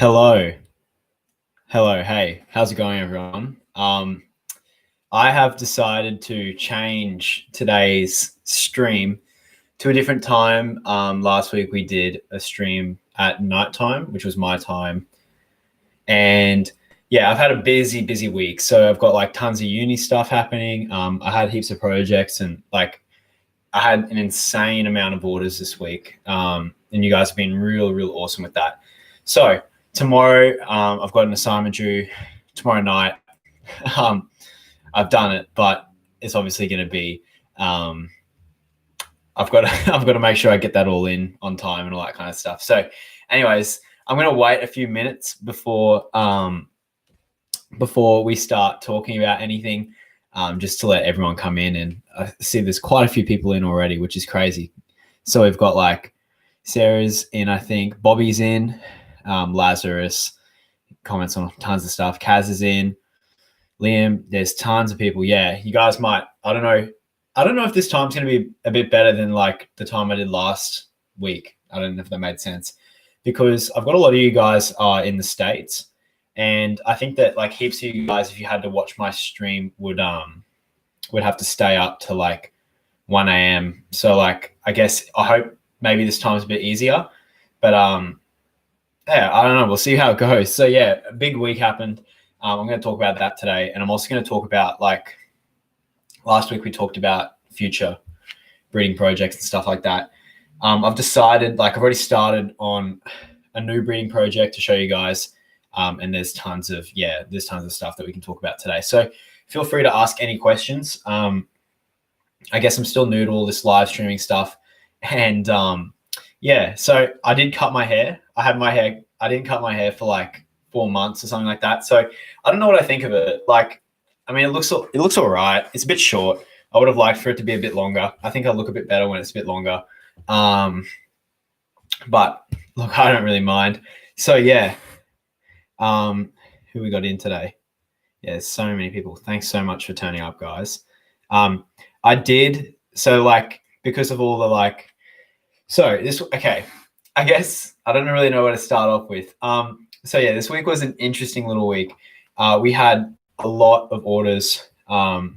Hello. Hello. Hey, how's it going, everyone? I have decided to change today's stream to a different time. Last week we did a stream at nighttime, which was my time. And yeah, I've had a busy week. So I've got like tons of uni stuff happening. I had heaps of projects and like I had an insane amount of orders this week. And you guys have been real awesome with that. So tomorrow, I've got an assignment due tomorrow night. um, I've done it, but it's obviously going to be. I've got to, I've got to make sure I get that all in on time and all that kind of stuff. So, anyways, I'm going to wait a few minutes before we start talking about anything, just to let everyone come in. And I see there's quite a few people in already, which is crazy. So we've got like Sarah's in, I think Bobby's in, Lazarus comments on tons of stuff. Kaz is in, Liam. There's tons of people. Yeah, you guys might. I don't know if this time's going to be a bit better than like the time I did last week. I don't know if that made sense because I've got a lot of you guys in the States, and I think that like heaps of you guys, if you had to watch my stream, would have to stay up to like 1 a.m. So like I hope maybe this time's a bit easier, but yeah, I don't know. We'll see how it goes. So yeah, a big week happened. I'm going to talk about that today, and I'm also going to talk about like last week we talked about future breeding projects and stuff like that. I've decided, like I've already started on a new breeding project to show you guys, and there's tons of stuff that we can talk about today. So feel free to ask any questions. I guess I'm still new to all this live streaming stuff, and yeah, so I did cut my hair. I didn't cut my hair for like 4 months or something like that. So I don't know what I think of it. Like, I mean, it looks all right. It's a bit short. I would have liked for it to be a bit longer. I think I look a bit better when it's a bit longer. But look, I don't really mind. So yeah, who we got in today? Yeah, there's so many people. Thanks so much for turning up, guys. I did so like because of all the like. So this okay. I guess I don't really know where to start off with. So yeah, this week was an interesting little week. We had a lot of orders. Well,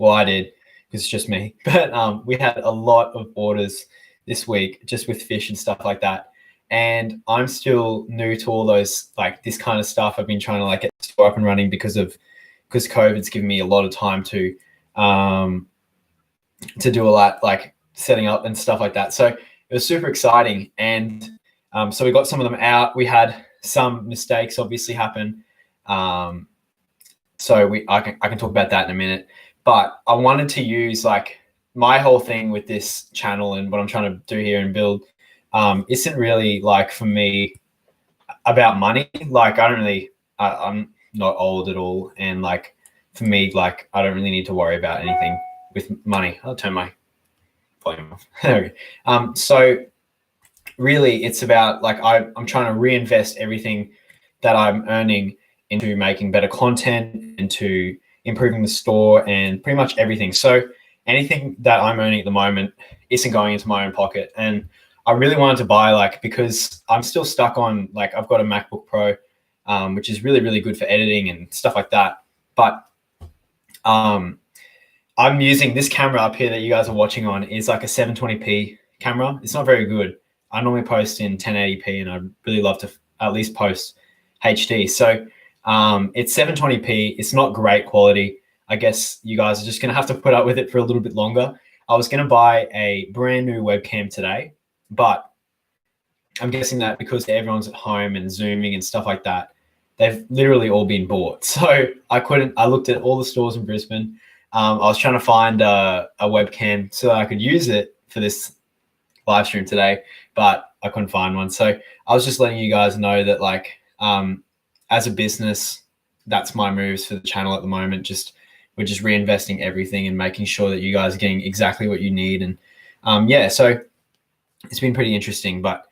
I did because it's just me, but we had a lot of orders this week just with fish and stuff like that. And I'm still new to all those like this kind of stuff. I've been trying to like get the store up and running because COVID's given me a lot of time to do a lot like setting up and stuff like that. So it was super exciting. And so we got some of them out. We had some mistakes obviously happen. So I can talk about that in a minute. But I wanted to use like my whole thing with this channel and what I'm trying to do here and build isn't really like for me about money. Like I'm not old at all. And like for me, like I don't really need to worry about anything with money. I'll turn my volume off. There we go. So really it's about like I'm trying to reinvest everything that I'm earning into making better content, into improving the store and pretty much everything. So anything that I'm earning at the moment isn't going into my own pocket. And I really wanted to buy like, because I'm still stuck on like, I've got a MacBook Pro, which is really good for editing and stuff like that. But I'm using this camera up here that you guys are watching on is like a 720p camera. It's not very good. I normally post in 1080p and I'd really love to at least post HD. So it's 720p. It's not great quality. I guess you guys are just going to have to put up with it for a little bit longer. I was going to buy a brand new webcam today, but I'm guessing that because everyone's at home and Zooming and stuff like that, they've literally all been bought. So I looked at all the stores in Brisbane. I was trying to find a webcam so that I could use it for this live stream today, but I couldn't find one. So I was just letting you guys know that like, as a business, that's my moves for the channel at the moment. We're just reinvesting everything and making sure that you guys are getting exactly what you need. And yeah, so it's been pretty interesting, but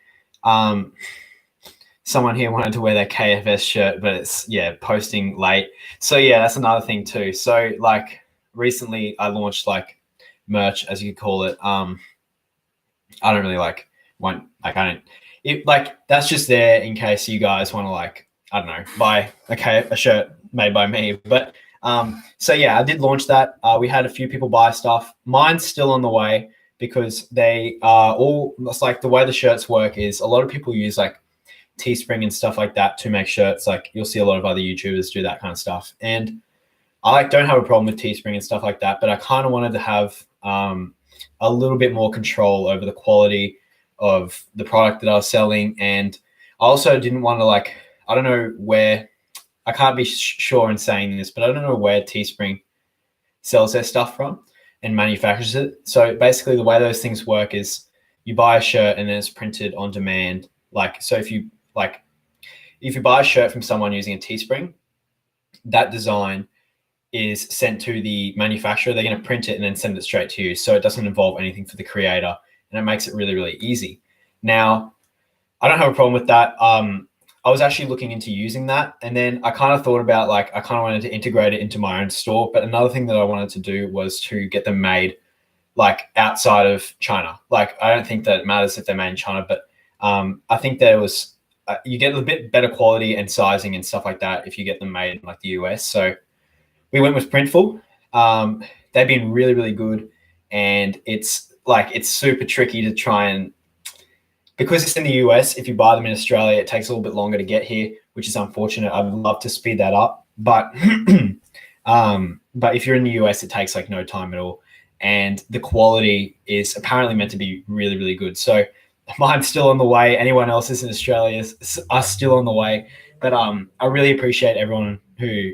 someone here wanted to wear their KFS shirt, but it's posting late. So yeah, that's another thing too. So like recently I launched like merch, as you could call it. I don't really like won't like I don't it like that's just there in case you guys want to like I don't know buy a shirt made by me. But so yeah, I did launch that. We had a few people buy stuff. Mine's still on the way because they are all. It's like the way the shirts work is a lot of people use like Teespring and stuff like that to make shirts. Like you'll see a lot of other YouTubers do that kind of stuff, and I like don't have a problem with Teespring and stuff like that. But I kind of wanted to have a little bit more control over the quality of the product that I was selling, and I also didn't want to like I don't know where. I can't be sure in saying this, but I don't know where Teespring sells their stuff from and manufactures it. So basically the way those things work is you buy a shirt and then it's printed on demand. Like, so if you buy a shirt from someone using a Teespring, that design is sent to the manufacturer. They're going to print it and then send it straight to you. So it doesn't involve anything for the creator, and it makes it really, really easy. Now, I don't have a problem with that. I was actually looking into using that, and then I kind of thought about like I kind of wanted to integrate it into my own store. But another thing that I wanted to do was to get them made like outside of China. Like I don't think that it matters if they're made in China, but I think there was you get a bit better quality and sizing and stuff like that if you get them made in like the US. So we went with Printful. They've been really, really good, and it's super tricky to try and. Because it's in the US, if you buy them in Australia, it takes a little bit longer to get here, which is unfortunate. I'd love to speed that up, but if you're in the US, it takes like no time at all, and the quality is apparently meant to be really, really good. So mine's still on the way. Anyone else's in Australia are still on the way, but I really appreciate everyone who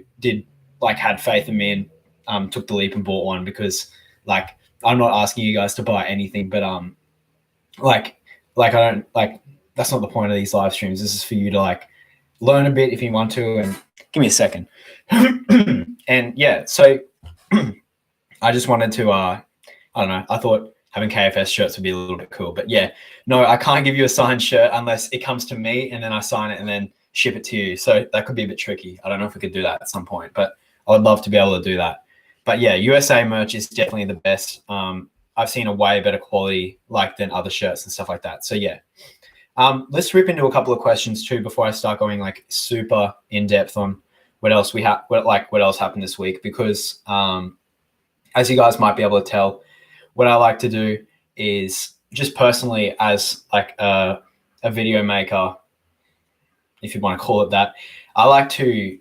had faith in me and took the leap and bought one, because like I'm not asking you guys to buy anything, but I don't like that's not the point of these live streams. This is for you to like learn a bit if you want to. And give me a second. And yeah, so I just wanted to I don't know. I thought having KFS shirts would be a little bit cool. But yeah, no, I can't give you a signed shirt unless it comes to me and then I sign it and then ship it to you. So that could be a bit tricky. I don't know if we could do that at some point, but I would love to be able to do that. But yeah, USA merch is definitely the best. I've seen a way better quality than other shirts and stuff like that. So yeah, let's rip into a couple of questions too before I start going like super in depth on what else what else happened this week. Because as you guys might be able to tell, what I like to do is just personally as like a video maker, if you want to call it that, I like to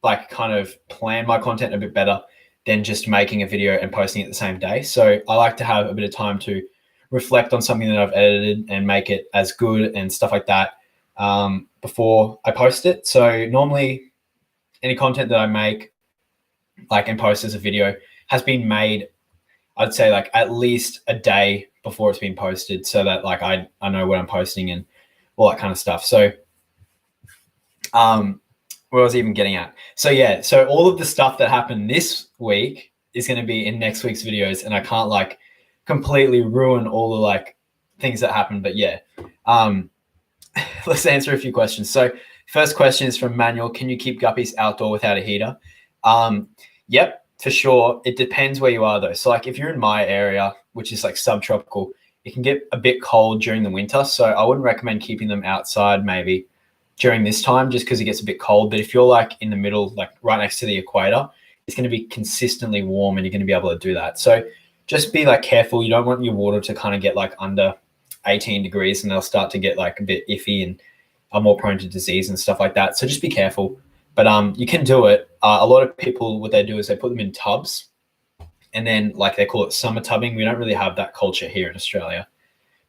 like kind of plan my content a bit better than just making a video and posting it the same day. So I like to have a bit of time to reflect on something that I've edited and make it as good and stuff like that before I post it. So normally any content that I make and post as a video has been made, I'd say like at least a day before it's been posted, so that like I know what I'm posting and all that kind of stuff. So where was I even getting at? So yeah, so all of the stuff that happened this week is going to be in next week's videos, and I can't like completely ruin all the like things that happened. But yeah, let's answer a few questions. So first question is from Manuel. Can you keep guppies outdoor without a heater? Yep, for sure. It depends where you are though. So like if you're in my area, which is like subtropical, it can get a bit cold during the winter. So I wouldn't recommend keeping them outside maybe during this time, just because it gets a bit cold. But if you're like in the middle, like right next to the equator, it's going to be consistently warm and you're going to be able to do that. So just be like careful. You don't want your water to kind of get like under 18 degrees and they'll start to get like a bit iffy and are more prone to disease and stuff like that. So just be careful. But you can do it. A lot of people, what they do is they put them in tubs, and then like they call it summer tubbing. We don't really have that culture here in Australia,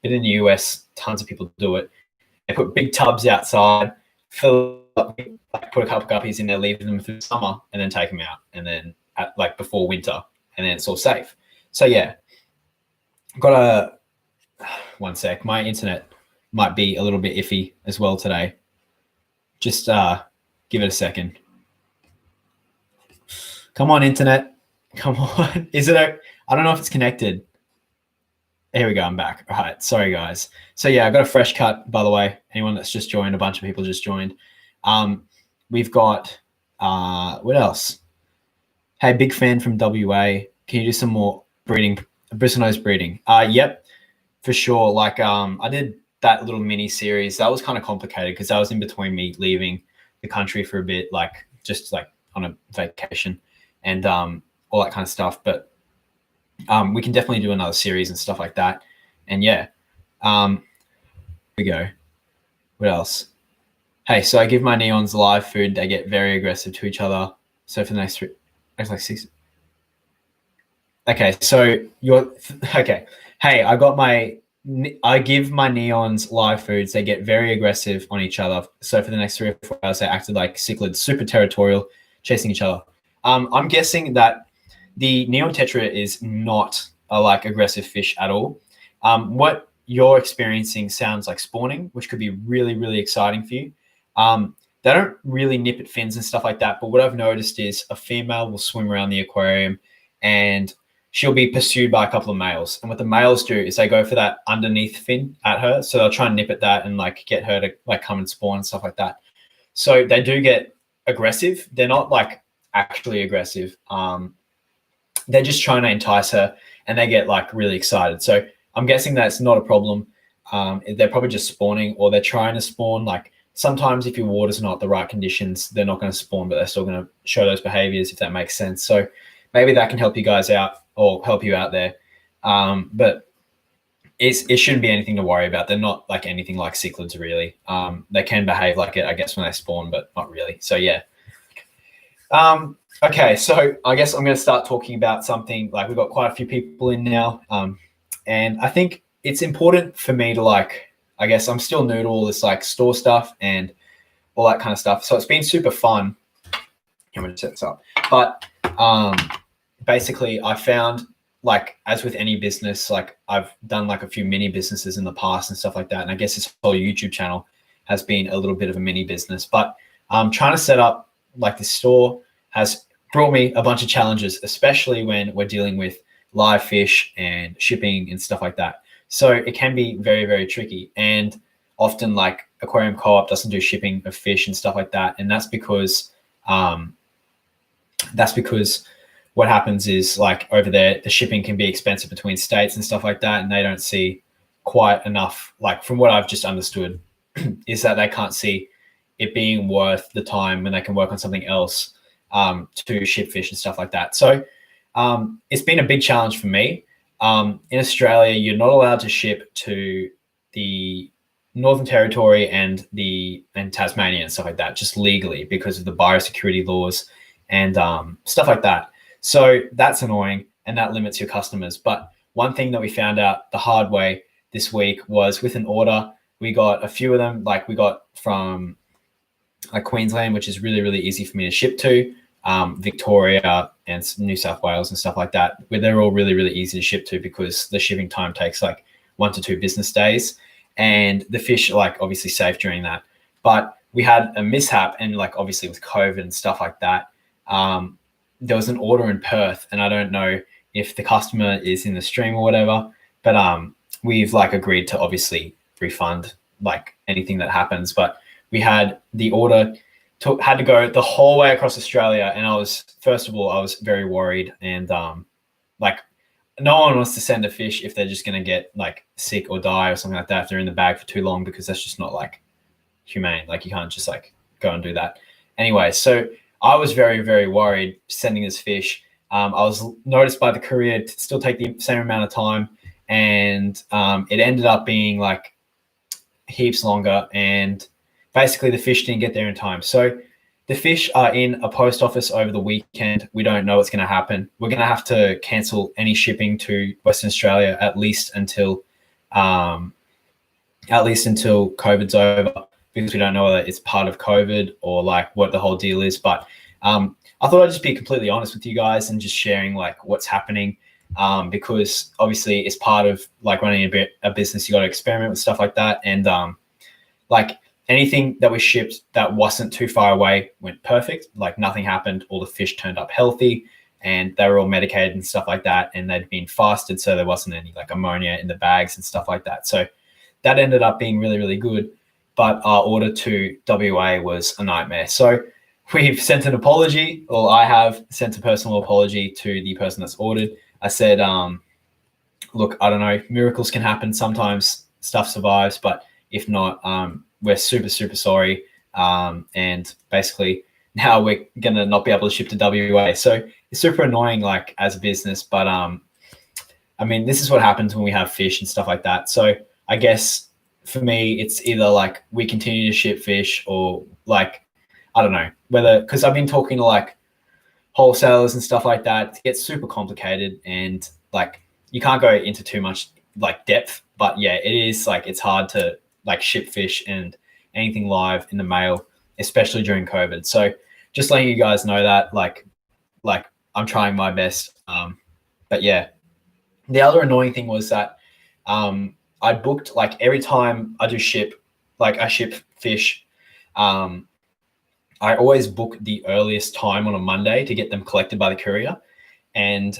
but in the US, tons of people do it. They put big tubs outside, fill up, like put a couple guppies in there, leave them through summer, and then take them out, and then like before winter, and then it's all safe. So yeah, one sec. My internet might be a little bit iffy as well today. Just give it a second. Come on, internet. Come on. I don't know if it's connected. Here we go. I'm back. All right. Sorry, guys. So yeah, I got a fresh cut, by the way. Anyone that's just joined, a bunch of people just joined. We've got, what else? Hey, big fan from WA. Can you do some more breeding, bristlenose breeding? Yep, for sure. Like I did that little mini series. That was kind of complicated because that was in between me leaving the country for a bit, like just like on a vacation and all that kind of stuff. But we can definitely do another series and stuff like that. And yeah, here we go. What else? Hey, so I give my neons live food. They get very aggressive to each other. So for the next it's like 6. Okay, so okay. Hey, I give my neons live foods. They get very aggressive on each other. So for the next 3 or 4 hours, they acted like cichlids, super territorial, chasing each other. I'm guessing that the neon tetra is not a like aggressive fish at all. What you're experiencing sounds like spawning, which could be really, really exciting for you. They don't really nip at fins and stuff like that. But what I've noticed is a female will swim around the aquarium and she'll be pursued by a couple of males. And what the males do is they go for that underneath fin at her. So they'll try and nip at that and like get her to like come and spawn and stuff like that. So they do get aggressive. They're not like actually aggressive. They're just trying to entice her and they get like really excited. So I'm guessing that's not a problem. They're probably just spawning or they're trying to spawn. Like sometimes if your water's not the right conditions, they're not going to spawn, but they're still going to show those behaviors, if that makes sense. So maybe that can help you guys out or help you out there. But it shouldn't be anything to worry about. They're not like anything like cichlids really. They can behave like it, I guess, when they spawn, but not really. So yeah. Okay, so I guess I'm going to start talking about something. Like we've got quite a few people in now. And I think it's important for me to like, I guess I'm still new to all this like store stuff and all that kind of stuff. So it's been super fun. I'm going to set this up. But basically I found like, as with any business, like I've done like a few mini businesses in the past and stuff like that. And I guess this whole YouTube channel has been a little bit of a mini business, but trying to set up like this store has brought me a bunch of challenges, especially when we're dealing with live fish and shipping and stuff like that. So it can be very, very tricky. And often like Aquarium Co-op doesn't do shipping of fish and stuff like that. And that's because what happens is like over there, the shipping can be expensive between states and stuff like that. And they don't see quite enough, like from what I've just understood, is that they can't see it being worth the time when they can work on something else to ship fish and stuff like that. So it's been a big challenge for me. In Australia, you're not allowed to ship to the Northern Territory and Tasmania and stuff like that, just legally because of the biosecurity laws and stuff like that. So that's annoying and that limits your customers. But one thing that we found out the hard way this week was with an order, we got a few of them, like we got from like Queensland, which is really, really easy for me to ship to, Victoria and New South Wales and stuff like that, where they're all really, really easy to ship to because the shipping time takes like 1 to 2 business days. And the fish are like obviously safe during that. But we had a mishap and like obviously with COVID and stuff like that, there was an order in Perth and I don't know if the customer is in the stream or whatever, but we've like agreed to obviously refund like anything that happens. But we had the order had to go the whole way across Australia. And I was very worried. And like no one wants to send a fish if they're just going to get like sick or die or something like that if they're in the bag for too long, because that's just not like humane. Like you can't just like go and do that. Anyway, so I was very, very worried sending this fish. I was noticed by the courier to still take the same amount of time. And it ended up being like heaps longer. And basically the fish didn't get there in time. So the fish are in a post office over the weekend. We don't know what's going to happen. We're going to have to cancel any shipping to Western Australia at least until COVID's over, because we don't know whether it's part of COVID or like what the whole deal is. But I thought I'd just be completely honest with you guys and just sharing like what's happening, because obviously it's part of like running a business. You got to experiment with stuff like that. And like anything that was shipped that wasn't too far away went perfect. Like nothing happened. All the fish turned up healthy and they were all medicated and stuff like that. And they'd been fasted, so there wasn't any like ammonia in the bags and stuff like that. So that ended up being really, really good. But our order to WA was a nightmare. So we've sent an apology, or I have sent a personal apology to the person that's ordered. I said, look, I don't know, miracles can happen. Sometimes stuff survives, but if not, we're super, super sorry. And basically now we're going to not be able to ship to WA. So it's super annoying, like as a business, but I mean, this is what happens when we have fish and stuff like that. So I guess for me, it's either like we continue to ship fish or like, I don't know whether, because I've been talking to like wholesalers and stuff like that. It gets super complicated and like you can't go into too much like depth, but yeah, it is like, it's hard to like ship fish and anything live in the mail, especially during COVID. So just letting you guys know that like I'm trying my best. But yeah, the other annoying thing was that I booked like every time I do ship, like I ship fish, I always book the earliest time on a Monday to get them collected by the courier. And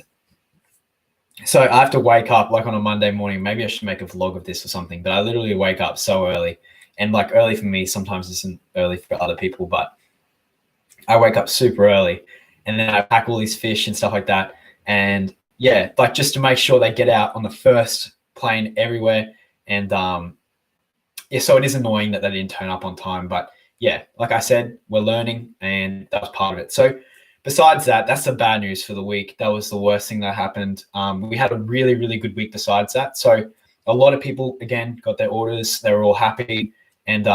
so I have to wake up like on a Monday morning. Maybe I should make a vlog of this or something, but I literally wake up so early. And like early for me sometimes isn't early for other people, but I wake up super early and then I pack all these fish and stuff like that. And yeah, like just to make sure they get out on the first plane everywhere. And yeah, so it is annoying that they didn't turn up on time, but yeah, like I said, we're learning and that was part of it. So besides that, that's the bad news for the week. That was the worst thing that happened. We had a really, really good week besides that. So a lot of people, again, got their orders. They were all happy. And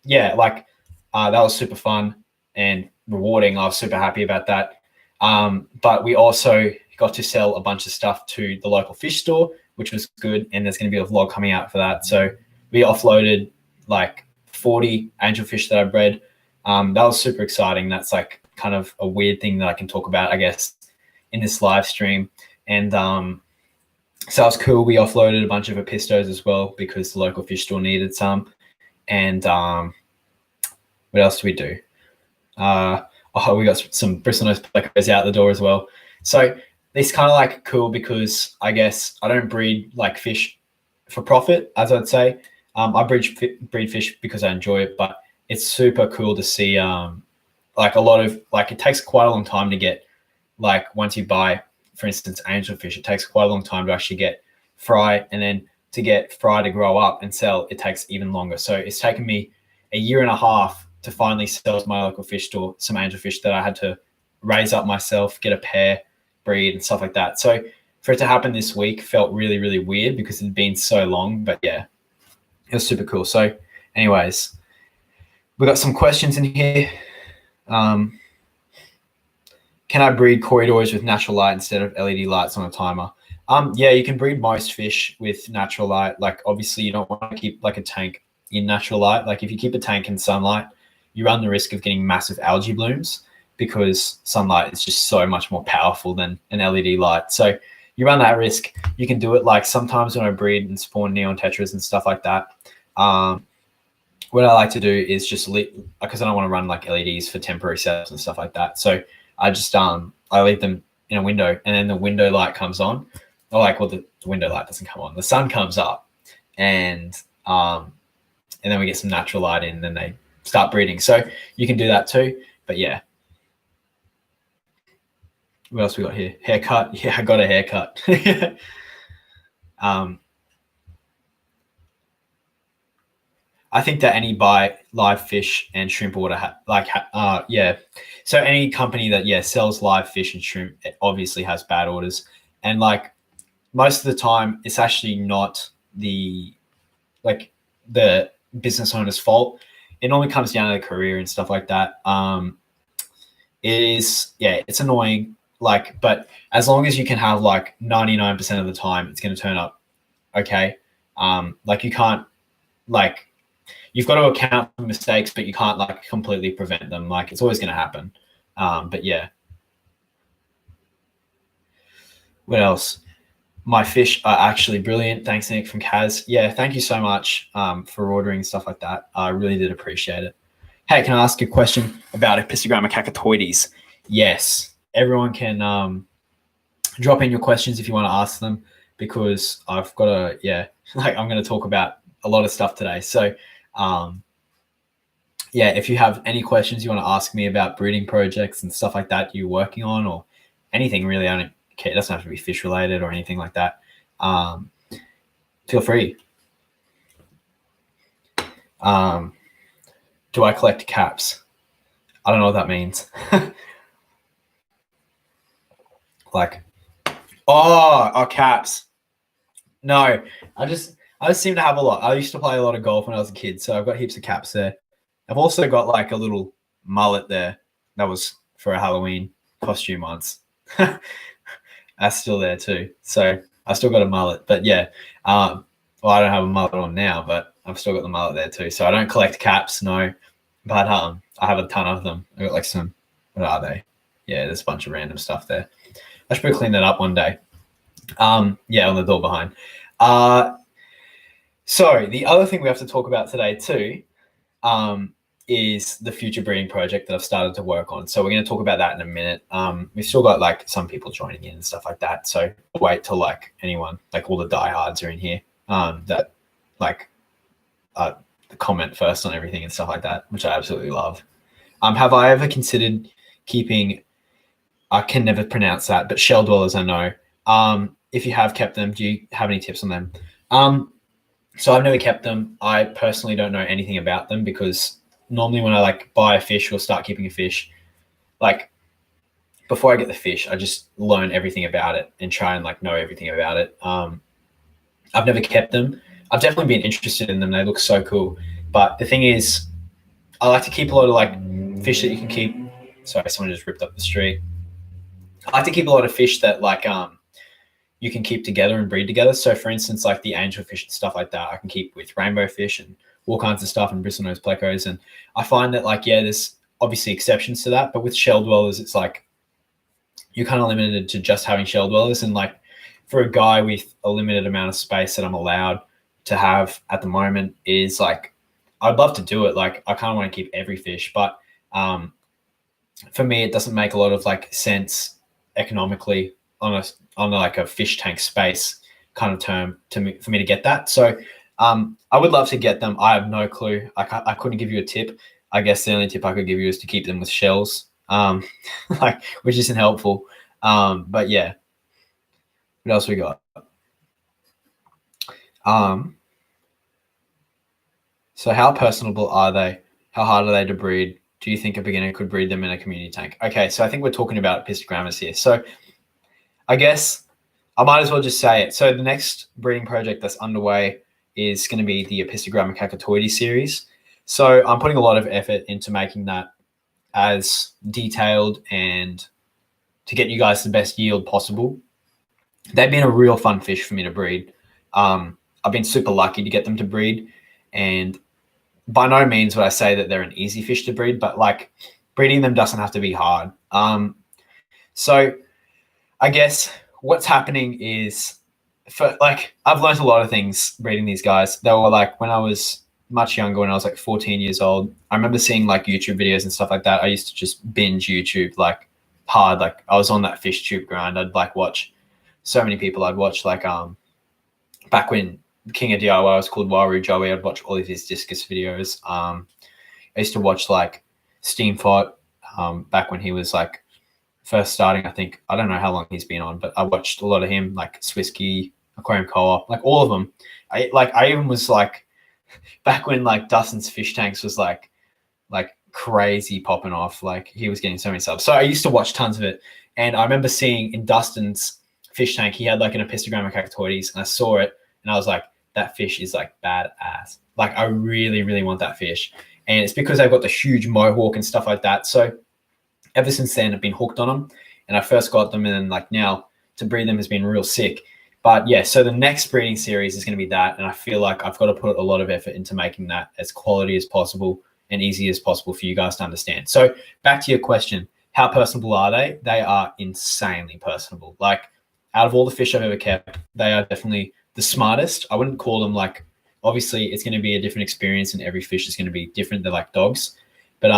yeah, like that was super fun and rewarding. I was super happy about that. But we also got to sell a bunch of stuff to the local fish store, which was good. And there's going to be a vlog coming out for that. So we offloaded like 40 angelfish that I bred. That was super exciting. That's like kind of a weird thing that I can talk about, I guess, in this live stream. And so it was cool. We offloaded a bunch of Epistos as well because the local fish store needed some. And what else do we do? We got some Bristol nose plecos out the door as well. So this kind of like cool because I guess I don't breed like fish for profit, as I'd say. I breed fish because I enjoy it, but it's super cool to see like a lot of like it takes quite a long time to get like once you buy, for instance, angelfish, it takes quite a long time to actually get fry, and then to get fry to grow up and sell, it takes even longer. So it's taken me a year and a half to finally sell to my local fish store some angelfish that I had to raise up myself, get a pair, breed, and stuff like that. So for it to happen this week felt really, really weird because it had been so long. But yeah, it was super cool. So anyways, we got some questions in here. Can I breed corridors with natural light instead of LED lights on a timer? Yeah, you can breed most fish with natural light. Like obviously you don't want to keep like a tank in natural light. Like if you keep a tank in sunlight, you run the risk of getting massive algae blooms because sunlight is just so much more powerful than an LED light. So you run that risk. You can do it like sometimes when I breed and spawn neon tetras and stuff like that. What I like to do is just because I don't want to run like LEDs for temporary setups and stuff like that. So I just I leave them in a window, and then the window light comes on. Or like, well, the window light doesn't come on. The sun comes up, and then we get some natural light in, and then they start breeding. So you can do that too. But yeah. What else we got here? Haircut. Yeah, I got a haircut. I think that any buy live fish and shrimp order, yeah. So any company that sells live fish and shrimp, it obviously has bad orders, and like most of the time, it's actually not the business owner's fault. It normally comes down to the courier and stuff like that. It's annoying. Like, but as long as you can have like 99% of the time, it's going to turn up. Okay. Like you can't like. You've got to account for mistakes, but you can't like completely prevent them. Like it's always going to happen. But yeah. What else? My fish are actually brilliant. Thanks, Nick from Kaz. Yeah, thank you so much for ordering stuff like that. I really did appreciate it. Hey, can I ask a question about Epistogramma cacatoides? Yes, everyone can drop in your questions if you want to ask them, because I've got I'm going to talk about a lot of stuff today. So if you have any questions you want to ask me about breeding projects and stuff like that you're working on, or anything really, I don't care. It doesn't have to be fish related or anything like that. feel free. Do I collect caps? I don't know what that means. Like, caps. No, I just seem to have a lot. I used to play a lot of golf when I was a kid, so I've got heaps of caps there. I've also got like a little mullet there. That was for a Halloween costume once. That's still there too. So I still got a mullet, but yeah. Well, I don't have a mullet on now, but I've still got the mullet there too. So I don't collect caps, no. But I have a ton of them. I got like some, what are they? Yeah, there's a bunch of random stuff there. I should probably clean that up one day. Yeah, on the door behind. So the other thing we have to talk about today too is the future breeding project that I've started to work on. So we're going to talk about that in a minute. We've still got like some people joining in and stuff like that. So we'll wait till like anyone, like all the diehards are in here that like comment first on everything and stuff like that, which I absolutely love. Have I ever considered keeping, I can never pronounce that, but shell dwellers, I know. If you have kept them, do you have any tips on them? So I've never kept them. I personally don't know anything about them because normally when I like buy a fish or start keeping a fish, like before I get the fish, I just learn everything about it and try and like know everything about it. I've never kept them. I've definitely been interested in them. They look so cool. But the thing is, I like to keep a lot of like fish that you can keep. Sorry, someone just ripped up the street. I like to keep a lot of fish that like you can keep together and breed together. So for instance, like the angelfish and stuff like that, I can keep with rainbow fish and all kinds of stuff and bristlenose plecos. And I find that like, yeah, there's obviously exceptions to that, but with shell dwellers, it's like you're kind of limited to just having shell dwellers. And like for a guy with a limited amount of space that I'm allowed to have at the moment is like, I'd love to do it. Like I kind of want to keep every fish, but for me, it doesn't make a lot of like sense economically on like a fish tank space kind of term for me to get that. So I would love to get them. I have no clue. I couldn't give you a tip. I guess the only tip I could give you is to keep them with shells, like which isn't helpful. But yeah, what else we got? So how personable are they? How hard are they to breed? Do you think a beginner could breed them in a community tank? Okay, so I think we're talking about pistogrammas here. So I guess I might as well just say it. So the next breeding project that's underway is going to be the Apistogramma cacatoides series. So I'm putting a lot of effort into making that as detailed and to get you guys the best yield possible. They've been a real fun fish for me to breed. I've been super lucky to get them to breed, and by no means would I say that they're an easy fish to breed, but like breeding them doesn't have to be hard. So I guess what's happening is for like, I've learned a lot of things breeding these guys. They were like, when I was much younger, when I was like 14 years old, I remember seeing like YouTube videos and stuff like that. I used to just binge YouTube like hard. Like I was on that fish tube grind. I'd like watch so many people. I'd watch like, back when King of DIY was called Waru Joey, I'd watch all of his discus videos. I used to watch like Steamfort back when he was like first starting. I think, I don't know how long he's been on, but I watched a lot of him, like Swisky, Aquarium Co-op, like all of them. I even was like, back when like Dustin's fish tanks was like crazy popping off, like he was getting so many subs. So I used to watch tons of it. And I remember seeing in Dustin's fish tank, he had like an Apistogramma cacatoides, and I saw it and I was like, that fish is like badass. Like I really, really want that fish. And it's because they've got the huge mohawk and stuff like that. So ever since then, I've been hooked on them. And I first got them, and then like now to breed them has been real sick. But yeah, so the next breeding series is going to be that. And I feel like I've got to put a lot of effort into making that as quality as possible and easy as possible for you guys to understand. So back to your question, how personable are they? They are insanely personable. Like out of all the fish I've ever kept, they are definitely the smartest. I wouldn't call them like, obviously it's going to be a different experience and every fish is going to be different. They're like dogs. But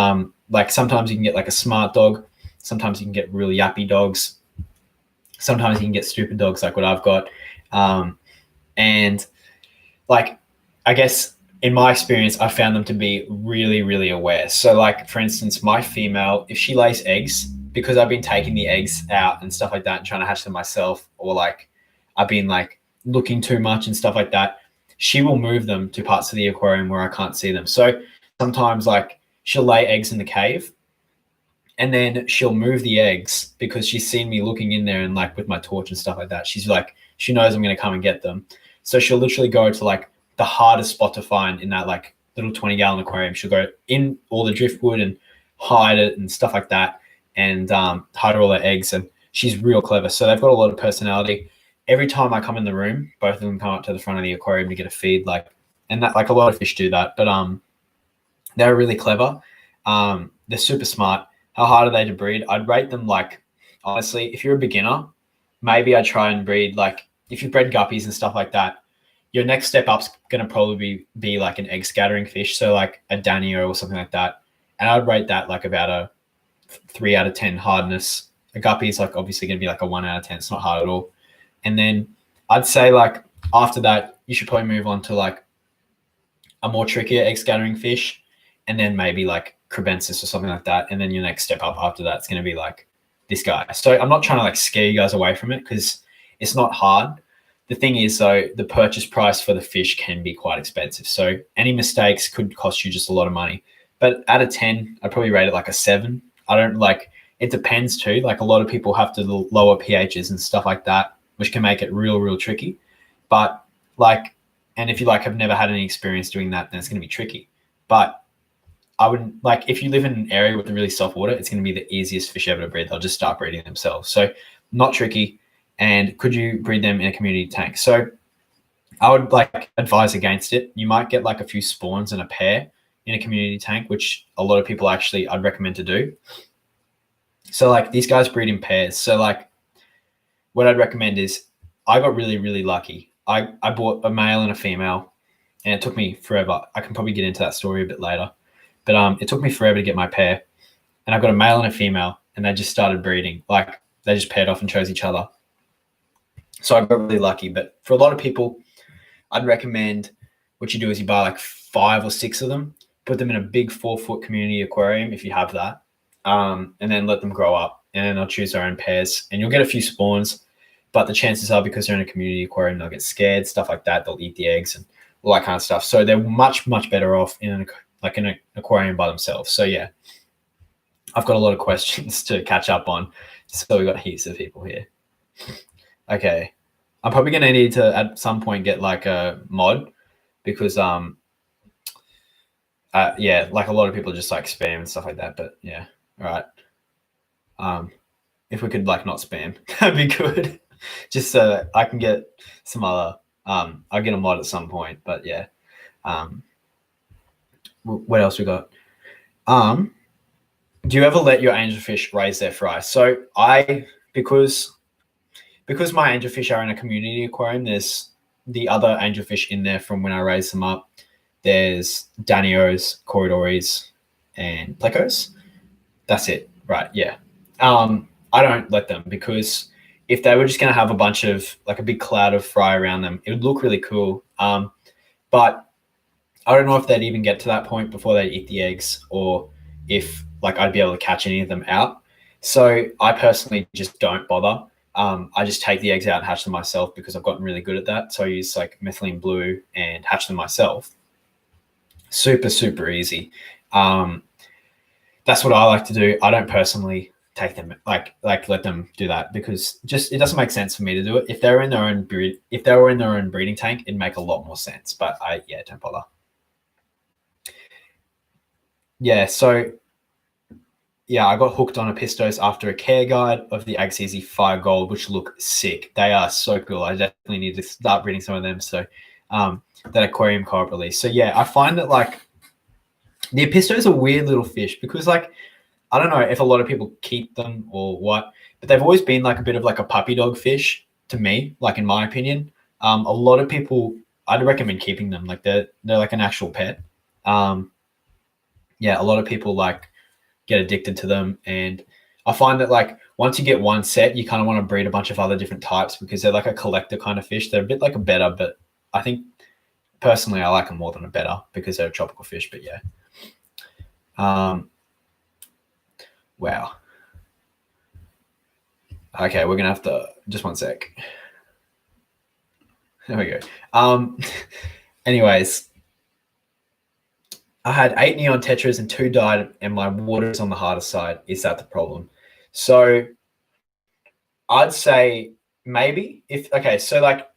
like sometimes you can get like a smart dog. Sometimes you can get really yappy dogs. Sometimes you can get stupid dogs like what I've got. And like, I guess in my experience, I found them to be really, really aware. So like, for instance, my female, if she lays eggs, because I've been taking the eggs out and stuff like that and trying to hatch them myself, or like I've been like looking too much and stuff like that, she will move them to parts of the aquarium where I can't see them. So sometimes like she'll lay eggs in the cave and then she'll move the eggs because she's seen me looking in there and like with my torch and stuff like that. She's like, she knows I'm going to come and get them. So she'll literally go to like the hardest spot to find in that like little 20-gallon aquarium. She'll go in all the driftwood and hide it and stuff like that, and hide all their eggs. And she's real clever. So they've got a lot of personality. Every time I come in the room, both of them come up to the front of the aquarium to get a feed. Like, and that like a lot of fish do that, but they're really clever. They're super smart. How hard are they to breed? I'd rate them like, honestly, if you're a beginner, maybe I'd try and breed like, if you bred guppies and stuff like that, your next step up's going to probably be like an egg scattering fish. So like a Danio or something like that. And I'd rate that like about a 3 out of 10 hardness. A guppy is like obviously going to be like a 1 out of 10. It's not hard at all. And then I'd say like after that, you should probably move on to like a more trickier egg scattering fish, and then maybe like Crebensis or something like that. And then your next step up after that is going to be like this guy. So I'm not trying to like scare you guys away from it because it's not hard. The thing is though, the purchase price for the fish can be quite expensive. So any mistakes could cost you just a lot of money. But out of 10, I'd probably rate it like a 7. I don't like, it depends too. Like a lot of people have to lower pHs and stuff like that, which can make it real tricky. But like, and if you like have never had any experience doing that, then it's going to be tricky. But I wouldn't like, if you live in an area with really soft water, it's going to be the easiest fish ever to breed. They'll just start breeding themselves. So not tricky. And could you breed them in a community tank? So I would like advise against it. You might get like a few spawns and a pair in a community tank, which a lot of people actually I'd recommend to do. So like these guys breed in pairs. So like what I'd recommend is, I got really lucky. I bought a male and a female, and it took me forever. I can probably get into that story a bit later. But it took me forever to get my pair. And I got a male and a female, and they just started breeding. Like they just paired off and chose each other. So I got really lucky. But for a lot of people, I'd recommend what you do is you buy like 5 or 6 of them, put them in a big 4-foot community aquarium if you have that, and then let them grow up, and then they'll choose their own pairs, and you'll get a few spawns. But the chances are, because they're in a community aquarium, they'll get scared, stuff like that. They'll eat the eggs and all that kind of stuff. So they're much better off in an aquarium by themselves. So yeah, I've got a lot of questions to catch up on. So we've got heaps of people here. Okay. I'm probably going to need to at some point get like a mod, because yeah, like a lot of people just like spam and stuff like that. But yeah, all right. If we could like not spam, that'd be good. Just so I can get some other. I'll get a mod at some point. But yeah. What else we got? Do you ever let your angelfish raise their fry? So because my angelfish are in a community aquarium, there's the other angelfish in there from when I raised them up. There's Danios, Corridoris, and Plecos. That's it, right? Yeah. I don't let them, because if they were just going to have a bunch of like a big cloud of fry around them, it would look really cool. But I don't know if they'd even get to that point before they eat the eggs, or if like I'd be able to catch any of them out. So I personally just don't bother. I just take the eggs out and hatch them myself, because I've gotten really good at that. So I use like methylene blue and hatch them myself. Super easy. That's what I like to do. I don't personally take them like let them do that, because just it doesn't make sense for me to do it. If they were in their own breeding tank, it'd make a lot more sense. But don't bother. Yeah, so yeah, I got hooked on Apistos after a care guide of the Agsizi Fire Gold, which look sick. They are so cool. I definitely need to start breeding some of them. So that aquarium co-op release. So yeah, I find that like the Apistos are weird little fish, because like, I don't know if a lot of people keep them or what, but they've always been like a bit of like a puppy dog fish to me, like in my opinion. A lot of people, I'd recommend keeping them. Like they're like an actual pet. Yeah, a lot of people like get addicted to them, and I find that like once you get one set, you kind of want to breed a bunch of other different types, because they're like a collector kind of fish. They're a bit like a betta, but I think personally I like them more than a betta, because they're a tropical fish. But yeah. Wow. Okay, we're gonna have to just one sec. There we go. Anyways, I had 8 neon tetras and 2 died, and my water is on the harder side. Is that the problem? So I'd say maybe if okay, so like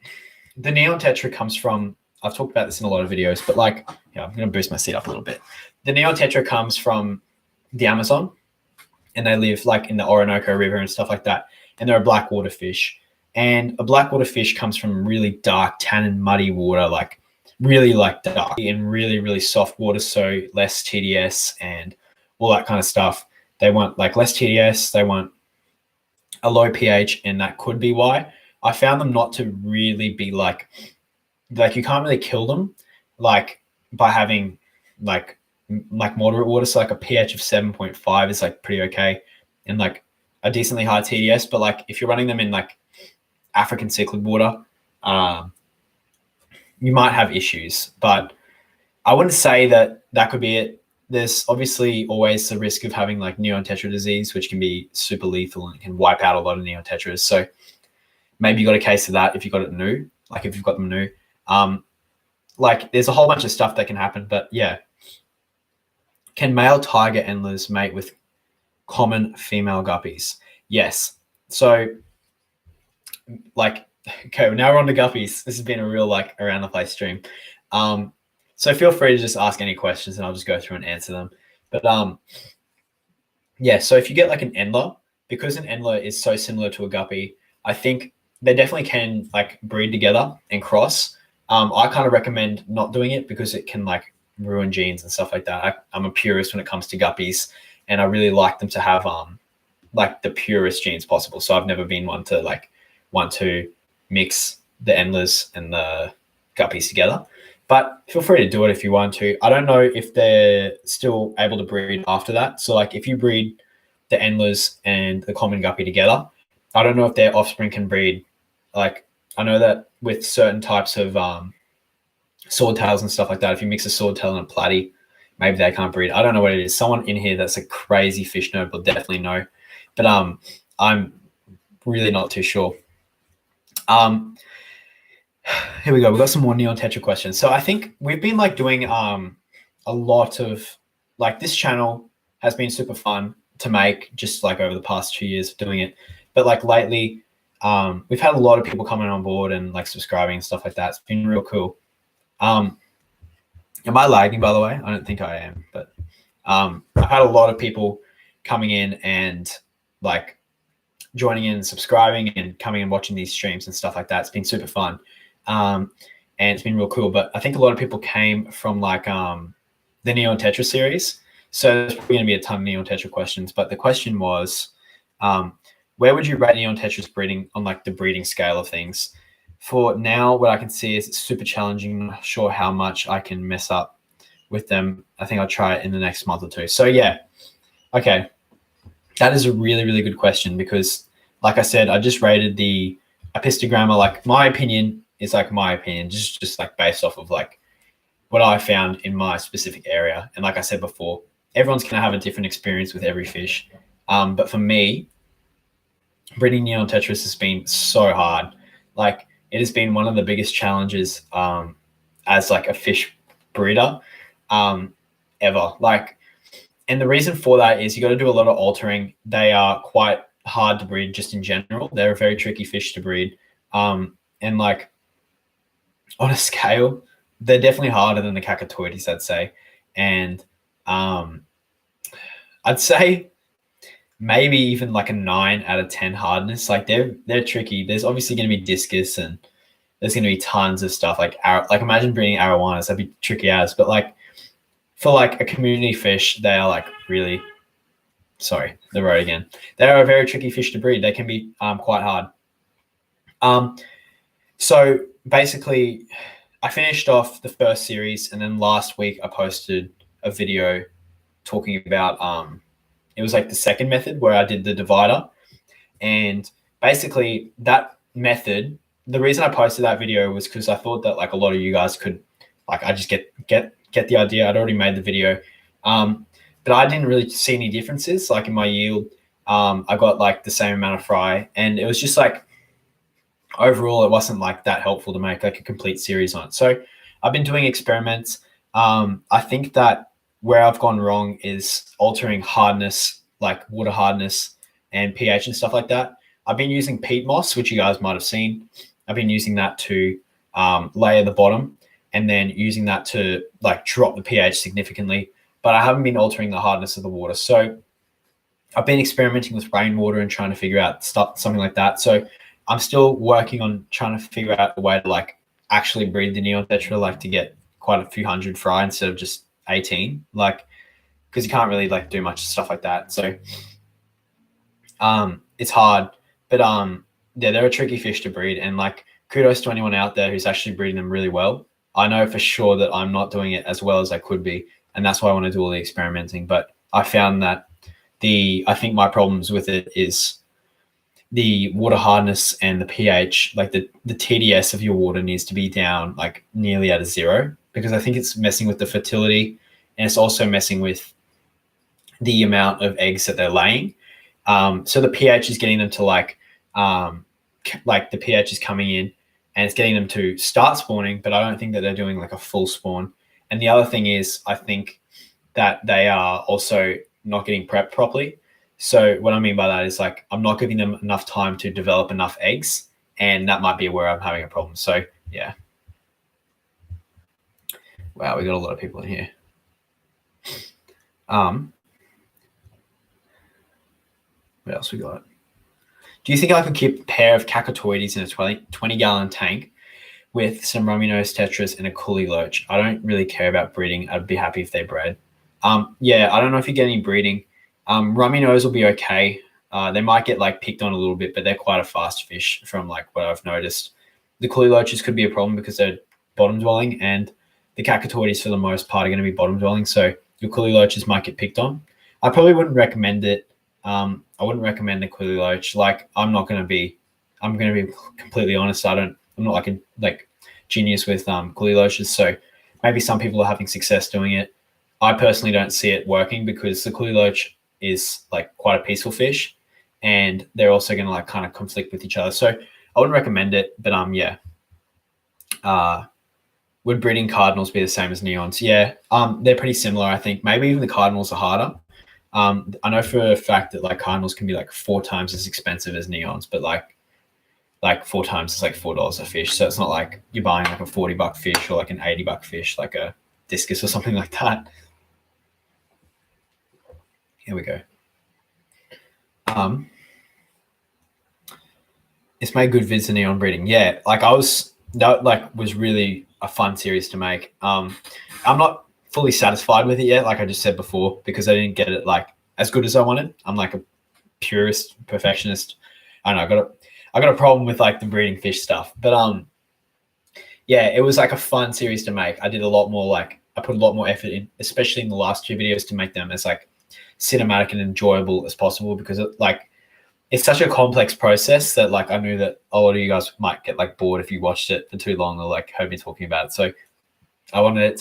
the neon tetra comes from, I've talked about this in a lot of videos, but like, yeah, I'm gonna boost my seat up a little bit. The neon tetra comes from the Amazon, and they live like in the Orinoco River and stuff like that. And they're a blackwater fish. And a blackwater fish comes from really dark, tannin, muddy water, like really like dark and really, really soft water. So less TDS and all that kind of stuff. They want like less TDS, they want a low pH, and that could be why. I found them not to really be like you can't really kill them like by having like moderate water. So like a pH of 7.5 is like pretty okay, and like a decently high TDS. But like if you're running them in like African cichlid water, you might have issues. But I wouldn't say that could be it. There's obviously always the risk of having like neon tetra disease, which can be super lethal and can wipe out a lot of neon tetras. So maybe you got a case of that if you got it new, like if you've got them new. Like there's a whole bunch of stuff that can happen, but yeah. Can male tiger endlers mate with common female guppies? Yes. So like, okay, now we're on to guppies. This has been a real like around the place stream. So feel free to just ask any questions and I'll just go through and answer them. But yeah, so if you get like an endler, because an endler is so similar to a guppy, I think they definitely can like breed together and cross. I kind of recommend not doing it because it can like ruin genes and stuff like that. I'm a purist when it comes to guppies, and I really like them to have like the purest genes possible. So I've never been one to like want to mix the endlers and the guppies together. But feel free to do it if you want to. I don't know if they're still able to breed after that. So like if you breed the endlers and the common guppy together, I don't know if their offspring can breed. Like I know that with certain types of swordtails and stuff like that, if you mix a swordtail and a platy, maybe they can't breed. I don't know what it is. Someone in here that's a crazy fish nerd will definitely know. But I'm really not too sure. Here we go. We've got some more neon tetra questions. So I think we've been like doing a lot of like this channel has been super fun to make just like over the past 2 years of doing it. But like lately, we've had a lot of people coming on board and like subscribing and stuff like that. It's been real cool. Am I lagging, by the way? I don't think I am, but I've had a lot of people coming in and like joining in and subscribing and coming and watching these streams and stuff like that. It's been super fun. And it's been real cool. But I think a lot of people came from like the Neon Tetra series. So there's probably going to be a ton of Neon Tetra questions. But the question was, where would you rate Neon Tetra's breeding on like the breeding scale of things? For now, what I can see is it's super challenging. I'm not sure how much I can mess up with them. I think I'll try it in the next month or two. So yeah, okay. That is a really, really good question because like I said, I just rated the Apistogramma. Like my opinion is like my opinion, just like based off of like what I found in my specific area. And like I said before, everyone's going to have a different experience with every fish. But for me, breeding Neon Tetras has been so hard. Like it has been one of the biggest challenges as like a fish breeder ever. Like, and the reason for that is you got to do a lot of altering. They are quite hard to breed just in general. They're a very tricky fish to breed. And like on a scale, they're definitely harder than the Cacatoides, I'd say. And I'd say maybe even like a 9 out of 10 hardness. Like they're tricky. There's obviously going to be discus and there's going to be tons of stuff like imagine breeding arowanas. That'd be tricky as. But like for like a community fish, they are like really, sorry, the road again. They are a very tricky fish to breed. They can be quite hard. So basically, I finished off the first series, and then last week I posted a video talking about it was like the second method where I did the divider, and basically that method. The reason I posted that video was because I thought that like a lot of you guys could, like, I just get the idea. I'd already made the video, but I didn't really see any differences like in my yield. I got like the same amount of fry, and it was just like overall, it wasn't like that helpful to make like a complete series on it. So I've been doing experiments. I think that where I've gone wrong is altering hardness, like water hardness and pH and stuff like that. I've been using peat moss, which you guys might have seen. I've been using that to layer the bottom and then using that to like drop the pH significantly. But I haven't been altering the hardness of the water. So I've been experimenting with rainwater and trying to figure out stuff, something like that. So I'm still working on trying to figure out a way to like actually breed the neon tetra, like to get quite a few hundred fry instead of just 18, like, because you can't really like do much stuff like that. So it's hard, but yeah, they're a tricky fish to breed, and like kudos to anyone out there who's actually breeding them really well. I know for sure that I'm not doing it as well as I could be, and that's why I want to do all the experimenting. But I found that I think my problems with it is the water hardness and the pH, like the TDS of your water needs to be down like nearly at a 0, because I think it's messing with the fertility, and it's also messing with the amount of eggs that they're laying. So the pH is getting them to like the pH is coming in and it's getting them to start spawning, but I don't think that they're doing like a full spawn. And the other thing is, I think that they are also not getting prepped properly. So what I mean by that is like I'm not giving them enough time to develop enough eggs, and that might be where I'm having a problem. So yeah. Wow, we got a lot of people in here. What else we got? Do you think I could keep a pair of Cacatoides in a 20-gallon tank with some rummy nose tetras and a Coolie Loach? I don't really care about breeding. I'd be happy if they bred. Yeah, I don't know if you get any breeding. Rummy nose will be okay. They might get like picked on a little bit, but they're quite a fast fish from like what I've noticed. The Coolie Loaches could be a problem because they're bottom dwelling, and the Cacatoides for the most part are going to be bottom dwelling. So your Coolie Loaches might get picked on. I probably wouldn't recommend it. I wouldn't recommend the Coolie Loach. Like I'm going to be completely honest. I'm not like a genius with Coolie Loaches. So maybe some people are having success doing it. I personally don't see it working because the Coolie Loach is like quite a peaceful fish, and they're also going to like kind of conflict with each other. So I wouldn't recommend it, but yeah. Would breeding cardinals be the same as neons? Yeah, they're pretty similar, I think. Maybe even the cardinals are harder. I know for a fact that like cardinals can be like 4 times as expensive as neons, but like 4 times is like $4 a fish. So it's not like you're buying like a $40 fish or like an $80 fish, like a discus or something like that. Here we go. It's made good vids of neon breeding. Yeah, like that was really a fun series to make. I'm not fully satisfied with it yet, like I just said before, because I didn't get it like as good as I wanted. I'm like a purist perfectionist. I don't know, I got a problem with like the breeding fish stuff. But yeah, it was like a fun series to make. I put a lot more effort in, especially in the last 2 videos, to make them as like cinematic and enjoyable as possible, because it's such a complex process that like I knew that a lot of you guys might get like bored if you watched it for too long or like heard me talking about it. So I wanted it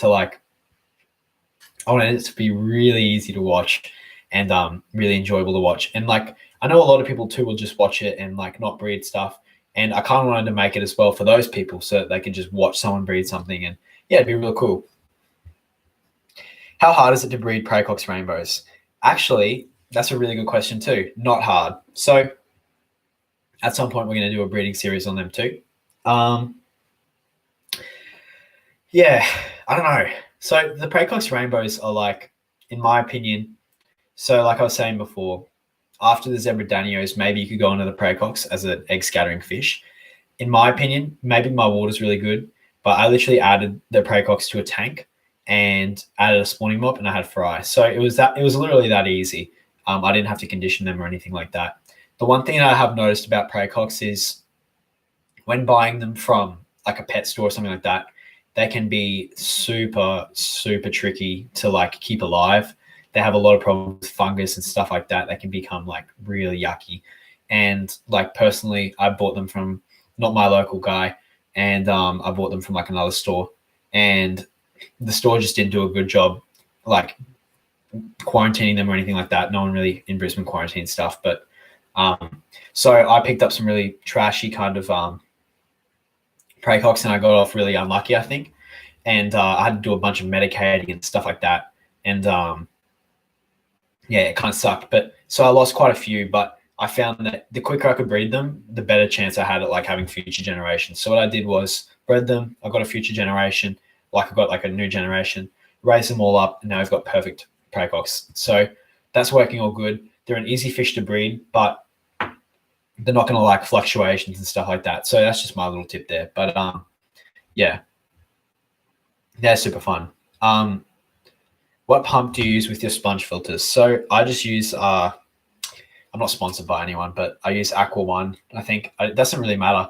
to be really easy to watch and really enjoyable to watch. And like I know a lot of people too will just watch it and like not breed stuff. And I kind of wanted to make it as well for those people so that they can just watch someone breed something, and yeah, it'd be real cool. How hard is it to breed Praecox rainbows? Actually, that's a really good question too. Not hard. So at some point we're going to do a breeding series on them too. Yeah, I don't know. So the Praecox rainbows are like, in my opinion, so like I was saying before, after the Zebra Danios, maybe you could go onto the Praecox as an egg scattering fish. In my opinion, maybe my water's really good, but I literally added the Praecox to a tank and added a spawning mop, and I had fry. So it was literally that easy. I didn't have to condition them or anything like that. The one thing I have noticed about Praecox is when buying them from like a pet store or something like that, they can be super, super tricky to like keep alive. They have a lot of problems with fungus and stuff like that. They can become like really yucky. And like personally, I bought them from not my local guy, and I bought them from like another store, and the store just didn't do a good job like quarantining them or anything like that. No one really in Brisbane quarantine stuff, but so I picked up some really trashy kind of Pracox, and I got off really unlucky, I think. And I had to do a bunch of medicating and stuff like that. And yeah, it kind of sucked. But so I lost quite a few, but I found that the quicker I could breed them, the better chance I had at like having future generations. So what I did was bred them. I got a future generation, like I got like a new generation, raised them all up, and now I've got perfect Pracox. So that's working all good. They're an easy fish to breed, but they're not going to like fluctuations and stuff like that. So that's just my little tip there. But yeah, they're super fun. What pump do you use with your sponge filters? So I just use I'm not sponsored by anyone, but I use Aqua One. I think it doesn't really matter.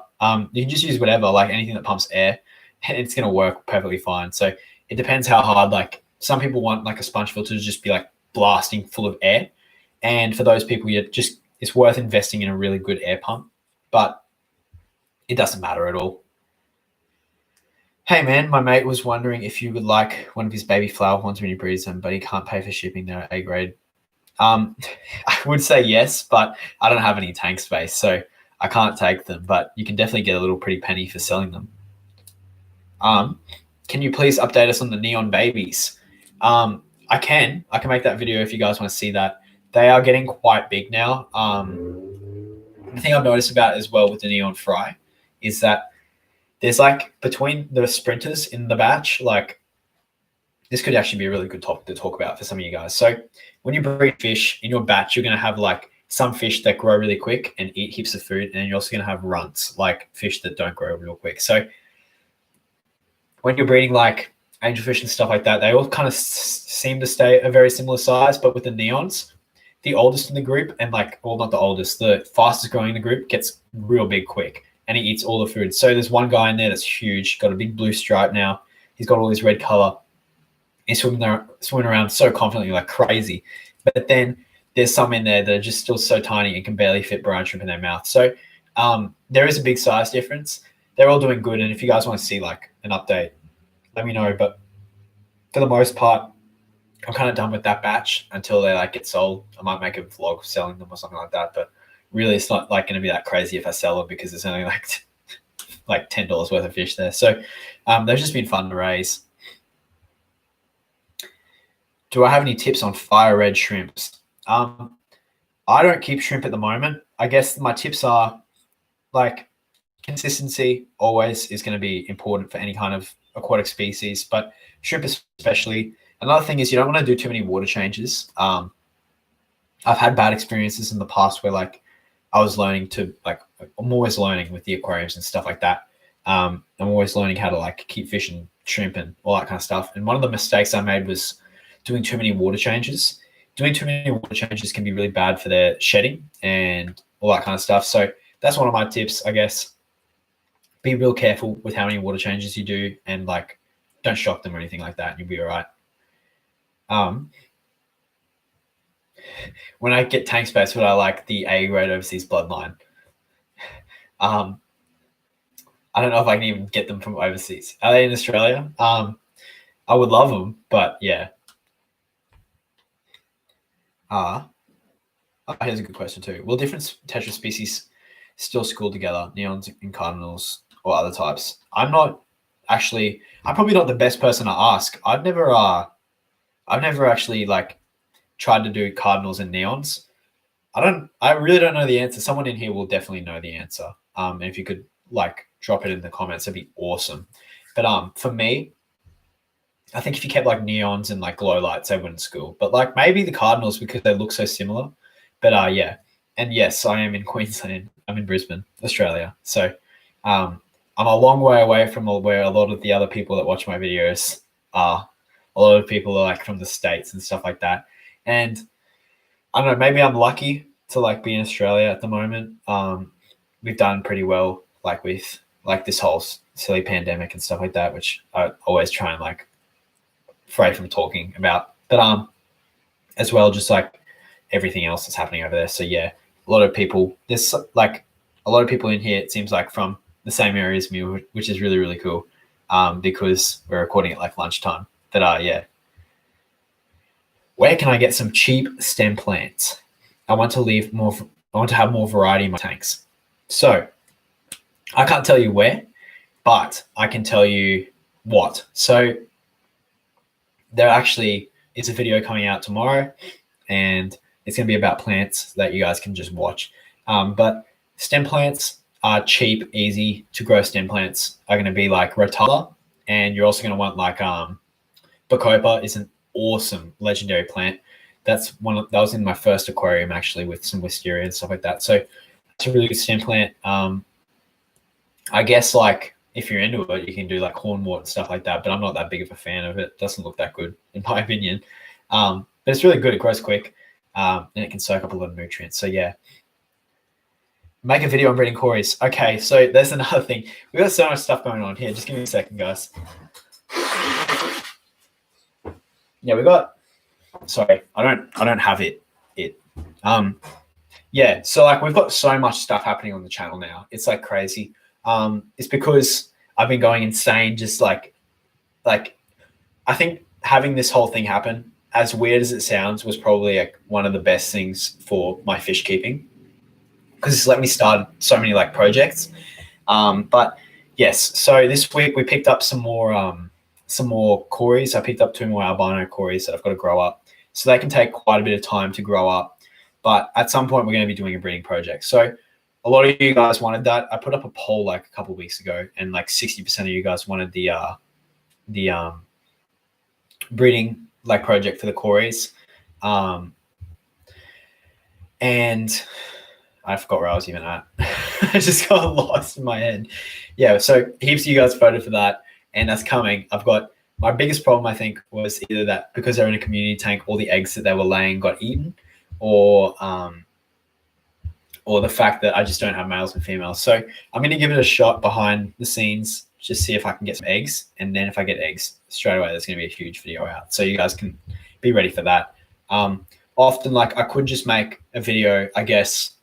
You can just use whatever, like anything that pumps air, and it's going to work perfectly fine. So it depends how hard. Like some people want like a sponge filter to just be like blasting full of air, and for those people, it's worth investing in a really good air pump. But it doesn't matter at all. Hey man, my mate was wondering if you would like one of his baby flower horns when he breeds them, but he can't pay for shipping. They're A grade. I would say yes, but I don't have any tank space, so I can't take them. But you can definitely get a little pretty penny for selling them. Can you please update us on the neon babies? I can make that video if you guys want to see that. They are getting quite big now. The thing I've noticed about as well with the neon fry is that there's like between the sprinters in the batch, like this could actually be a really good topic to talk about for some of you guys. So when you breed fish in your batch, you're going to have like some fish that grow really quick and eat heaps of food. And then you're also going to have runts, like fish that don't grow real quick. So when you're breeding like angelfish and stuff like that, they all kind of seem to stay a very similar size. But with the neons, the oldest in the group and like, well, not the oldest, the fastest growing in the group gets real big quick. And he eats all the food. So there's one guy in there that's huge, got a big blue stripe now. He's got all his red color. He's swimming around so confidently, like crazy. But then there's some in there that are just still so tiny and can barely fit brine shrimp in their mouth. So there is a big size difference. They're all doing good. And if you guys want to see like an update, let me know. But for the most part, I'm kind of done with that batch until they like get sold. I might make a vlog selling them or something like that. But really, it's not like going to be that crazy if I sell them because there's only like $10 worth of fish there. So they've just been fun to raise. Do I have any tips on fire red shrimps? I don't keep shrimp at the moment. I guess my tips are like consistency always is going to be important for any kind of aquatic species, but shrimp especially. Another thing is you don't want to do too many water changes. I've had bad experiences in the past where like I was learning to like, I'm always learning with the aquariums and stuff like that. I'm always learning how to like keep fish and shrimp and all that kind of stuff. And one of the mistakes I made was doing too many water changes. Doing too many water changes can be really bad for their shedding and all that kind of stuff. So that's one of my tips, I guess. Be real careful with how many water changes you do and like don't shock them or anything like that and you'll be all right. When I get tank space, would I like the A grade overseas bloodline? I don't know if I can even get them from overseas. Are they in Australia? I would love them, but yeah. Here's a good question too. Will different tetra species still school together, neons and cardinals or other types? I'm probably not the best person to ask. I've never actually like tried to do cardinals and neons. I really don't know the answer. Someone in here will definitely know the answer. And if you could like drop it in the comments, that'd be awesome. But for me, I think if you kept like neons and like glow lights, they wouldn't school. But like maybe the cardinals because they look so similar. But yeah. And yes, I am in Queensland. I'm in Brisbane, Australia. So I'm a long way away from where a lot of the other people that watch my videos are. A lot of people are like from the States and stuff like that. And I don't know, maybe I'm lucky to like be in Australia at the moment. We've done pretty well like with like this whole silly pandemic and stuff like that, which I always try and like refrain from talking about. But as well, just like everything else that's happening over there. So yeah, there's like a lot of people in here, it seems like from the same area as me, which is really, really cool. Because we're recording at like lunchtime. But yeah. Where can I get some cheap stem plants? I want to have more variety in my tanks. So I can't tell you where, but I can tell you what. So there actually is a video coming out tomorrow, and it's going to be about plants that you guys can just watch. But stem plants are cheap, easy to grow. Stem plants are going to be like Rotala, and you're also going to want like Bacopa is an awesome legendary plant. That was in my first aquarium actually, with some wisteria and stuff like that. So it's a really good stem plant. I guess like if you're into it, you can do like hornwort and stuff like that, but I'm not that big of a fan of it. It doesn't look that good in my opinion. But it's really good. It grows quick, and it can soak up a lot of nutrients. So yeah, make a video on breeding cories. Okay, so there's another thing. We've got so much stuff going on here. Just give me a second, guys. Yeah, we got. Sorry, I don't have it. Yeah, so like we've got so much stuff happening on the channel now. It's like crazy. It's because I've been going insane. Just like I think having this whole thing happen, as weird as it sounds, was probably like one of the best things for my fish keeping, because it's let me start so many like projects. But yes, so this week we picked up some more cories. I picked up 2 more albino cories that I've got to grow up. So they can take quite a bit of time to grow up. But at some point, we're going to be doing a breeding project. So a lot of you guys wanted that. I put up a poll like a couple of weeks ago, and like 60% of you guys wanted the breeding like project for the cories. And I forgot where I was even at. I just got lost in my head. Yeah, so heaps of you guys voted for that, and that's coming. I've got my biggest problem, I think, was either that because they're in a community tank, all the eggs that they were laying got eaten, or the fact that I just don't have males and females. So I'm going to give it a shot behind the scenes, just see if I can get some eggs. And then if I get eggs straight away, there's going to be a huge video out. So you guys can be ready for that. Often, like I could just make a video, I guess,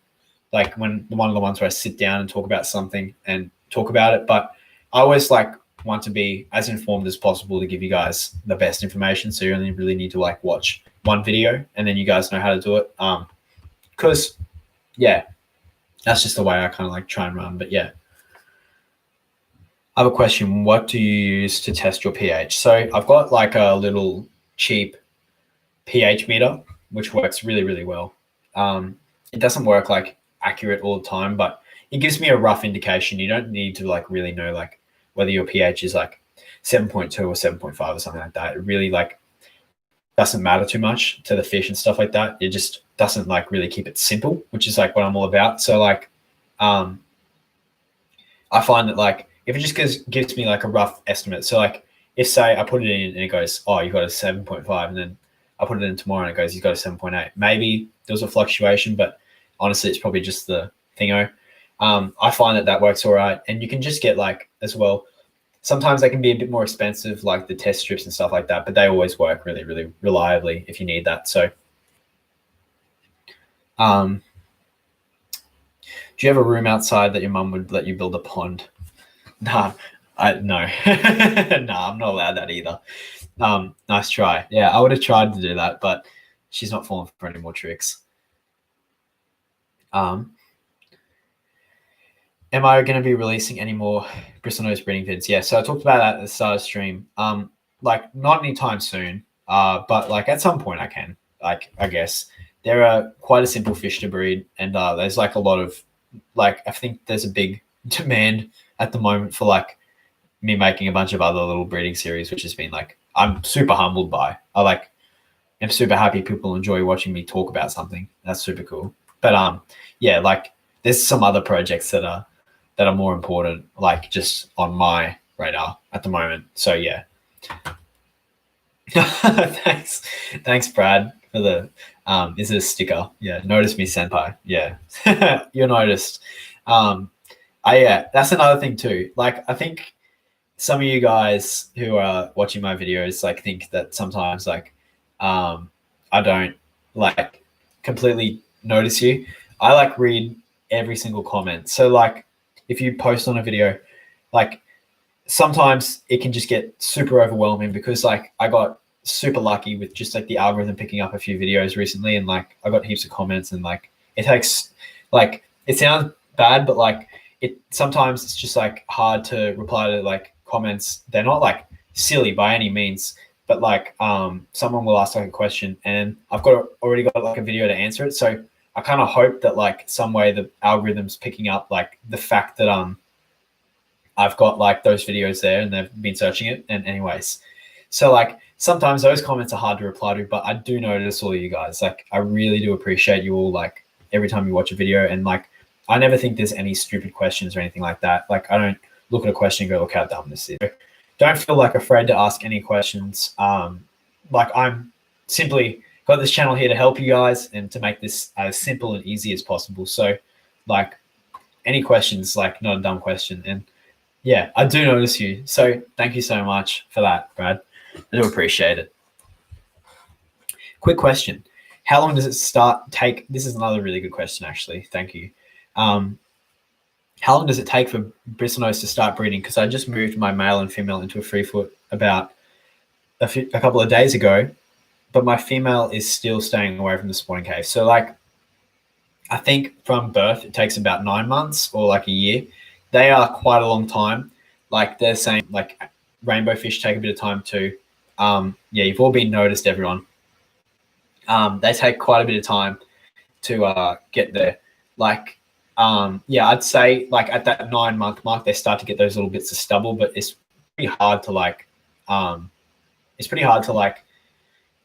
like when one of the ones where I sit down and talk about something and talk about it. But I always like want to be as informed as possible to give you guys the best information. So you only really need to like watch one video and then you guys know how to do it. Because yeah, that's just the way I kind of like try and run. But yeah, I have a question. What do you use to test your pH? So I've got like a little cheap pH meter, which works really, really well. It doesn't work like accurate all the time, but it gives me a rough indication. You don't need to like really know like whether your pH is like 7.2 or 7.5 or something like that. It really like doesn't matter too much to the fish and stuff like that. It just doesn't like really keep it simple, which is like what I'm all about. So like, I find that like if it just gives me like a rough estimate. So like if say I put it in and it goes, oh, you got a 7.5, and then I put it in tomorrow and it goes, you've got a 7.8. Maybe there was a fluctuation, but honestly, it's probably just the thingo. I find that works all right. And you can just get like as well, sometimes they can be a bit more expensive, like the test strips and stuff like that, but they always work really, really reliably if you need that. So do you have a room outside that your mum would let you build a pond? No. I'm not allowed that either. Nice try. Yeah, I would have tried to do that, but she's not falling for any more tricks. Am I going to be releasing any more bristlenose breeding vids? Yeah, so I talked about that at the start of the stream. Like not anytime soon, but like at some point I can. Like I guess they're quite a simple fish to breed, and there's like a lot of like I think there's a big demand at the moment for like me making a bunch of other little breeding series, which has been like I'm super humbled by. I'm super happy people enjoy watching me talk about something. That's super cool. But yeah, like there's some other projects that are more important, like just on my radar at the moment. So yeah. Thanks, Brad, for the is it a sticker? Yeah, notice me, senpai. Yeah, you're noticed. Yeah, that's another thing too. Like I think some of you guys who are watching my videos like think that sometimes like I don't like completely notice you. I like read every single comment. So like if you post on a video, like sometimes it can just get super overwhelming because like I got super lucky with just like the algorithm picking up a few videos recently, and like I got heaps of comments, and like it takes like it sounds bad, but like sometimes it's just like hard to reply to like comments. They're not like silly by any means, but like someone will ask like a question and I've already got like a video to answer it. So I kind of hope that like some way the algorithm's picking up like the fact that I've got like those videos there and they've been searching it. And anyways, so like sometimes those comments are hard to reply to, but I do notice all of you guys. Like I really do appreciate you all like every time you watch a video, and like I never think there's any stupid questions or anything like that. Like I don't look at a question and go, look how dumb this is. Don't feel like afraid to ask any questions. Like I'm simply got this channel here to help you guys and to make this as simple and easy as possible. So like any questions, like not a dumb question. And yeah, I do notice you. So thank you so much for that, Brad. I do appreciate it. Quick question. How long does it take? This is another really good question, actually. Thank you. How long does it take for bristlenose to start breeding? Because I just moved my male and female into a free foot about a couple of days ago, but my female is still staying away from the spawning cave. So like, I think from birth, it takes about 9 months or like a year. They are quite a long time. Like they're saying like rainbow fish take a bit of time too. Yeah, you've all been noticed, everyone. They take quite a bit of time to get there. Like, yeah, I'd say like at that 9 month mark, they start to get those little bits of stubble, but it's pretty hard to like,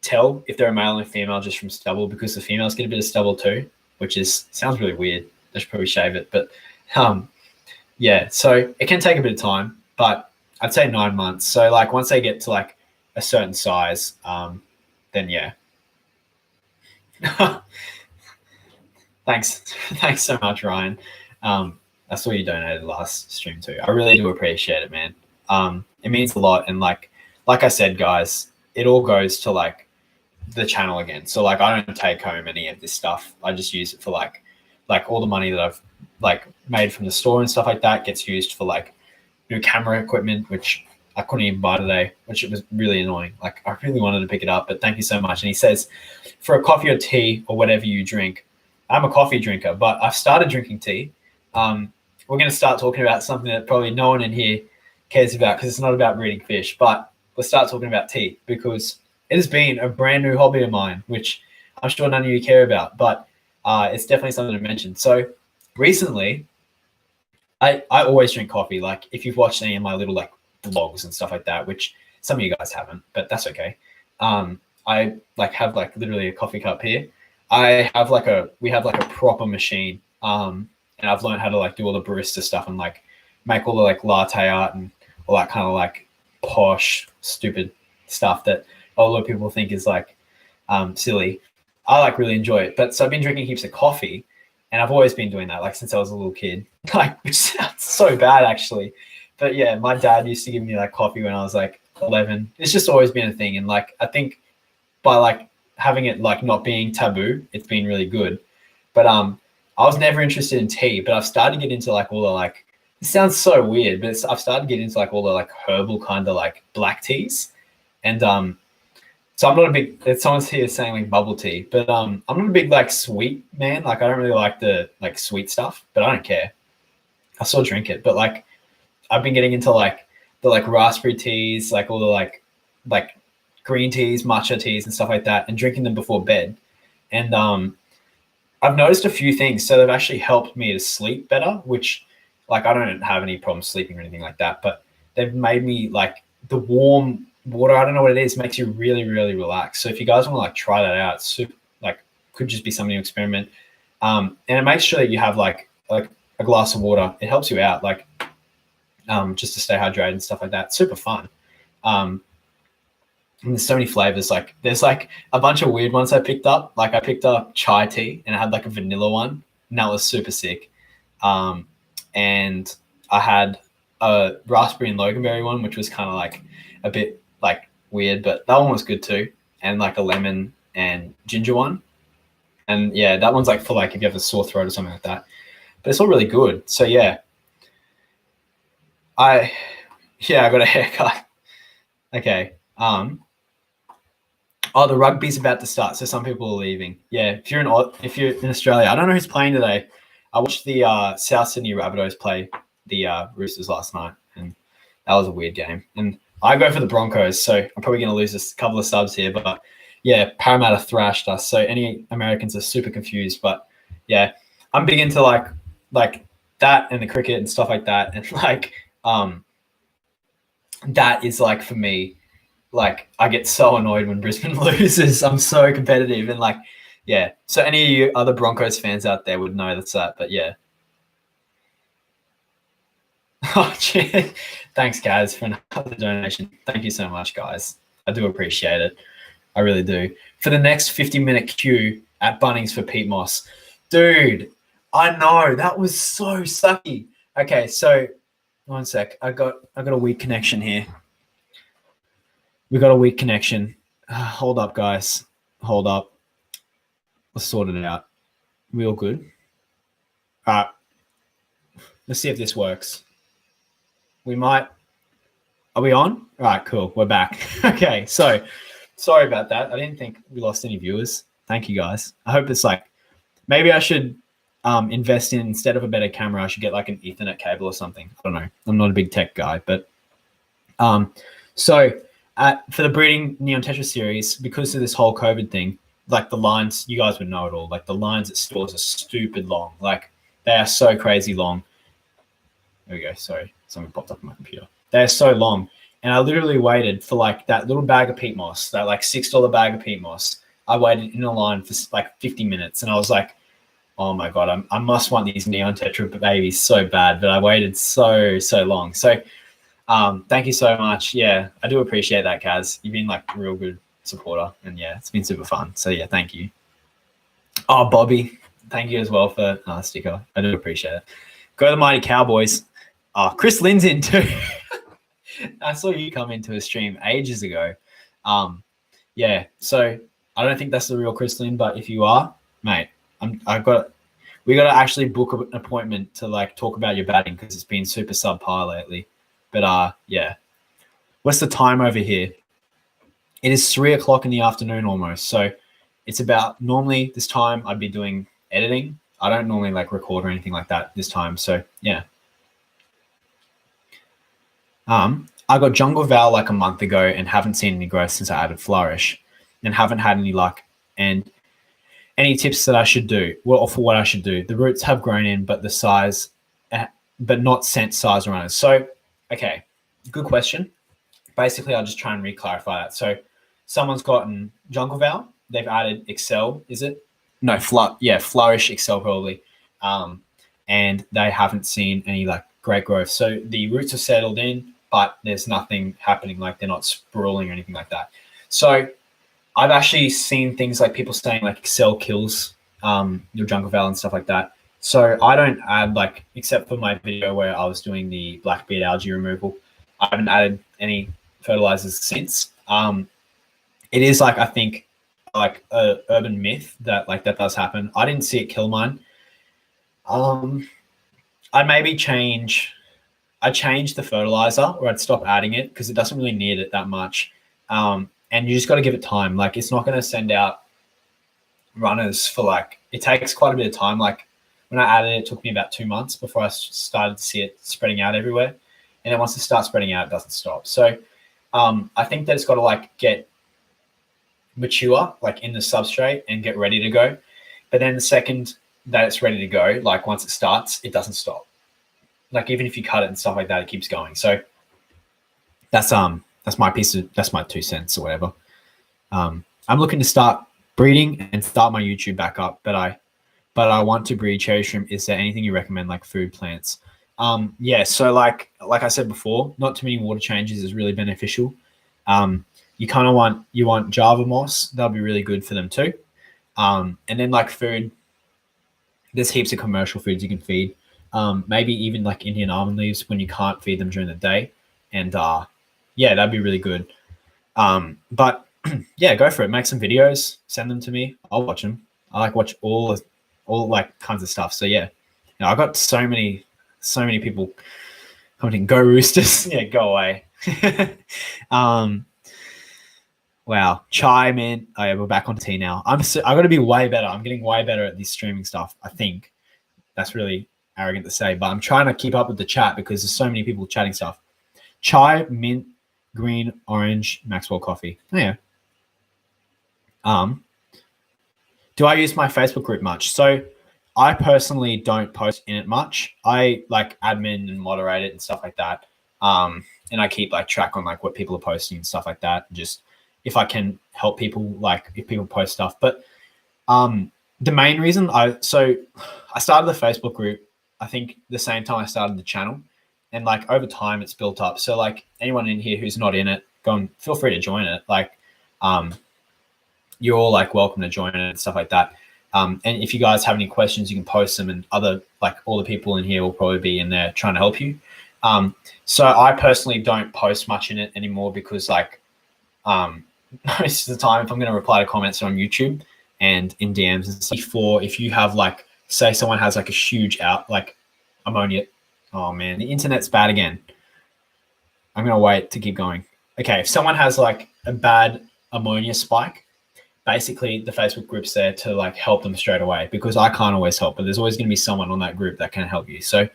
tell if they're a male and a female just from stubble, because the females get a bit of stubble too, which sounds really weird. They should probably shave it, but yeah, so it can take a bit of time, but I'd say 9 months. So like once they get to like a certain size, then yeah. Thanks so much, Ryan. I saw you donated last stream too. I really do appreciate it, man. It means a lot, and like I said, guys, it all goes to like the channel again. So like I don't take home any of this stuff. I just use it for like all the money that I've like made from the store and stuff like that gets used for like new camera equipment, which I couldn't even buy today, which it was really annoying. Like I really wanted to pick it up, but thank you so much. And he says, for a coffee or tea or whatever you drink, I'm a coffee drinker, but I've started drinking tea. We're going to start talking about something that probably no one in here cares about because it's not about breeding fish, but let's start talking about tea because it has been a brand new hobby of mine, which I'm sure none of you care about, but it's definitely something to mention. So recently, I always drink coffee. Like if you've watched any of my little like vlogs and stuff like that, which some of you guys haven't, but that's okay. I like have like literally a coffee cup here. We have like a proper machine. And I've learned how to like do all the barista stuff and like make all the like latte art and all that kind of like posh, stupid stuff that a lot of people think is like silly. I like really enjoy it. But so I've been drinking heaps of coffee, and I've always been doing that like since I was a little kid. Like, which sounds so bad actually. But yeah, my dad used to give me like coffee when I was like 11. It's just always been a thing. And like, I think by like having it like not being taboo, it's been really good. But I was never interested in tea, but I've started to get into like all the like, it sounds so weird, but I've started to get into like all the like herbal kind of like black teas. And so I'm not a big, someone's here saying like bubble tea, but I'm not a big like sweet man. Like I don't really like the like sweet stuff, but I don't care. I still drink it. But like I've been getting into like the like raspberry teas, like all the like green teas, matcha teas and stuff like that, and drinking them before bed. And I've noticed a few things. So they've actually helped me to sleep better, which like I don't have any problem sleeping or anything like that, but they've made me like the warm water, I don't know what it is, makes you really, really relax. So if you guys want to like try that out, it's super, like could just be something to experiment. And it makes sure that you have like a glass of water. It helps you out, like just to stay hydrated and stuff like that. Super fun. And there's so many flavors. Like there's like a bunch of weird ones I picked up. Like I picked up chai tea and I had like a vanilla one, and that was super sick. And I had a raspberry and loganberry one, which was kind of like a bit like weird, but that one was good too. And like a lemon and ginger one. And yeah, that one's like for like if you have a sore throat or something like that. But it's all really good. So yeah. I got a haircut. Okay. Oh, the rugby's about to start, so some people are leaving. Yeah, if you're in Australia, I don't know who's playing today. I watched the South Sydney Rabbitohs play the Roosters last night, and that was a weird game. And I go for the Broncos, so I'm probably going to lose a couple of subs here. But yeah, Parramatta thrashed us. So any Americans are super confused. But yeah, I'm big into like that and the cricket and stuff like that. And like that is like for me, like I get so annoyed when Brisbane loses. I'm so competitive and like yeah. So any of you other Broncos fans out there would know that's that. But yeah. Oh, cheers. Thanks, guys, for another donation. Thank you so much, guys. I do appreciate it. I really do. For the next 50-minute queue at Bunnings for Pete Moss. Dude, I know. That was so sucky. Okay, so one sec. I got a weak connection here. We got a weak connection. Hold up, guys. Hold up. Let's sort it out. We all good? All right. Let's see if this works. We might. Are we on? All right, cool. We're back. Okay, so sorry about that. I didn't think we lost any viewers. Thank you, guys. I hope it's like maybe I should invest in, instead of a better camera, I should get like an Ethernet cable or something. I don't know. I'm not a big tech guy, but so for the breeding Neon Tetra series, because of this whole COVID thing, like the lines, you guys would know it all. Like the lines at stores are stupid long. Like they are so crazy long. There we go. Sorry, something popped up on my computer. They're so long. And I literally waited for like that little bag of peat moss, that like $6 bag of peat moss. I waited in a line for like 50 minutes and I was like, oh my God, I must want these Neon Tetra babies so bad, but I waited so long. So thank you so much. Yeah, I do appreciate that, Kaz. You've been like a real good supporter and yeah, it's been super fun. So yeah, thank you. Oh, Bobby, thank you as well for the sticker. I do appreciate it. Go the Mighty Cowboys. Oh, Chris Lynn's in too. I saw you come into a stream ages ago. Yeah, so I don't think that's the real Chris Lynn, but if you are, mate, we got to actually book an appointment to like talk about your batting because it's been super subpar lately. But yeah, what's the time over here? It is 3:00 in the afternoon almost. So it's about, normally this time I'd be doing editing. I don't normally like record or anything like that this time. So yeah. I got Jungle Val like a month ago and haven't seen any growth since I added Flourish and haven't had any luck. And any tips that I should do, well, for what I should do? The roots have grown in, but the size, but not sent size runners. So, okay, good question. Basically, I'll just try and re-clarify that. So someone's gotten Jungle Val, they've added Excel, is it? No, Flourish Excel probably. And they haven't seen any like great growth. So the roots are settled in, but there's nothing happening, like they're not sprawling or anything like that. So I've actually seen things like people saying like Excel kills your Jungle Val and stuff like that. So I don't add like, except for my video where I was doing the blackbeard algae removal, I haven't added any fertilizers since. It is like, I think like a urban myth that like that does happen. I didn't see it kill mine. I'd maybe change the fertilizer, or I'd stop adding it because it doesn't really need it that much. And you just got to give it time. Like it's not going to send out runners for like, it takes quite a bit of time. Like when I added it, it took me about 2 months before I started to see it spreading out everywhere. And then once it starts spreading out, it doesn't stop. So I think that it's got to like get mature, like in the substrate and get ready to go. But then the second that it's ready to go, like once it starts, it doesn't stop. Like even if you cut it and stuff like that, it keeps going. So that's my 2 cents or whatever. I'm looking to start breeding and start my YouTube back up, but I want to breed cherry shrimp. Is there anything you recommend, like food plants? Yeah, so like I said before, not too many water changes is really beneficial. You kind of want Java moss. That'll be really good for them too. And then like food, there's heaps of commercial foods you can feed. Maybe even like Indian almond leaves when you can't feed them during the day. And yeah, that'd be really good. But yeah, go for it. Make some videos, send them to me. I'll watch them. I like watch all like kinds of stuff. So yeah, I got so many people commenting, "Go Roosters!" Yeah, go away. Wow, chai, man. Oh yeah, we're back on tea now. I got to be way better. I'm getting way better at this streaming stuff, I think. That's really arrogant to say, but I'm trying to keep up with the chat because there's so many people chatting stuff. Chai, mint, green, orange, Maxwell coffee. Oh, yeah. Do I use my Facebook group much? So I personally don't post in it much. I like admin and moderate it and stuff like that. And I keep like track on like what people are posting and stuff like that. Just if I can help people, like if people post stuff. But the main reason I started the Facebook group, I think the same time I started the channel, and like over time it's built up. So like anyone in here who's not in it, feel free to join it. Like, you're all like welcome to join it and stuff like that. And if you guys have any questions, you can post them, and all the people in here will probably be in there trying to help you. So I personally don't post much in it anymore because like most of the time, if I'm going to reply to comments on YouTube and in DMs and stuff, if you have like, say someone has like a huge ammonia. Oh man, the internet's bad again. I'm going to wait to keep going. Okay. If someone has like a bad ammonia spike, basically the Facebook group's there to like help them straight away, because I can't always help, but there's always going to be someone on that group that can help you. So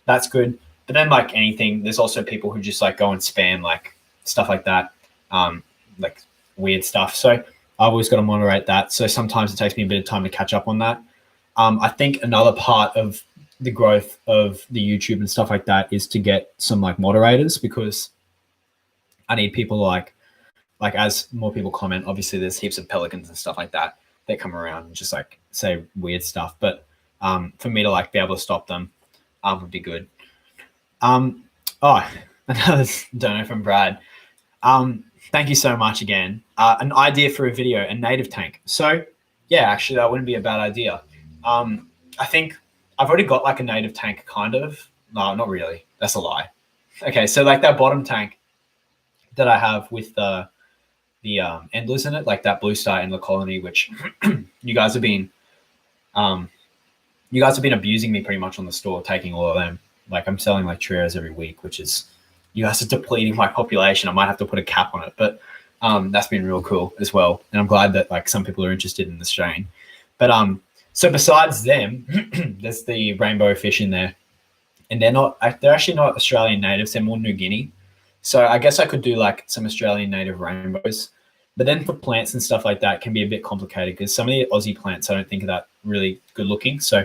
that's good. But then like anything, there's also people who just like go and spam like stuff like that, like weird stuff. So I've always got to moderate that. So sometimes it takes me a bit of time to catch up on that. I think another part of the growth of the YouTube and stuff like that is to get some like moderators, because I need people like as more people comment, obviously there's heaps of pelicans and stuff like that come around and just like say weird stuff. But for me to like be able to stop them would be good. Another donor from Brad. Thank you so much again. An idea for a video, a native tank. So yeah, actually that wouldn't be a bad idea. I think I've already got like a native tank kind of. No, not really. That's a lie. Okay, so like that bottom tank that I have with the endlers in it, like that Blue Star Endler colony, which you guys have been abusing me pretty much on the store, taking all of them. Like I'm selling like trios every week, which is, you guys are depleting my population. I might have to put a cap on it, but that's been real cool as well. And I'm glad that like some people are interested in the strain. But so besides them, there's the rainbow fish in there, and they're actually not Australian natives. They're more New Guinea. So I guess I could do like some Australian native rainbows. But then for plants and stuff like that, can be a bit complicated because some of the Aussie plants I don't think are that really good looking. So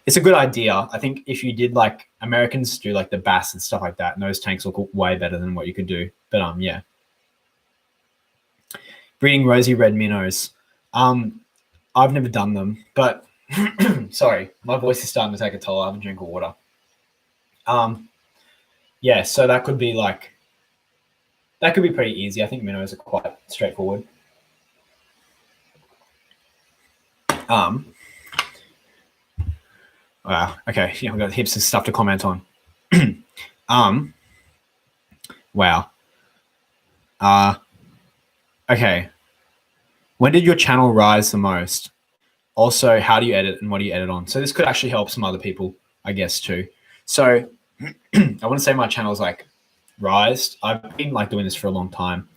it's a good idea. I think if you did like Americans do like the bass and stuff like that, and those tanks look way better than what you could do. But yeah. Breeding rosy red minnows. I've never done them, but sorry, my voice is starting to take a toll. I haven't drink of water. Yeah, so that could be pretty easy. I think minnows are quite straightforward. Wow. Okay. Yeah, we've got heaps of stuff to comment on. Wow. Okay. When did your channel rise the most? Also, how do you edit and what do you edit on? So this could actually help some other people, I guess, too. So I wouldn't say my channel's like rised. I've been like doing this for a long time.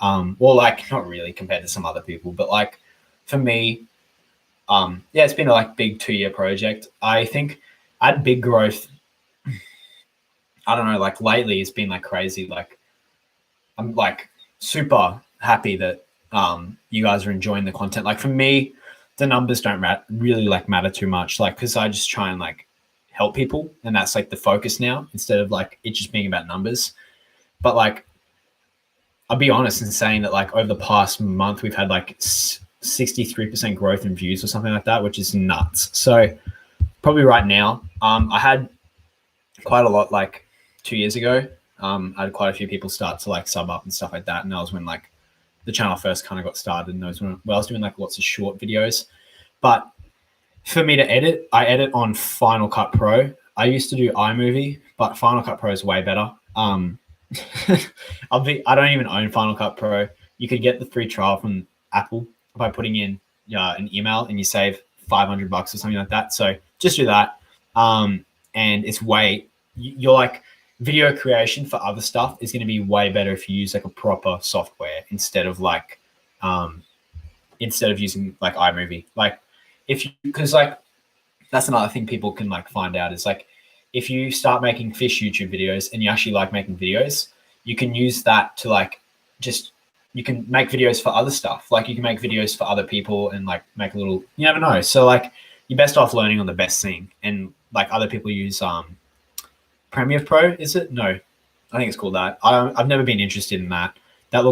Well, like not really compared to some other people, but like for me, yeah, it's been a like big 2-year project. I think I had big growth. I don't know, like lately it's been like crazy. Like I'm like super happy that you guys are enjoying the content. Like for me, the numbers don't really like matter too much. Like, cause I just try and like help people, and that's like the focus now instead of like it just being about numbers. But like, I'll be honest in saying that like over the past month, we've had like 63% growth in views or something like that, which is nuts. So probably right now, I had quite a lot like 2 years ago. I had quite a few people start to like sub up and stuff like that. And that was when like the channel first kind of got started, and those when I was doing like lots of short videos. But for me to edit, I edit on Final Cut Pro. I used to do iMovie, but Final Cut Pro is way better. I don't even own Final Cut Pro. You could get the free trial from Apple by putting in an email, and you save $500 or something like that. So just do that. And it's you're like, video creation for other stuff is going to be way better if you use like a proper software instead of using like iMovie. Like because like that's another thing people can like find out is like, if you start making fish YouTube videos and you actually like making videos, you can use that to like just, you can make videos for other stuff. Like you can make videos for other people and like make a little, you never know. So like you're best off learning on the best thing. And like other people use Premiere Pro, is it? No, I think it's called that. I've never been interested in that. That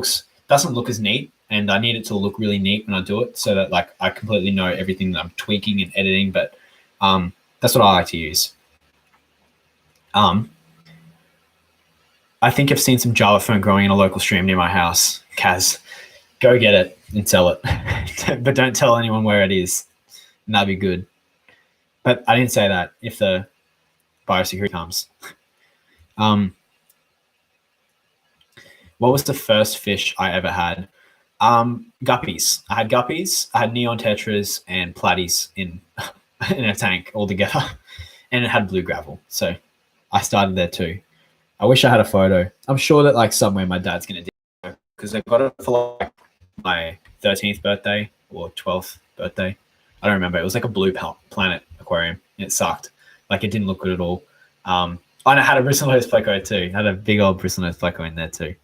doesn't look as neat, and I need it to look really neat when I do it, so that like I completely know everything that I'm tweaking and editing. But that's what I like to use. I think I've seen some Java Fern growing in a local stream near my house. Kaz, go get it and sell it, but don't tell anyone where it is. And that'd be good. But I didn't say that. If the biosecurity comes. What was the first fish I ever had? Guppies. I had guppies. I had neon tetras and platies in a tank all together, and it had blue gravel. So I started there too. I wish I had a photo. I'm sure that like somewhere my dad's gonna do, because I got it for like my 13th birthday or 12th birthday. I don't remember. It was like a blue planet aquarium, and it sucked. Like it didn't look good at all. And I had a bristlenose pleco too. I had a big old bristlenose pleco in there too.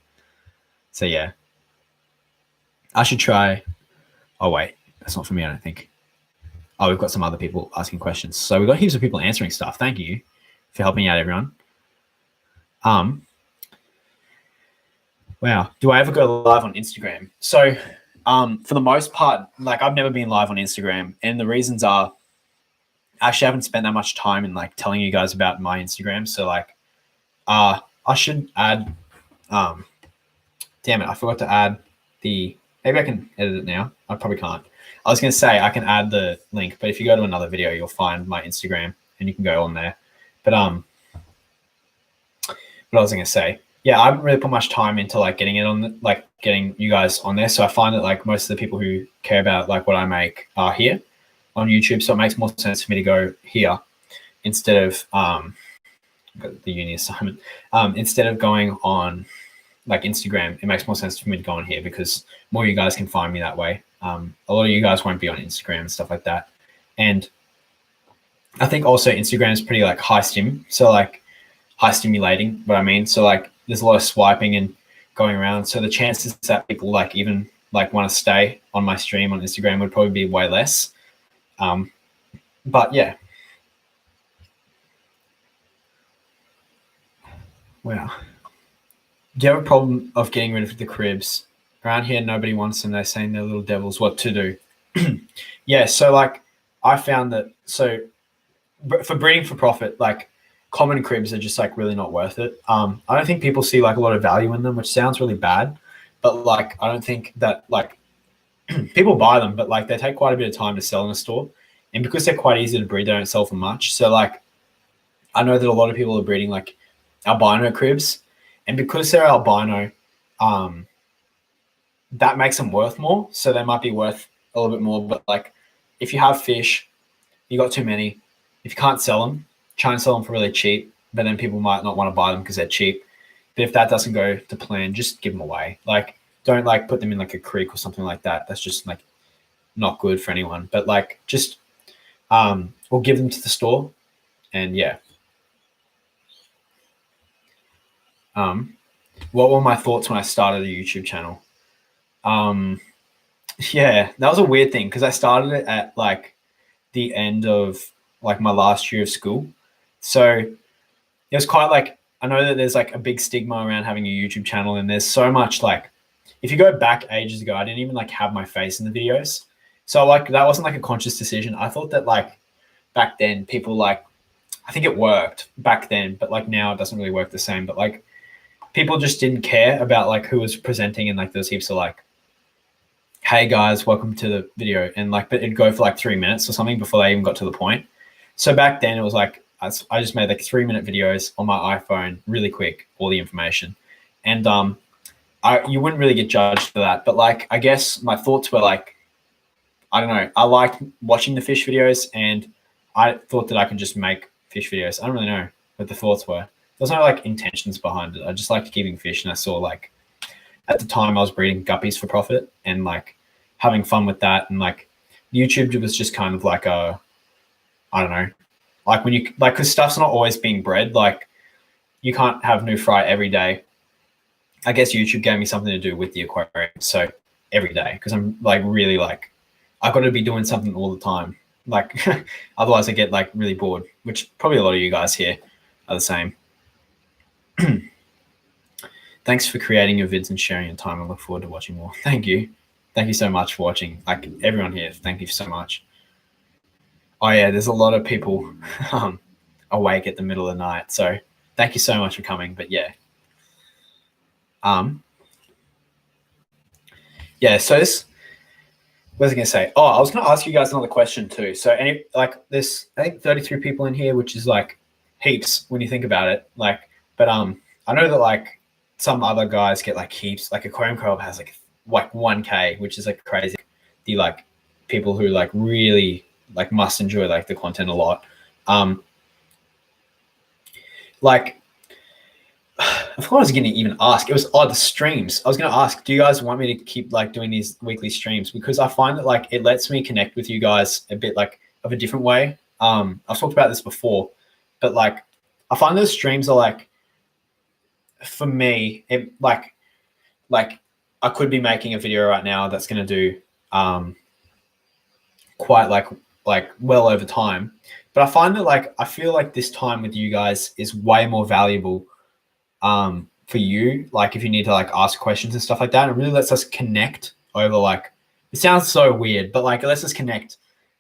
So yeah, I should try. Oh wait, that's not for me, I don't think. Oh, we've got some other people asking questions. So we've got heaps of people answering stuff. Thank you for helping out, everyone. Wow. Do I ever go live on Instagram? So for the most part, like I've never been live on Instagram, and the reasons are I actually haven't spent that much time in like telling you guys about my Instagram. So like I should add damn it, I forgot to add maybe I can edit it now. I probably can't. I was going to say I can add the link, but if you go to another video, you'll find my Instagram and you can go on there. But what I was going to say, yeah, I haven't really put much time into like getting it on, like getting you guys on there. So I find that like most of the people who care about like what I make are here on YouTube. So it makes more sense for me to go here instead of the uni assignment. Instead of going on like Instagram, it makes more sense for me to go on here because more of you guys can find me that way. A lot of you guys won't be on Instagram and stuff like that. And I think also Instagram is pretty like high stimulating, what I mean. So like there's a lot of swiping and going around. So the chances that people like even like want to stay on my stream on Instagram would probably be way less. But yeah. Wow. Do you have a problem of getting rid of the cribs? Around here, nobody wants them. They're saying they're little devils. What to do? Yeah, so like I found that, so for breeding for profit, like common cribs are just like really not worth it. I don't think people see like a lot of value in them, which sounds really bad, but like I don't think that like people buy them, but like they take quite a bit of time to sell in a store, and because they're quite easy to breed, they don't sell for much. So like I know that a lot of people are breeding like albino cribs, and because they're albino, that makes them worth more. So they might be worth a little bit more, but like if you have fish, you got too many, if you can't sell them, try and sell them for really cheap, but then people might not want to buy them because they're cheap. But if that doesn't go to plan, just give them away. Like don't like put them in like a creek or something like that. That's just like not good for anyone. But like just we'll give them to the store, and yeah. What were my thoughts when I started a YouTube channel? Yeah, that was a weird thing because I started it at like the end of like my last year of school. So it was quite like, I know that there's like a big stigma around having a YouTube channel, and there's so much like, if you go back ages ago, I didn't even like have my face in the videos. So like that wasn't like a conscious decision. I thought that like back then people like, I think it worked back then, but like now it doesn't really work the same. But like people just didn't care about like who was presenting, and like there's heaps of like, hey guys, welcome to the video, and like, but it'd go for like 3 minutes or something before they even got to the point. So back then it was like I just made like 3-minute videos on my iPhone really quick, all the information, and you wouldn't really get judged for that. But like I guess my thoughts were like, I don't know, I liked watching the fish videos, and I thought that I could just make fish videos. I don't really know what the thoughts were. There's no like intentions behind it. I just liked keeping fish, and I saw like at the time I was breeding guppies for profit and like having fun with that, and like YouTube was just kind of like a I don't know, like when you like, because stuff's not always being bred. Like you can't have new fry every day. I guess YouTube gave me something to do with the aquarium, so every day, because I'm like really like I've got to be doing something all the time. Like otherwise I get like really bored, which probably a lot of you guys here are the same. Thanks for creating your vids and sharing your time. I look forward to watching more. Thank you. Thank you so much for watching. Like everyone here, thank you so much. Oh yeah, there's a lot of people awake at the middle of the night. So thank you so much for coming. But yeah. Yeah, so this, what was I going to say? Oh, I was going to ask you guys another question too. So there's, I think 33 people in here, which is like heaps when you think about it. Like, but I know that like some other guys get like heaps, like Aquarium Co-op has like 1K, which is like crazy. The like people who like really like must enjoy like the content a lot. Like I forgot what I was going to even ask. It was the streams. I was going to ask, do you guys want me to keep like doing these weekly streams? Because I find that like it lets me connect with you guys a bit like of a different way. I've talked about this before, but like I find those streams are like, for me, it like I could be making a video right now that's going to do quite like well over time, but I find that like I feel like this time with you guys is way more valuable for you, like if you need to like ask questions and stuff like that. It really lets us connect over like, it sounds so weird, but like it lets us connect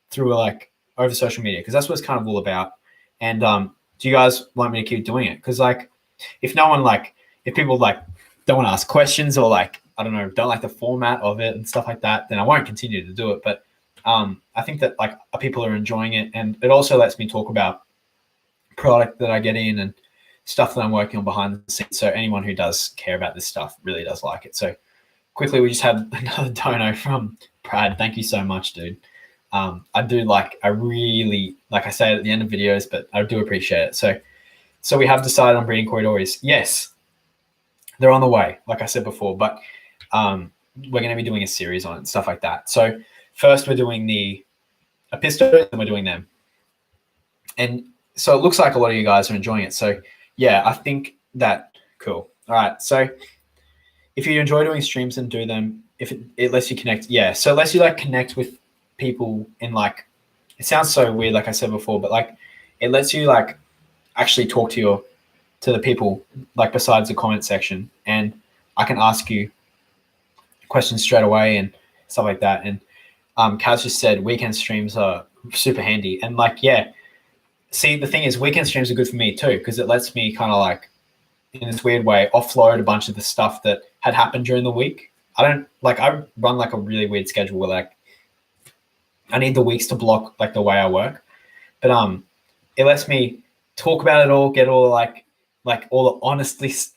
through like over social media, because that's what it's kind of all about. And do you guys want me to keep doing it? Because like if people like don't want to ask questions, or like I don't know, don't like the format of it and stuff like that, then I won't continue to do it. But I think that like people are enjoying it, and it also lets me talk about product that I get in and stuff that I'm working on behind the scenes. So anyone who does care about this stuff really does like it. So quickly, we just had another dono from Brad. Thank you so much, dude. I really, like I say it at the end of videos, but I do appreciate it. So we have decided on breeding Corydoras. Yes, they're on the way, like I said before, but we're going to be doing a series on it and stuff like that. So first we're doing the Episto, and we're doing them. And so it looks like a lot of you guys are enjoying it. So yeah, I think that cool. All right. So if you enjoy doing streams and do them, if it lets you connect, yeah. So it lets you like connect with people in like, it sounds so weird, like I said before, but like it lets you like actually talk to the people like besides the comment section, and I can ask you questions straight away and stuff like that. And Kaz just said weekend streams are super handy, and like yeah. See, the thing is, weekend streams are good for me too, because it lets me kind of like, in this weird way, offload a bunch of the stuff that had happened during the week. I run like a really weird schedule where like I need the weeks to block like the way I work, but it lets me talk about it all, get all like all the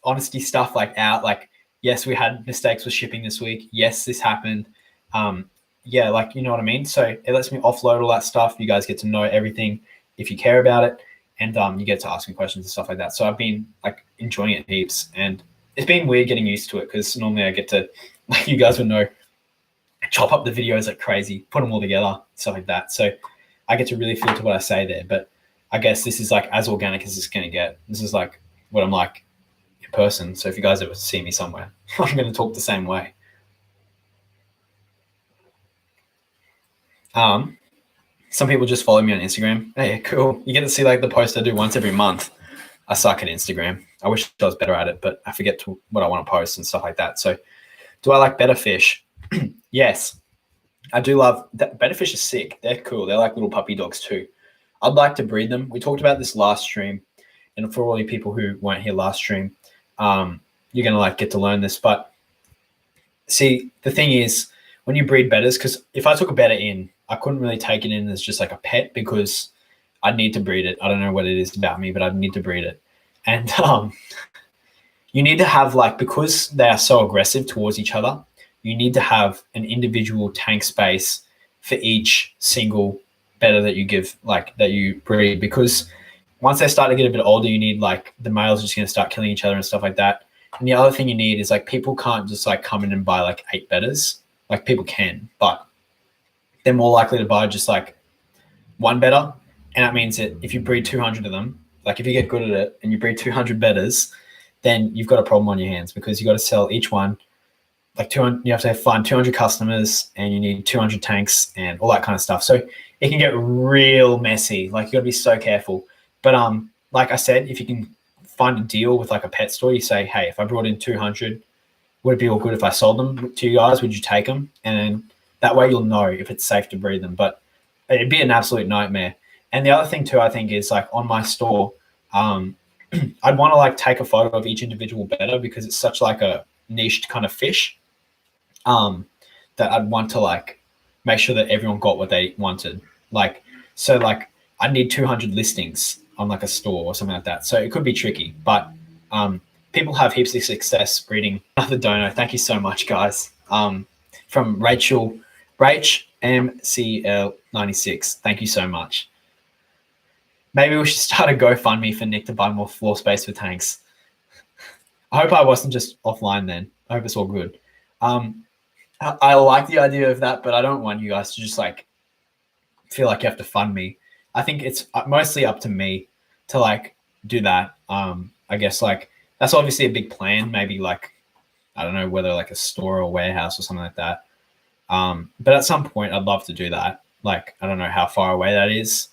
honesty stuff like out. Like, yes, we had mistakes with shipping this week. Yes, this happened. Yeah, like you know what I mean. So it lets me offload all that stuff. You guys get to know everything if you care about it, and you get to ask me questions and stuff like that. So I've been like enjoying it heaps, and it's been weird getting used to it, because normally I get to, like you guys would know, chop up the videos like crazy, put them all together, stuff like that. So I get to really filter what I say there. But I guess this is like as organic as it's going to get. This is like what I'm like in person. So if you guys ever see me somewhere, I'm going to talk the same way. Some people just follow me on Instagram. Hey, cool. You get to see like the post I do once every month. I suck at Instagram. I wish I was better at it, but I forget what I want to post and stuff like that. So do I like Better Fish? Yes, I do love that. Better Fish are sick. They're cool. They're like little puppy dogs too. I'd like to breed them. We talked about this last stream, and for all the people who weren't here last stream, you're going to like get to learn this. But see, the thing is, when you breed betters, because if I took a better in, I couldn't really take it in as just like a pet, because I'd need to breed it. I don't know what it is about me, but I'd need to breed it. And you need to have like, because they are so aggressive towards each other, you need to have an individual tank space for each single better that you give, like that you breed, because once they start to get a bit older, you need like the males are just going to start killing each other and stuff like that. And the other thing you need is like, people can't just like come in and buy like 8 betters. Like people can, but they're more likely to buy just like one better, And that means that if you breed 200 of them, like if you get good at it and you breed 200 betters, then you've got a problem on your hands because you got to sell each one like 200. You have to find 200 customers and you need 200 tanks and all that kind of stuff. So it can get real messy. Like you got to be so careful. But like I said, if you can find a deal with like a pet store, you say, hey, if I brought in 200, would it be all good if I sold them to you guys? Would you take them? And then that way you'll know if it's safe to breed them. But it'd be an absolute nightmare. And the other thing too, I think, is like on my store, I'd want to like take a photo of each individual better because it's such like a niched kind of fish that I'd want to like make sure that everyone got what they wanted. Like, so like I need 200 listings on like a store or something like that. So it could be tricky, but people have heaps of success breeding. Another dono. Thank you so much, guys. From Rachel MCL96. Thank you so much. Maybe we should start a GoFundMe for Nick to buy more floor space for tanks. I hope I wasn't just offline then. I hope it's all good. I like the idea of that, but I don't want you guys to just like feel like you have to fund me. I think it's mostly up to me to like do that. I guess like that's obviously a big plan. Maybe like, I don't know whether like a store or warehouse or something like that. But at some point I'd love to do that. Like, I don't know how far away that is.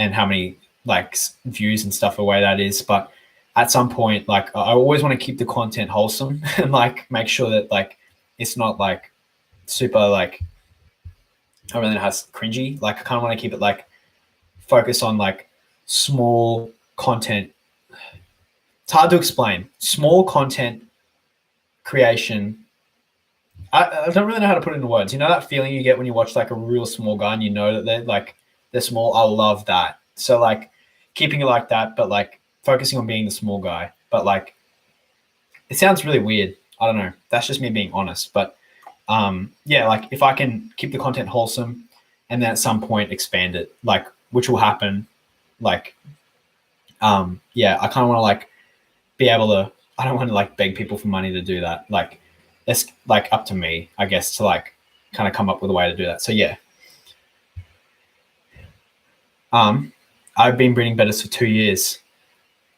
And how many like views and stuff away that is. But at some point, like I always want to keep the content wholesome and like make sure that like it's not like super like, I really know how it's cringy. Like I kind of want to keep it like focus on like small content. It's hard to explain. Small content creation. I don't really know how to put it into words. You know that feeling you get when you watch like a real small guy and you know that they're small. I love that. So like keeping it like that, but like focusing on being the small guy. But like it sounds really weird. I don't know. That's just me being honest. But yeah, like if I can keep the content wholesome and then at some point expand it, like which will happen. Like yeah, I kind of want to like be able to. I don't want to like beg people for money to do that. Like it's like up to me, I guess, to like kind of come up with a way to do that. So yeah. I've been breeding betters for 2 years.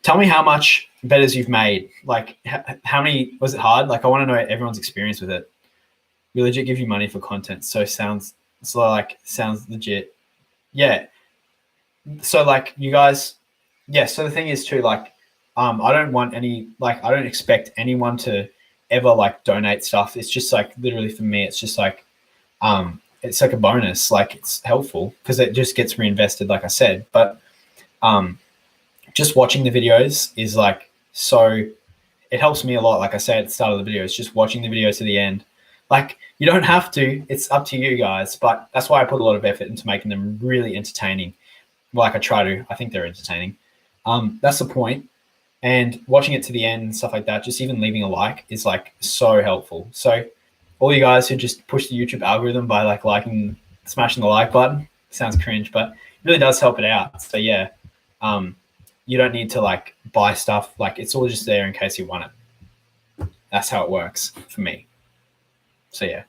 Tell me how much betters you've made. Like how many, was it hard? Like I want to know everyone's experience with it. We legit give you money for content. So sounds legit. Yeah. So like you guys, yeah. So the thing is too, like, I don't want any, like, I don't expect anyone to ever like donate stuff. It's just like literally for me, it's just like, it's like a bonus. Like it's helpful because it just gets reinvested, like I said. But just watching the videos is like, so it helps me a lot. Like I said at the start of the video, it's just watching the video to the end. Like you don't have to, it's up to you guys, but that's why I put a lot of effort into making them really entertaining. Like I think they're entertaining. That's the point. And watching it to the end and stuff like that, just even leaving a like is like so helpful. So all you guys who just push the YouTube algorithm by like liking, smashing the like button, sounds cringe, but it really does help it out. So yeah, you don't need to like buy stuff. Like it's all just there in case you want it. That's how it works for me. So yeah,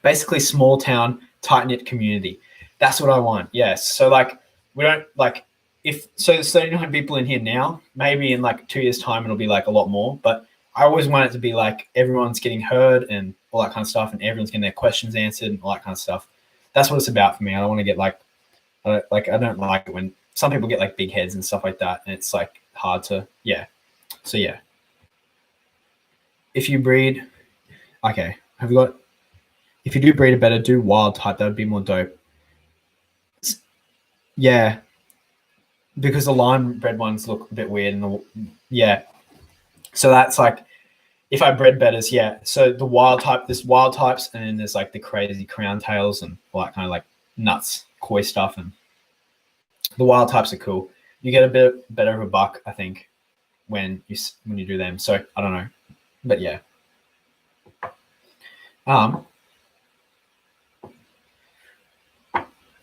basically small town, tight knit community. That's what I want. Yes. So like we don't like if so there's 39 people in here now, maybe in like 2 years time, it'll be like a lot more, but I always want it to be like everyone's getting heard and all that kind of stuff. And everyone's getting their questions answered and all that kind of stuff. That's what it's about for me. I don't want to get like, I don't like it when some people get like big heads and stuff like that. And it's like hard to, yeah. So yeah. If you breed, okay. If you do breed a better, do wild type. That would be more dope. Yeah. Because the line bred ones look a bit weird. Yeah. So that's like, if I bred betters, yeah. So the wild type, there's wild types, and then there's like the crazy crown tails and all that kind of like nuts, koi stuff. And the wild types are cool. You get a bit better of a buck, I think, when you do them. So I don't know, but yeah.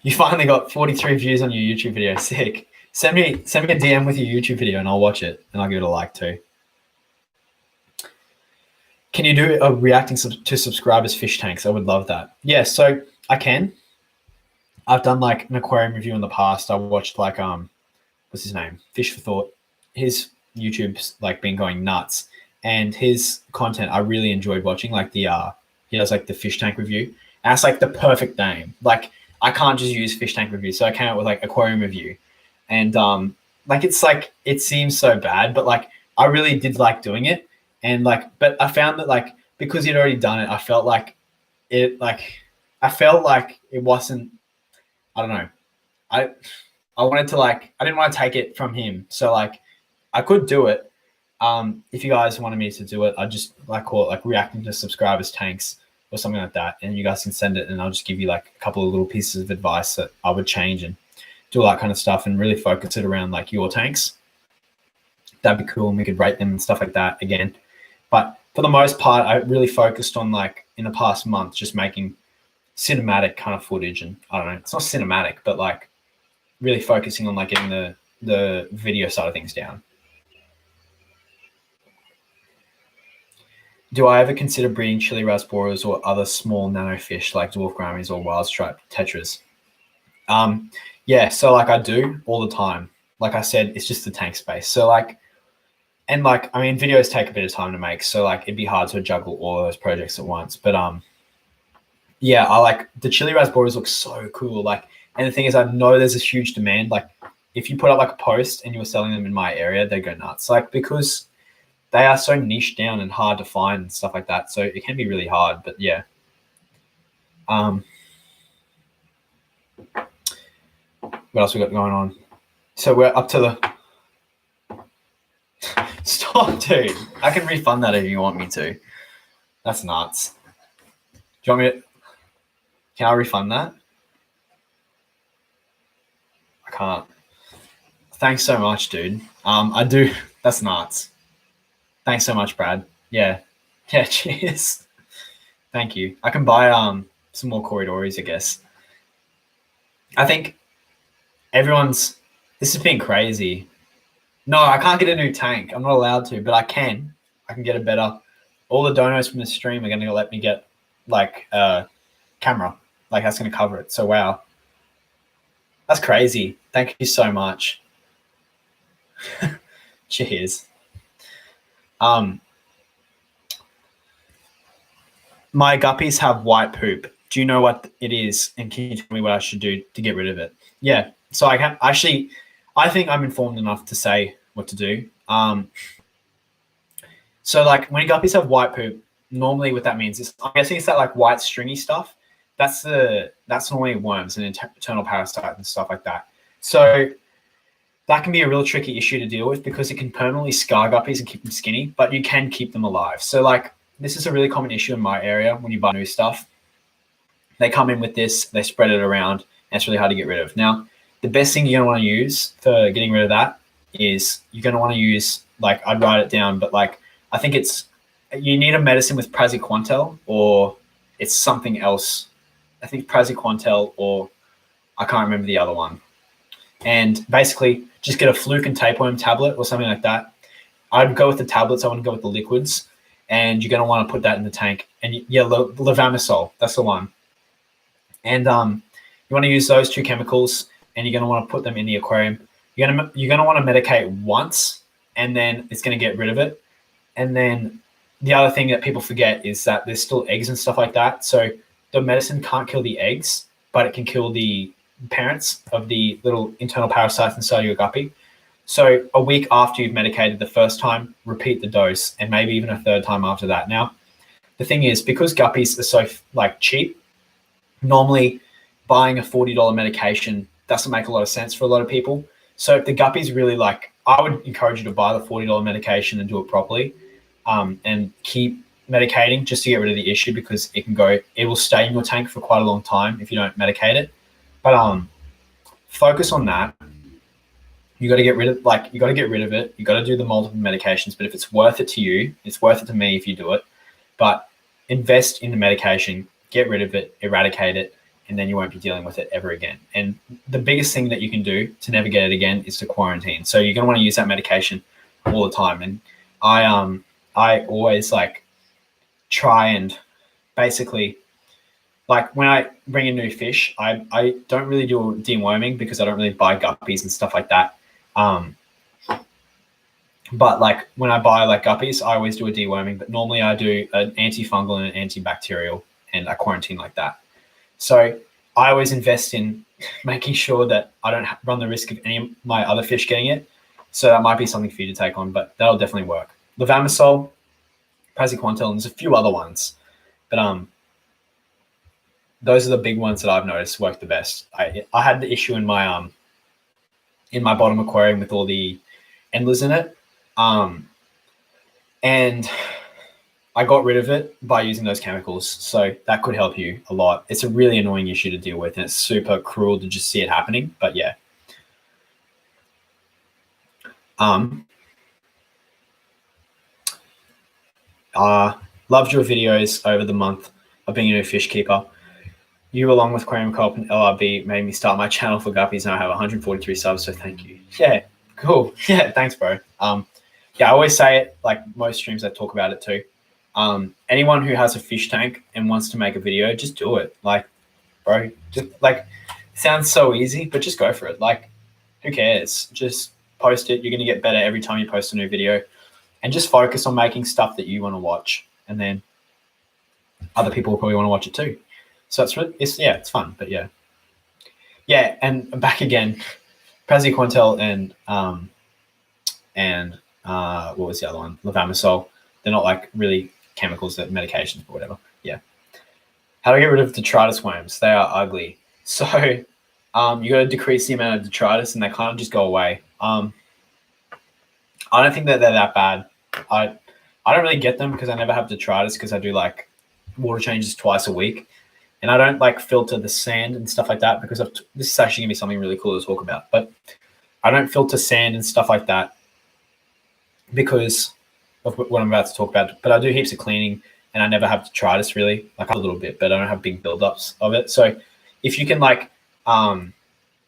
You finally got 43 views on your YouTube video. Sick. Send me a DM with your YouTube video and I'll watch it and I'll give it a like too. Can you do a reacting to subscribers fish tanks? I would love that. Yeah, so I can. I've done like an aquarium review in the past. I watched like what's his name? Fish for Thought. His YouTube's like been going nuts, and his content I really enjoyed watching. Like he does like the fish tank review. And that's like the perfect name. Like I can't just use fish tank review, so I came up with like aquarium review, and like it's like it seems so bad, but like I really did like doing it, and like but I found that like because he'd already done it, I felt like it wasn't. I don't know. I I wanted to like I didn't want to take it from him, so like I could do it. If you guys wanted me to do it, I'd just like call it like reacting to subscribers tanks or something like that, and you guys can send it, and I'll just give you like a couple of little pieces of advice that I would change and do all that kind of stuff, and really focus it around like your tanks. That'd be cool, and we could rate them and stuff like that again. But for the most part, I really focused on like in the past month just making cinematic kind of footage, and I don't know, it's not cinematic, but like really focusing on like getting the video side of things down. Do I ever consider breeding Chili rasboras or other small nano fish like dwarf grammies or wild striped tetras? Yeah, so like I do all the time. Like I said, it's just the tank space. So like, and like, I mean, videos take a bit of time to make, so like it'd be hard to juggle all of those projects at once. But yeah, I like the Chili rasboras look so cool. Like, and the thing is, I know there's a huge demand. Like, if you put up like a post and you were selling them in my area, they go nuts. Like because they are so niche down and hard to find and stuff like that. So it can be really hard, but yeah. What else we got going on? So we're up to the stop, dude. I can refund that if you want me to. That's nuts. Do you want me to? Can I refund that? I can't. Thanks so much, dude. I do. That's nuts. Thanks so much, Brad. Yeah. Yeah, cheers. Thank you. I can buy some more corridors, I guess. I think this has been crazy. No, I can't get a new tank. I'm not allowed to, but I can. I can get a better. All the donos from the stream are going to let me get like a camera. Like that's going to cover it. So wow. That's crazy. Thank you so much. Cheers. My guppies have white poop. Do you know what it is? And can you tell me what I should do to get rid of it? Yeah. So I think I'm informed enough to say what to do. So like when guppies have white poop, normally what that means is I'm guessing it's that like white stringy stuff. That's normally worms and internal parasites and stuff like that. So that can be a real tricky issue to deal with because it can permanently scar guppies and keep them skinny, but you can keep them alive. So like this is a really common issue in my area when you buy new stuff. They come in with this, they spread it around, and it's really hard to get rid of. Now, the best thing you're going to want to use for getting rid of that is you're going to want to use, like, I'd write it down, but like, I think you need a medicine with praziquantel or it's something else. I think praziquantel or I can't remember the other one. And basically just get a fluke and tapeworm tablet or something like that. I'd go with the tablets. I wouldn't go with the liquids. And you're going to want to put that in the tank. And yeah, levamisole, that's the one. And you want to use those two chemicals and you're going to want to put them in the aquarium. You're going to want to medicate once and then it's going to get rid of it. And then the other thing that people forget is that there's still eggs and stuff like that. So the medicine can't kill the eggs, but it can kill the parents of the little internal parasites inside your guppy. So a week after you've medicated the first time, repeat the dose and maybe even a third time after that. Now, the thing is, because guppies are so like cheap, normally buying a $40 medication doesn't make a lot of sense for a lot of people. So if the guppy's really like, I would encourage you to buy the $40 medication and do it properly and keep medicating just to get rid of the issue because it will stay in your tank for quite a long time if you don't medicate it. But focus on that. You got to get rid of it. You got to do the multiple medications. But if it's worth it to you, it's worth it to me if you do it. But invest in the medication, get rid of it, eradicate it, and then you won't be dealing with it ever again. And the biggest thing that you can do to never get it again is to quarantine. So you're going to want to use that medication all the time. And I always like try and basically like when I bring in new fish, I don't really do deworming because I don't really buy guppies and stuff like that. But like when I buy like guppies, I always do a deworming, but normally I do an antifungal and an antibacterial and a quarantine like that. So I always invest in making sure that I don't run the risk of any of my other fish getting it. So that might be something for you to take on, but that'll definitely work. Levamisole, praziquantel, and there's a few other ones, but those are the big ones that I've noticed work the best. I had the issue in my bottom aquarium with all the endlers in it, and I got rid of it by using those chemicals. So that could help you a lot. It's a really annoying issue to deal with, and it's super cruel to just see it happening. But yeah. Loved your videos over the month of being a new fish keeper. You, along with Aquarium Co-op and LRB, made me start my channel for guppies, and I have 143 subs, so thank you. Yeah, cool. Yeah, thanks, bro. Yeah, I always say it, like most streams I talk about it too. Anyone who has a fish tank and wants to make a video, just do it. Like, bro, just like, sounds so easy, but just go for it. Like, who cares? Just post it. You're going to get better every time you post a new video, and just focus on making stuff that you want to watch. And then other people will probably want to watch it too. So it's fun, but yeah. Yeah, and back again, praziquantel and what was the other one? Levamisole. They're not like really chemicals, they're medications or whatever. Yeah. How to get rid of detritus worms? They are ugly. So you got to decrease the amount of detritus, and they kind of just go away. I don't think that they're that bad. I don't really get them because I never have detritus because I do like water changes twice a week. And I don't like filter the sand and stuff like that because this is actually gonna be something really cool to talk about. But I don't filter sand and stuff like that because of what I'm about to talk about. But I do heaps of cleaning, and I never have detritus really. Like a little bit, but I don't have big buildups of it. So if you can like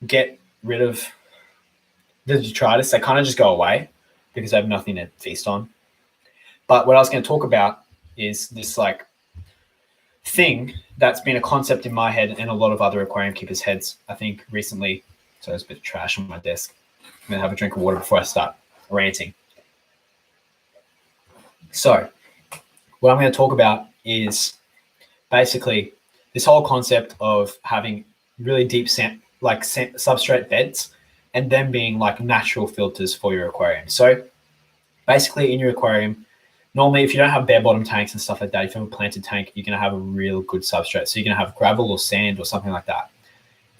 get rid of the detritus, they kind of just go away because they have nothing to feast on. But what I was going to talk about is this like thing that's been a concept in my head and a lot of other aquarium keepers' heads, I think, recently. So there's a bit of trash on my desk. I'm going to have a drink of water before I start ranting. So what I'm going to talk about is basically this whole concept of having really deep substrate beds and them being like natural filters for your aquarium. So basically in your aquarium, normally, if you don't have bare bottom tanks and stuff like that, if you have a planted tank, you're going to have a real good substrate. So you're going to have gravel or sand or something like that.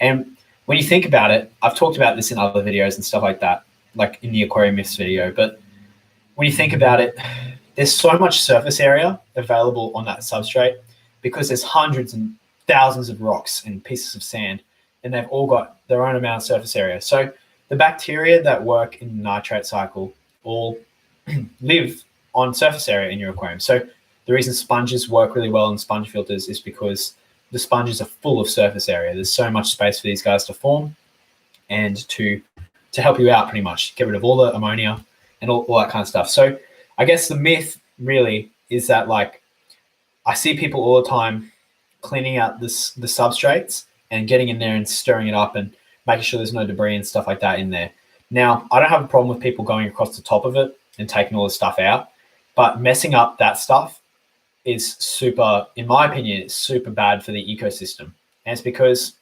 And when you think about it, I've talked about this in other videos and stuff like that, like in the aquarium myths video. But when you think about it, there's so much surface area available on that substrate because there's hundreds and thousands of rocks and pieces of sand, and they've all got their own amount of surface area. So the bacteria that work in the nitrate cycle all live on surface area in your aquarium. So the reason sponges work really well in sponge filters is because the sponges are full of surface area. There's so much space for these guys to form and to help you out pretty much, get rid of all the ammonia and all that kind of stuff. So I guess the myth really is that like I see people all the time cleaning out the substrates and getting in there and stirring it up and making sure there's no debris and stuff like that in there. Now, I don't have a problem with people going across the top of it and taking all the stuff out, but messing up that stuff is super, in my opinion, it's super bad for the ecosystem. And it's because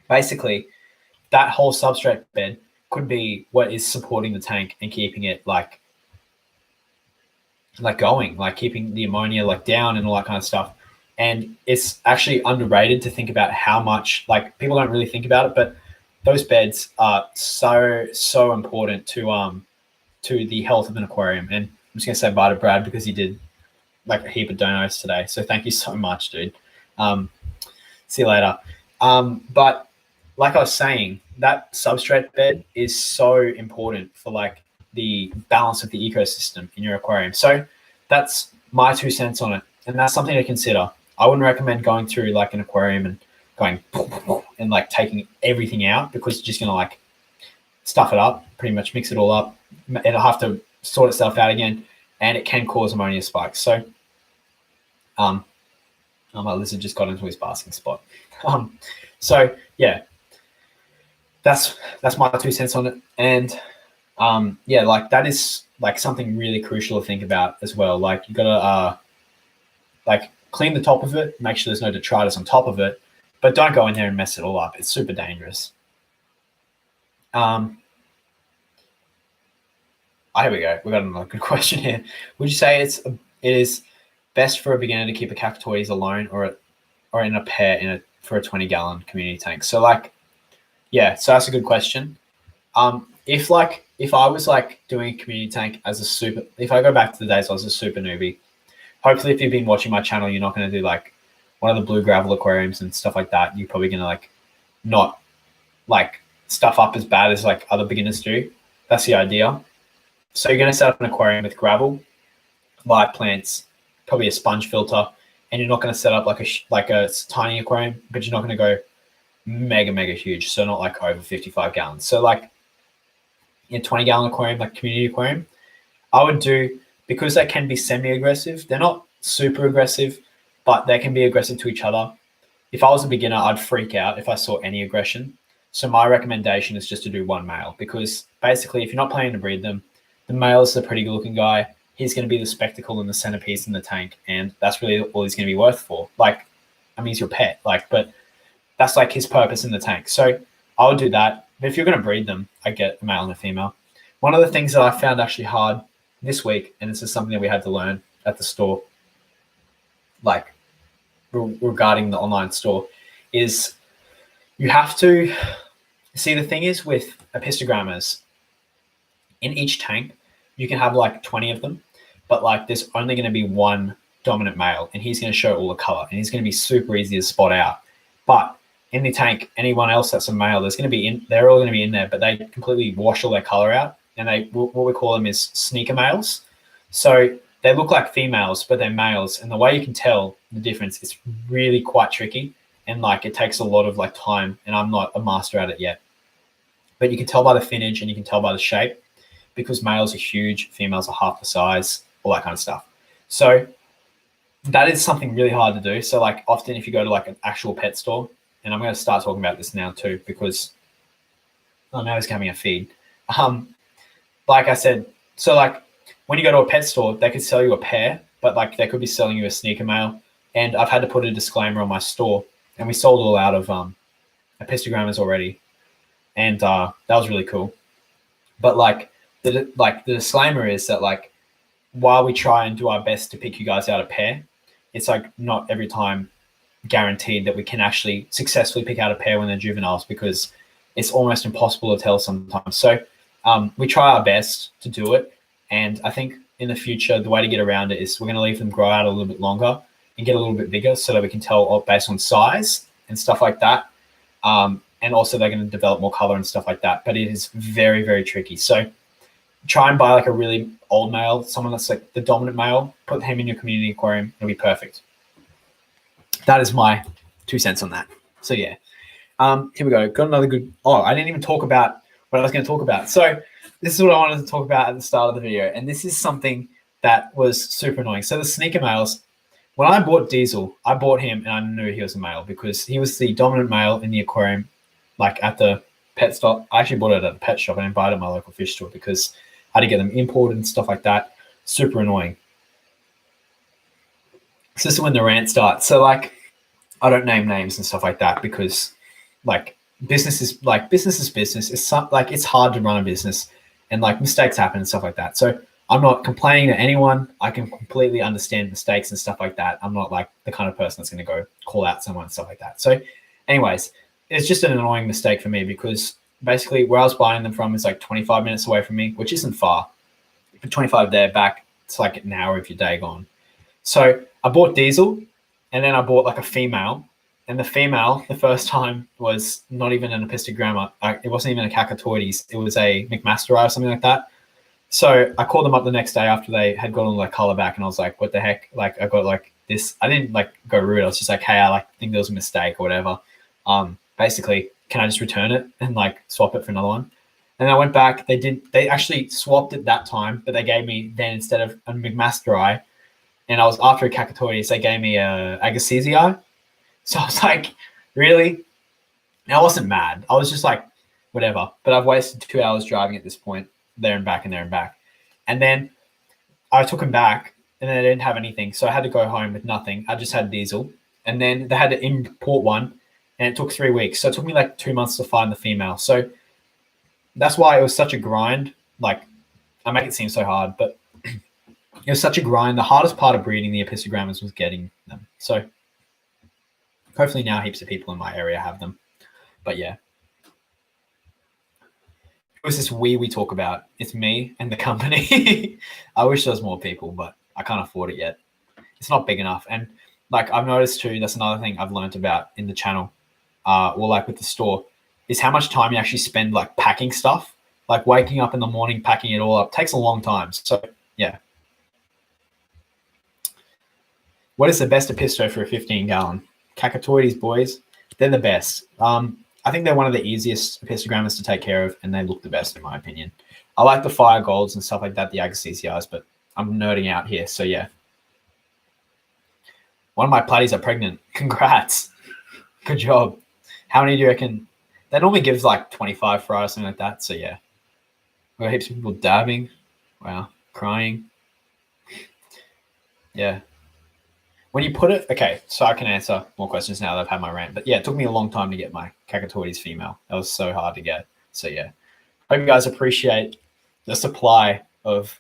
basically that whole substrate bed could be what is supporting the tank and keeping it like going, like keeping the ammonia like down and all that kind of stuff. And it's actually underrated to think about how much, like people don't really think about it, but those beds are so important to the health of an aquarium. And I'm just gonna say bye to Brad because he did like a heap of donos today. So thank you so much, dude. See you later. But like I was saying, that substrate bed is so important for like the balance of the ecosystem in your aquarium. So that's my 2 cents on it. And that's something to consider. I wouldn't recommend going through like an aquarium and going and like taking everything out because it's just going to like stuff it up, pretty much mix it all up. It'll have to sort itself out again, and it can cause ammonia spikes. So I'm My lizard just got into his basking spot. So yeah, that's my 2 cents on it. And yeah, like that is like something really crucial to think about as well. Like you gotta like clean the top of it, make sure there's no detritus on top of it, but don't go in there and mess it all up. It's super dangerous. Here we go. We got another good question here. Would you say it is best for a beginner to keep a Cacatoides alone or in a pair for a 20-gallon community tank? So like, yeah, so that's a good question. If I was like doing a community tank if I go back to the days I was a super newbie, hopefully if you've been watching my channel, you're not going to do like one of the blue gravel aquariums and stuff like that. You're probably going to like not like stuff up as bad as like other beginners do. That's the idea. So you're going to set up an aquarium with gravel, live plants, probably a sponge filter, and you're not going to set up like a tiny aquarium, but you're not going to go mega huge. So not like over 55 gallons. So like in 20-gallon aquarium, like community aquarium, I would do, because they can be semi-aggressive. They're not super aggressive, but they can be aggressive to each other. If I was a beginner, I'd freak out if I saw any aggression. So my recommendation is just to do one male, because basically if you're not planning to breed them, the male is the pretty good looking guy. He's going to be the spectacle and the centerpiece in the tank. And that's really all he's going to be worth for. Like, I mean, he's your pet, like, but that's like his purpose in the tank. So I would do that. But if you're going to breed them, I get a male and a female. One of the things that I found actually hard this week, and this is something that we had to learn at the store, like regarding the online store, is you have to see, the thing is with apistogrammas, in each tank, you can have like 20 of them, but like there's only going to be one dominant male, and he's going to show all the color, and he's going to be super easy to spot out. But in the tank, anyone else that's a male, they're all going to be in there, but they completely wash all their color out, and what we call them is sneaker males. So they look like females, but they're males, and the way you can tell the difference is really quite tricky, and like it takes a lot of like time, and I'm not a master at it yet. But you can tell by the finnage and you can tell by the shape, because males are huge, females are half the size, all that kind of stuff. So that is something really hard to do. So like often if you go to like an actual pet store, and I'm going to start talking about this now too, because now he's coming a feed. Like I said, so like when you go to a pet store, they could sell you a pair, but like they could be selling you a sneaker male. And I've had to put a disclaimer on my store, and we sold all out of apistogrammas already. And that was really cool. But like the disclaimer is that like, while we try and do our best to pick you guys out a pair, it's like not every time guaranteed that we can actually successfully pick out a pair when they're juveniles, because it's almost impossible to tell sometimes. So we try our best to do it. And I think in the future, the way to get around it is we're going to leave them grow out a little bit longer and get a little bit bigger, so that we can tell based on size and stuff like that. And also they're going to develop more color and stuff like that. But it is very, very tricky. So try and buy like a really old male, someone that's like the dominant male, put him in your community aquarium. It'll be perfect. That is my 2 cents on that. So yeah, here we go. Got another good, I didn't even talk about what I was going to talk about. So this is what I wanted to talk about at the start of the video. And this is something that was super annoying. So the sneaker males, when I bought Diesel, I bought him and I knew he was a male, because he was the dominant male in the aquarium, like at the pet stop. I actually bought it at a pet shop. I didn't buy it at my local fish store because I had to get them imported and stuff like that. Super annoying. So this is when the rant starts. So like, I don't name names and stuff like that, because like business is business. It's hard to run a business, and like mistakes happen and stuff like that. So I'm not complaining to anyone. I can completely understand mistakes and stuff like that. I'm not like the kind of person that's going to go call out someone and stuff like that. So anyways, it's just an annoying mistake for me, because basically where I was buying them from is like 25 minutes away from me, which isn't far. For 25 there, back, it's like an hour of your day gone. So I bought Diesel, and then I bought like a female. And the female, the first time, was not even an apistogramma. It wasn't even a Cacatoides. It was a McMasterai or something like that. So I called them up the next day after they had gotten all their color back, and I was like, what the heck? Like, I got like this. I didn't like go rude. I was just like, hey, I like think there was a mistake or whatever. Basically, can I just return it and like swap it for another one? And I went back. They actually swapped it that time, but they gave me then, instead of a McMasterai, and I was after a Cacatoides. They gave me a Agassiz. So I was like, really? And I wasn't mad. I was just like, whatever. But I've wasted 2 hours driving at this point, there and back and there and back. And then I took them back, and then I didn't have anything. So I had to go home with nothing. I just had diesel. And then they had to import one, and it took 3 weeks. So it took me like 2 months to find the female. So that's why it was such a grind. Like, I make it seem so hard, but it was such a grind. The hardest part of breeding the epistogrammas was getting them. So hopefully now heaps of people in my area have them. But yeah. It was this we talk about. It's me and the company. I wish there was more people, but I can't afford it yet. It's not big enough. And like I've noticed too, that's another thing I've learned about in the channel, or like with the store, is how much time you actually spend like packing stuff. Like waking up in the morning, packing it all up takes a long time. So yeah. What is the best episto for a 15-gallon? Cacatoides, boys. They're the best. I think they're one of the easiest epistogrammas to take care of, and they look the best in my opinion. I like the fire golds and stuff like that, the Agassiz, but I'm nerding out here. So yeah. One of my platties are pregnant. Congrats. Good job. How many do you reckon? That normally gives like 25 fry or something like that. So yeah. We got heaps of people dabbing. Wow. Crying. Yeah. When you put it, okay, so I can answer more questions now that I've had my rant. But yeah, it took me a long time to get my Cacatoides female. That was so hard to get. So yeah. Hope you guys appreciate the supply of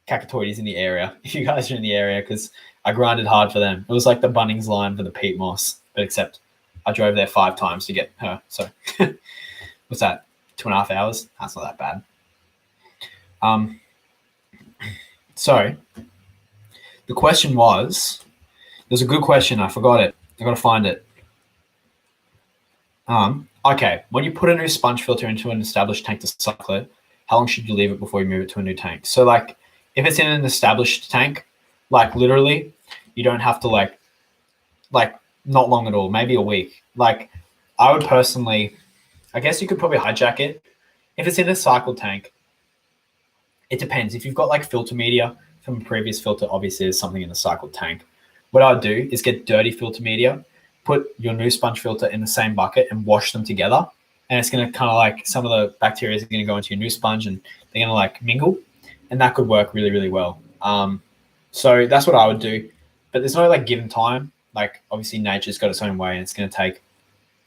Cacatoides in the area. If you guys are in the area, because I grinded hard for them. It was like the Bunnings line for the peat moss, but except I drove there 5 times to get her. So what's that? 2.5 hours? That's not that bad. So the question was, it was a good question. I forgot it. I got to find it. Okay. When you put a new sponge filter into an established tank to cycle it, how long should you leave it before you move it to a new tank? So like if it's in an established tank, like literally you don't have to like not long at all, maybe a week. Like I would personally, I guess you could probably hijack it. If it's in a cycle tank, it depends. If you've got like filter media from a previous filter, obviously there's something in the cycle tank. What I'd do is get dirty filter media, put your new sponge filter in the same bucket and wash them together. And it's going to kind of like some of the bacteria are going to go into your new sponge and they're going to like mingle. And that could work really, really well. So that's what I would do. But there's no like given time. Like obviously nature's got its own way and it's going to take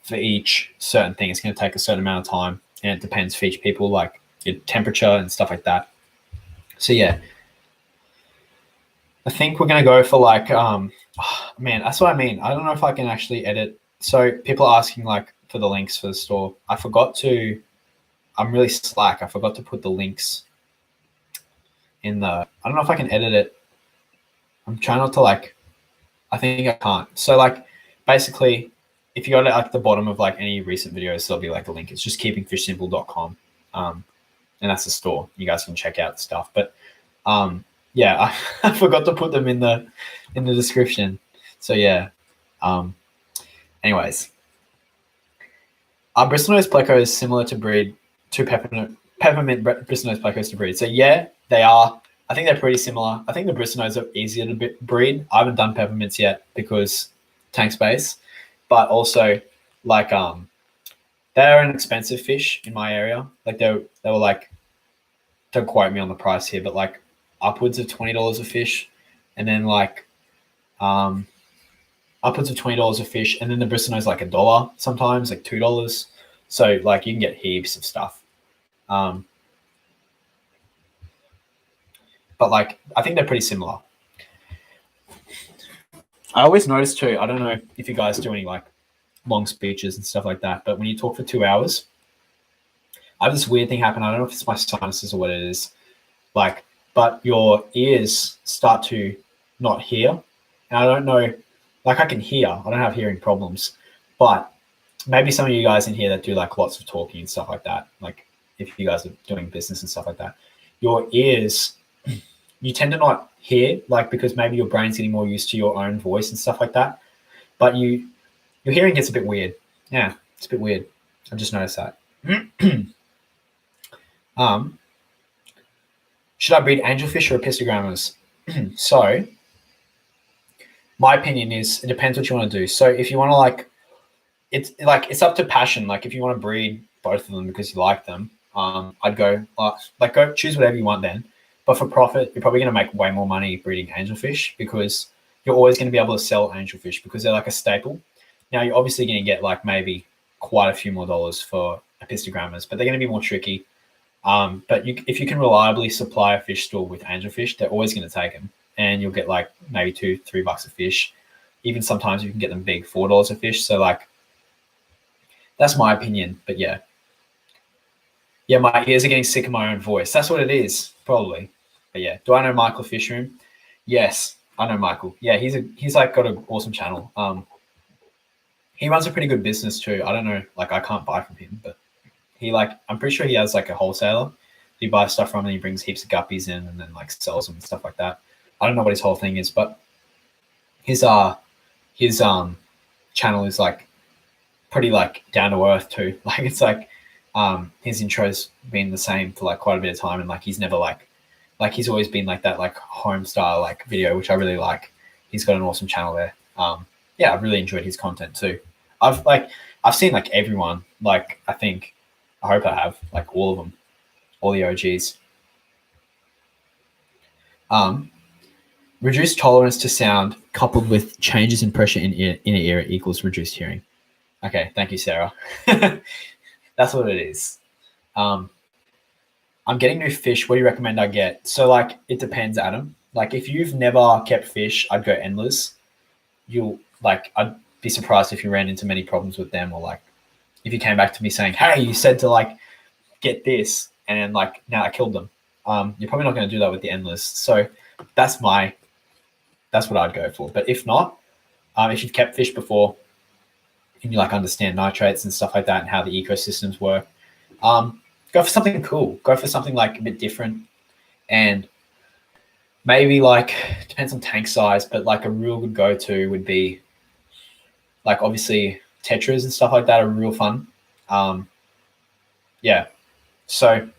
for each certain thing, it's going to take a certain amount of time. And it depends for each people, like your temperature and stuff like that. So yeah. I think we're going to go for like, man, that's what I mean. I don't know if I can actually edit. So people are asking like for the links for the store. I'm really slack. I forgot to put the links in I don't know if I can edit it. I'm trying not to like, I think I can't. So like basically if you go to like the bottom of like any recent videos, there'll be like a link. It's just keepingfishsimple.com. And that's the store. You guys can check out the stuff. But yeah, I forgot to put them in the description. So yeah. Anyways, Bristlenose pleco is similar to breed to peppermint Bristlenose plecos to breed. So yeah, they are. I think they're pretty similar. I think the Bristlenose are easier to breed. I haven't done peppermints yet because tank space, but also like they're an expensive fish in my area. Like they were like, don't quote me on the price here, but like upwards of $20 a fish, and then like upwards of $20 a fish, and then the Bristlenose like $1 sometimes, like $2. So like you can get heaps of stuff. But like I think they're pretty similar. I always notice too, I don't know if you guys do any like long speeches and stuff like that, but when you talk for 2 hours, I have this weird thing happen. I don't know if it's my sinuses or what it is. Like, but your ears start to not hear. And I don't know, like I can hear, I don't have hearing problems, but maybe some of you guys in here that do like lots of talking and stuff like that, like if you guys are doing business and stuff like that, your ears, you tend to not hear, like because maybe your brain's getting more used to your own voice and stuff like that. But your hearing gets a bit weird. Yeah, it's a bit weird. I just noticed that. Should I breed angelfish or epistogrammas? So my opinion is it depends what you want to do. So if you want to it's up to passion. Like if you want to breed both of them because you like them, I'd go go choose whatever you want then. But for profit, you're probably going to make way more money breeding angelfish because you're always going to be able to sell angelfish because they're like a staple. Now you're obviously going to get like maybe quite a few more dollars for epistogrammas, but they're going to be more tricky. But if you can reliably supply a fish store with angelfish, they're always going to take them, and you'll get like maybe $2-3 a fish. Even sometimes you can get them big, $4 a fish. So like, that's my opinion. But yeah, my ears are getting sick of my own voice. That's what it is, probably. But yeah, do I know Michael Fishroom? Yes, I know Michael. Yeah, he's like got an awesome channel. He runs a pretty good business too. I don't know, like I can't buy from him, but I'm pretty sure he has like a wholesaler. He buys stuff from and he brings heaps of guppies in and then like sells them and stuff like that. I don't know what his whole thing is, but his channel is like pretty like down to earth too. Like it's like his intro's been the same for like quite a bit of time, and like he's never like he's always been like that like home style like video, which I really like. He's got an awesome channel there. Yeah, I've really enjoyed his content too. I've seen like everyone, like I hope I have like all of them, all the OGs. Reduced tolerance to sound coupled with changes in pressure in inner ear equals reduced hearing. Okay, thank you, Sarah. That's what it is. I'm getting new fish. What do you recommend I get? So like, it depends, Adam. Like if you've never kept fish, I'd go endless. I'd be surprised if you ran into many problems with them, or like if you came back to me saying, hey, you said to like get this and like now I killed them. You're probably not going to do that with the endless. So that's what I'd go for. But if not, if you've kept fish before and you like understand nitrates and stuff like that and how the ecosystems work, go for something cool. Go for something like a bit different, and maybe like depends on tank size, but like a real good go-to would be like obviously tetras and stuff like that are real fun. Yeah. So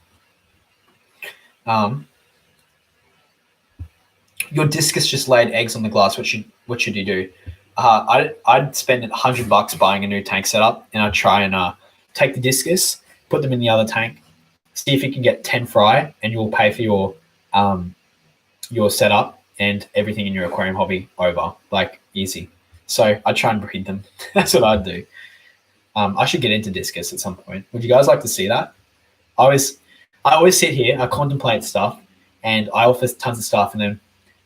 your discus just laid eggs on the glass. What should you do? I'd spend $100 buying a new tank setup, and I'd try and take the discus, put them in the other tank, see if you can get 10 fry, and you'll pay for your setup and everything in your aquarium hobby over, like easy. So I'd try and breed them. That's what I'd do. I should get into discus at some point. Would you guys like to see that? I always sit here, I contemplate stuff, and I offer tons of stuff, and then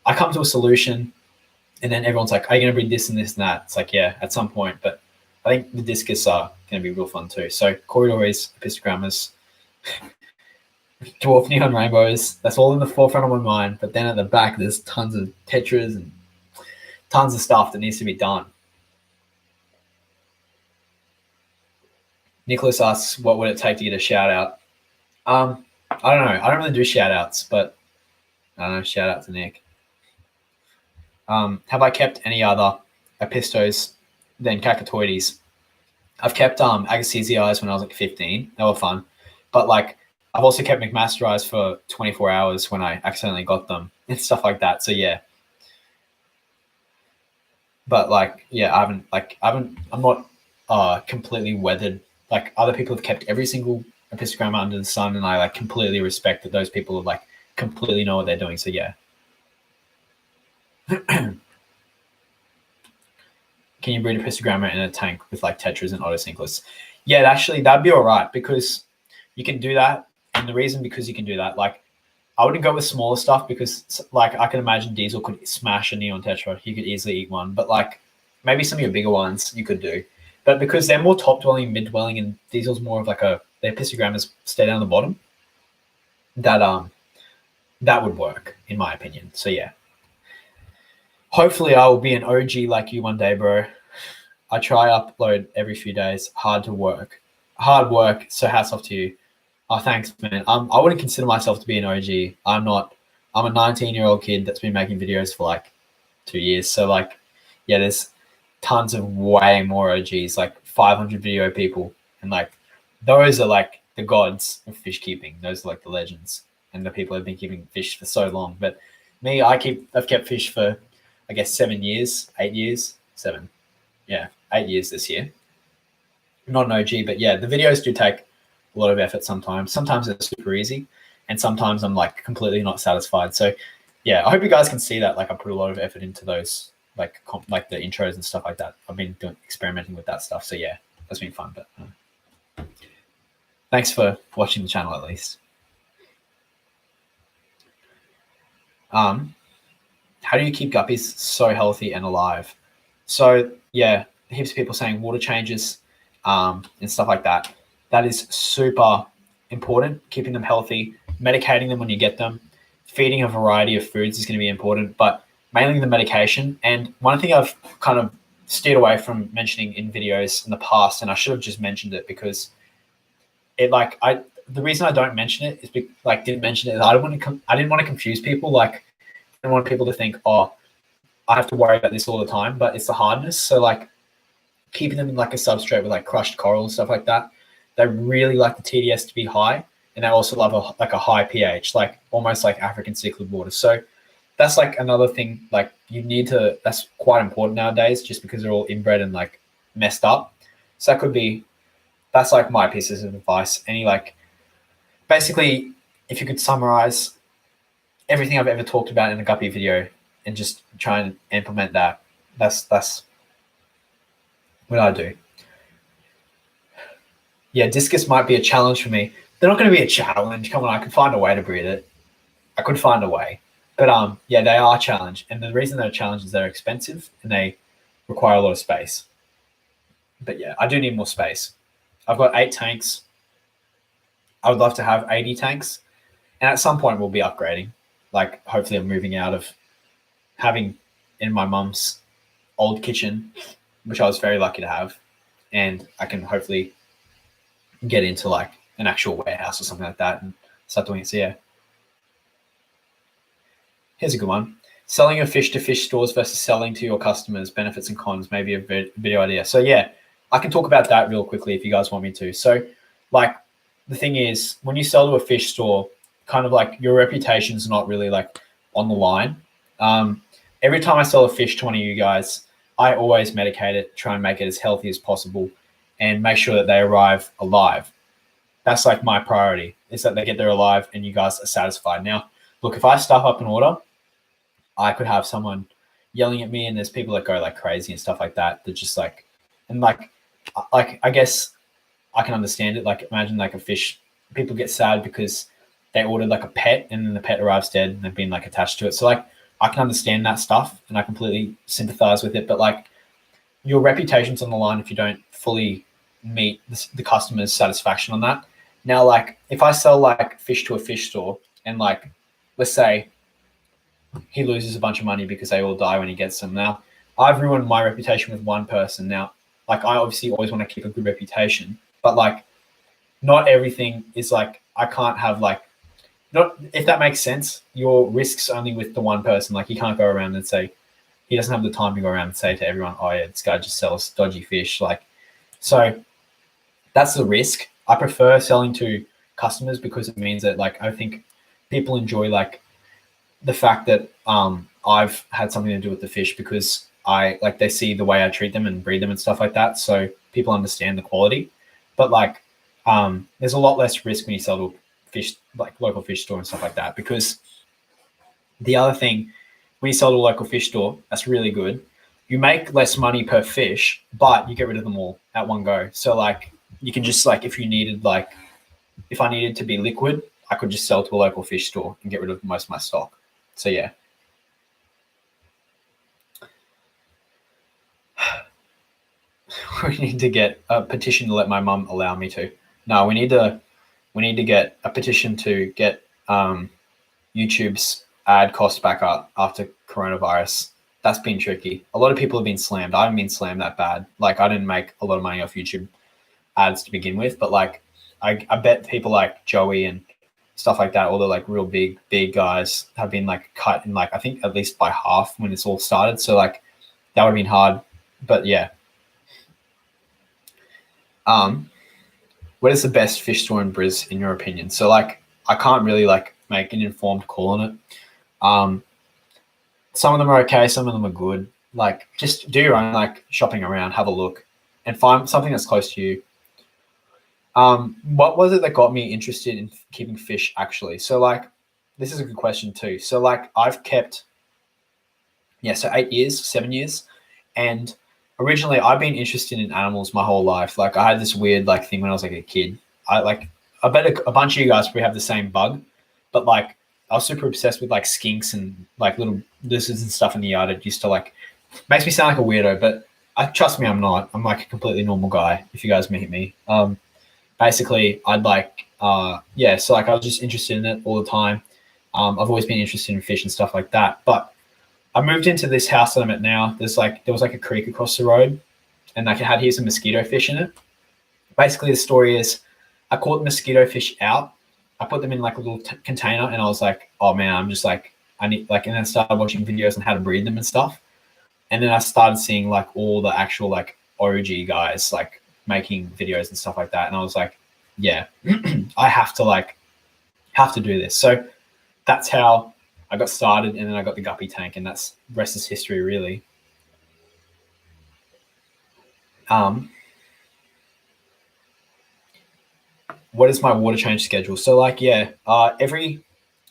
I come to a solution, and then everyone's like, are you going to breed this and this and that? It's like, yeah, at some point. But I think the discus are going to be real fun too. So corridors, epistogrammas, dwarf neon rainbows, that's all in the forefront of my mind. But then at the back, there's tons of tetras and tons of stuff that needs to be done. Nicholas asks, what would it take to get a shout out? I don't know. I don't really do shout outs, but I don't know. Shout out to Nick. Have I kept any other epistos than Cacatoides? I've kept Agassizii when I was like 15. They were fun. But like I've also kept McMasterized for 24 hours when I accidentally got them and stuff like that. So yeah. But like, yeah, I'm not completely weathered. Like other people have kept every single epistogramma under the sun, and I like completely respect that those people like completely know what they're doing. So yeah. Can you breed a pistogramma in a tank with like tetras and otocinclus? Yeah, actually that'd be all right, because you can do that. And the reason because you can do that, like I wouldn't go with smaller stuff, because like I can imagine Diesel could smash a neon tetra. He could easily eat one, but like maybe some of your bigger ones you could do. But because they're more top dwelling, mid dwelling, and Diesel's more of like their pistogrammas stay down the bottom, that would work in my opinion. So yeah. Hopefully I will be an OG like you one day, bro. I try upload every few days. Hard work. So hats off to you. Oh, thanks, man. I wouldn't consider myself to be an OG. I'm not. I'm a 19-year-old kid that's been making videos for like 2 years. So like, yeah, there's tons of way more OGs, like 500 video people. And like, those are like the gods of fish keeping. Those are like the legends and the people who've been keeping fish for so long. But me, I've kept fish for, I guess 7 years, 8 years, 7, yeah, 8 years this year. I'm not an OG, but yeah, the videos do take a lot of effort sometimes. Sometimes it's super easy, and sometimes I'm like completely not satisfied. So yeah, I hope you guys can see that. Like I put a lot of effort into those, like the intros and stuff like that. I've been experimenting with that stuff. So yeah, that's been fun. But thanks for watching the channel at least. How do you keep guppies so healthy and alive? So yeah, heaps of people saying water changes and stuff like that. That is super important, keeping them healthy, medicating them when you get them, feeding a variety of foods is going to be important, but mainly the medication. And one thing I've kind of steered away from mentioning in videos in the past, and I should have just mentioned it because the reason I don't mention it is didn't mention it is I didn't want to confuse people. Like I didn't want people to think, oh, I have to worry about this all the time, but it's the hardness. So like keeping them in like a substrate with like crushed coral and stuff like that, they really like the TDS to be high, and they also love a high pH, like almost like African cichlid water. So that's like another thing, like that's quite important nowadays just because they're all inbred and like messed up. So that's like my pieces of advice. Basically, if you could summarize everything I've ever talked about in a guppy video and just try and implement that, that's what I do. Yeah, discus might be a challenge for me. They're not going to be a challenge. Come on, I could find a way to breed it. I could find a way. But yeah, they are a challenge. And the reason they're a challenge is they're expensive and they require a lot of space. But yeah, I do need more space. I've got 8 tanks. I would love to have 80 tanks. And at some point we'll be upgrading. Like hopefully I'm moving out of having in my mum's old kitchen, which I was very lucky to have. And I can hopefully get into like an actual warehouse or something like that and start doing it. So yeah. Here's a good one. Selling your fish to fish stores versus selling to your customers, benefits and cons, maybe a video idea. So yeah, I can talk about that real quickly if you guys want me to. So like the thing is when you sell to a fish store, kind of like your reputation's not really like on the line. Every time I sell a fish to one of you guys, I always medicate it, try and make it as healthy as possible and make sure that they arrive alive. That's like my priority, is that they get there alive and you guys are satisfied. Now, look, if I stuff up an order, I could have someone yelling at me and there's people that go like crazy and stuff like that. They're just like, and like I guess I can understand it. Like imagine like a fish, people get sad because they ordered like a pet and then the pet arrives dead and they've been like attached to it. So like I can understand that stuff and I completely sympathize with it. But like your reputation's on the line if you don't fully meet the customer's satisfaction on that. Now, like if I sell like fish to a fish store and like, let's say he loses a bunch of money because they all die when he gets them. Now I've ruined my reputation with one person. Now, like I obviously always want to keep a good reputation, but like not everything is like, I can't have like, not if that makes sense, your risks only with the one person. Like you can't go around and say, he doesn't have the time to go around and say to everyone, oh yeah, this guy just sells dodgy fish. Like, so that's the risk. I prefer selling to customers because it means that like, I think people enjoy like the fact that I've had something to do with the fish because they see the way I treat them and breed them and stuff like that. So people understand the quality, but like there's a lot less risk when you sell to fish, like local fish store and stuff like that. Because the other thing, when you sell to a local fish store, that's really good. You make less money per fish, but you get rid of them all at one go. So like you can just like, if I needed to be liquid, I could just sell to a local fish store and get rid of most of my stock. So yeah. We need to get a petition to let my mum allow me to. No, we need to get a petition to get YouTube's ad costs back up after coronavirus. That's been tricky. A lot of people have been slammed. I haven't been slammed that bad. Like I didn't make a lot of money off YouTube ads to begin with, but like I bet people like Joey and stuff like that, all the like real big guys have been like cut in like, I think at least by half when it's all started. So like that would have been hard, but yeah. What is the best fish store in Bris in your opinion? So like I can't really like make an informed call on it. Some of them are okay, some of them are good. Like, just do your own like shopping around, have a look, and find something that's close to you. What was it that got me interested in keeping fish actually? So like, this is a good question too. So like, I've kept, yeah, so 8 years, 7 years, and originally I've been interested in animals my whole life. Like, I had this weird like thing when I was like a kid. I bet a bunch of you guys probably have the same bug, but like, I was super obsessed with like skinks and like little lizards and stuff in the yard. It used to like makes me sound like a weirdo, but trust me, I'm not. I'm like a completely normal guy. If you guys meet me, basically, I'd like, yeah. So like, I was just interested in it all the time. I've always been interested in fish and stuff like that. But I moved into this house that I'm at now. There was like a creek across the road, and like it had here's some mosquito fish in it. Basically, the story is, I caught the mosquito fish out. I put them in like a little container, and I was like, oh man, I'm just like, I need like, and then I started watching videos on how to breed them and stuff. And then I started seeing like all the actual like OG guys like making videos and stuff like that. And I was like, yeah, I have to do this. So that's how I got started. And then I got the guppy tank, and that's rest is history really. What is my water change schedule? So like, yeah, every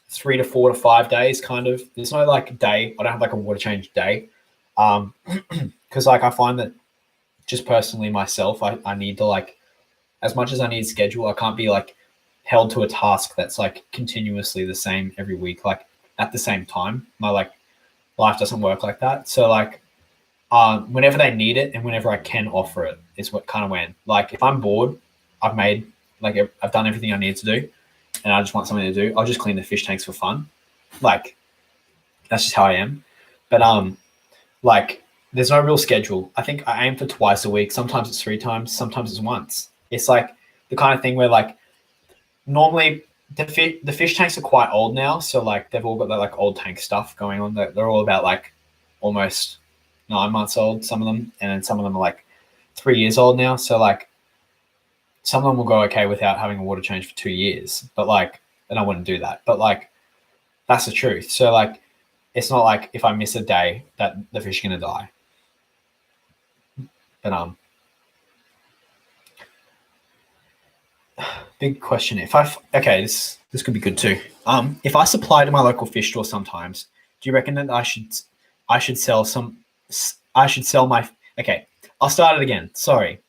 3 to 4 to 5 days, kind of. There's no like day. I don't have like a water change day. Because like I find that just personally myself, I need to like, as much as I need schedule, I can't be like held to a task that's like continuously the same every week, like at the same time. My like life doesn't work like that. So like, whenever they need it and whenever I can offer it is what kind of when, like if I'm bored, I've done everything I need to do and I just want something to do, I'll just clean the fish tanks for fun. Like, that's just how I am. But like, there's no real schedule. I think I aim for twice a week. Sometimes it's 3 times, sometimes it's once. It's like the kind of thing where like normally the fish tanks are quite old now, so like they've all got that like old tank stuff going on. They're all about like almost 9 months old, some of them, and then some of them are like 3 years old now. So like some of them will go okay without having a water change for 2 years, but like, and I wouldn't do that. But like, that's the truth. So like, it's not like if I miss a day that the fish are gonna die. But big question. Okay, this could be good too. If I supply to my local fish store sometimes, do you reckon that I should sell some? I should sell my. Okay, I'll start it again. Sorry.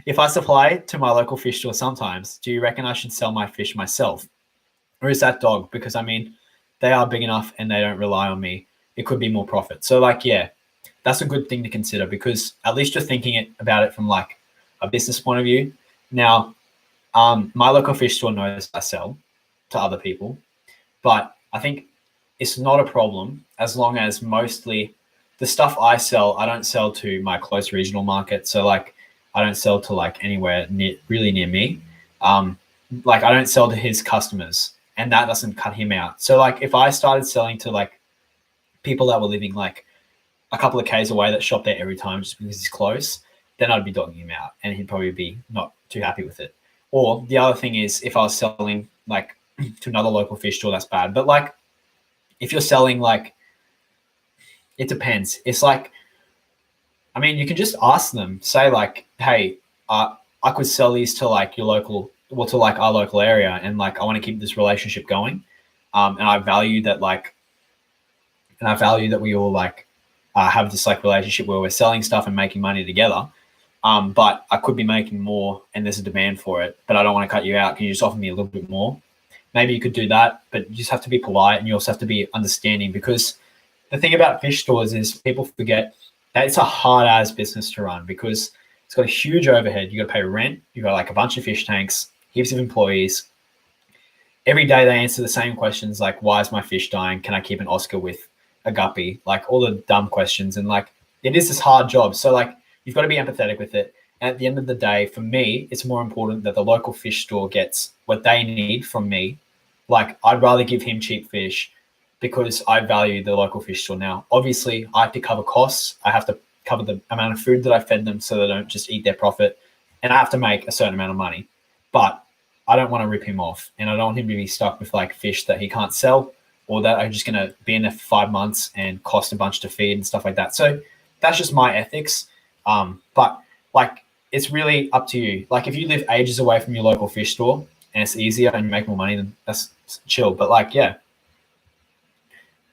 If I supply to my local fish store sometimes, do you reckon I should sell my fish myself, or is that dog? Because I mean, they are big enough and they don't rely on me. It could be more profit. So like, yeah, that's a good thing to consider because at least you're thinking about it from like a business point of view. Now, my local fish store knows I sell to other people, but I think it's not a problem as long as mostly the stuff I sell, I don't sell to my close regional market. So like, I don't sell to like anywhere really near me. Like I don't sell to his customers, and that doesn't cut him out. So like, if I started selling to like people that were living like a couple of Ks away that shop there every time just because he's close, then I'd be dogging him out and he'd probably be not too happy with it. Or the other thing is if I was selling like to another local fish store, that's bad. But like if you're selling like, it depends. It's like, I mean, you can just ask them, say like, hey, I could sell these to like your local, well, to like our local area. And like, I want to keep this relationship going. And I value that like, and I value that we all like have this like relationship where we're selling stuff and making money together. But I could be making more and there's a demand for it, but I don't want to cut you out. Can you just offer me a little bit more? Maybe you could do that, but you just have to be polite and you also have to be understanding because the thing about fish stores is people forget that it's a hard ass business to run because it's got a huge overhead. You got to pay rent. You got like a bunch of fish tanks, heaps of employees. Every day they answer the same questions like, why is my fish dying? Can I keep an Oscar with a guppy? Like all the dumb questions. And like, it is this hard job. So like, you've got to be empathetic with it. And at the end of the day, for me, it's more important that the local fish store gets what they need from me. Like I'd rather give him cheap fish because I value the local fish store. Now, obviously I have to cover costs. I have to cover the amount of food that I fed them so they don't just eat their profit. And I have to make a certain amount of money, but I don't want to rip him off and I don't want him to be stuck with like fish that he can't sell or that are just going to be in there for 5 months and cost a bunch to feed and stuff like that. So that's just my ethics. But like, it's really up to you. Like, if you live ages away from your local fish store and it's easier and you make more money, then that's chill. But like, yeah.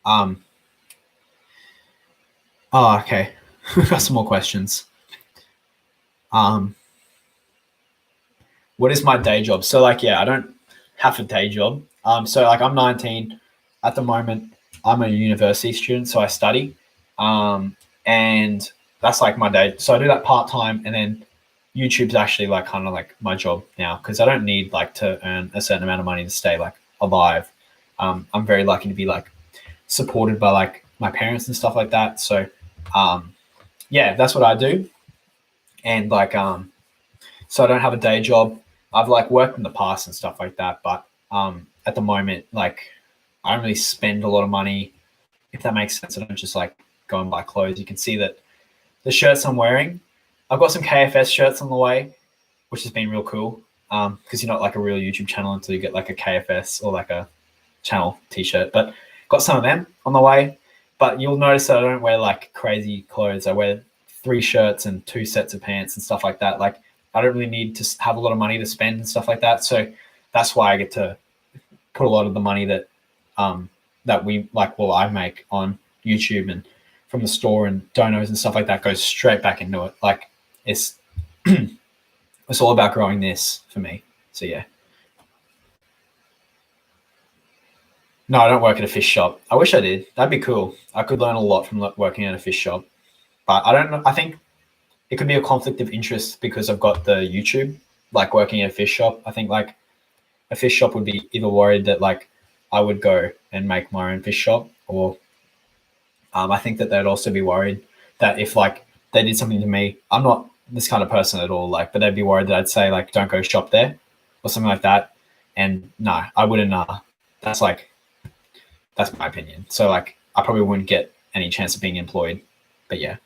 Oh, okay. Got some more questions. What is my day job? So like, yeah, I don't have a day job. So like, I'm 19 at the moment. I'm a university student, so I study. And that's like my day. So I do that part time, and then YouTube's actually like kind of like my job now, because I don't need like to earn a certain amount of money to stay like alive. I'm very lucky to be like supported by like my parents and stuff like that. So yeah, that's what I do. And like so I don't have a day job. I've like worked in the past and stuff like that, but at the moment, like, I don't really spend a lot of money, if that makes sense. I don't just like go and buy clothes. You can see that the shirts I'm wearing, I've got some KFS shirts on the way, which has been real cool. Because you're not like a real YouTube channel until you get like a KFS or like a channel t-shirt. But got some of them on the way. But you'll notice that I don't wear like crazy clothes. I wear 3 shirts and 2 sets of pants and stuff like that. Like, I don't really need to have a lot of money to spend and stuff like that. So that's why I get to put a lot of the money that that we like, well, I make on YouTube and from the store and donos and stuff like that goes straight back into it. Like, it's it's all about growing this for me. So yeah. No, I don't work at a fish shop. I wish I did. That'd be cool. I could learn a lot from working at a fish shop. But I don't know. I think it could be a conflict of interest because I've got the YouTube, like working at a fish shop. I think like a fish shop would be either worried that like I would go and make my own fish shop, or I think that they'd also be worried that if like they did something to me, I'm not this kind of person at all, like, but they'd be worried that I'd say like, don't go shop there or something like that. And no, I wouldn't. That's like, that's my opinion. So like, I probably wouldn't get any chance of being employed, but yeah.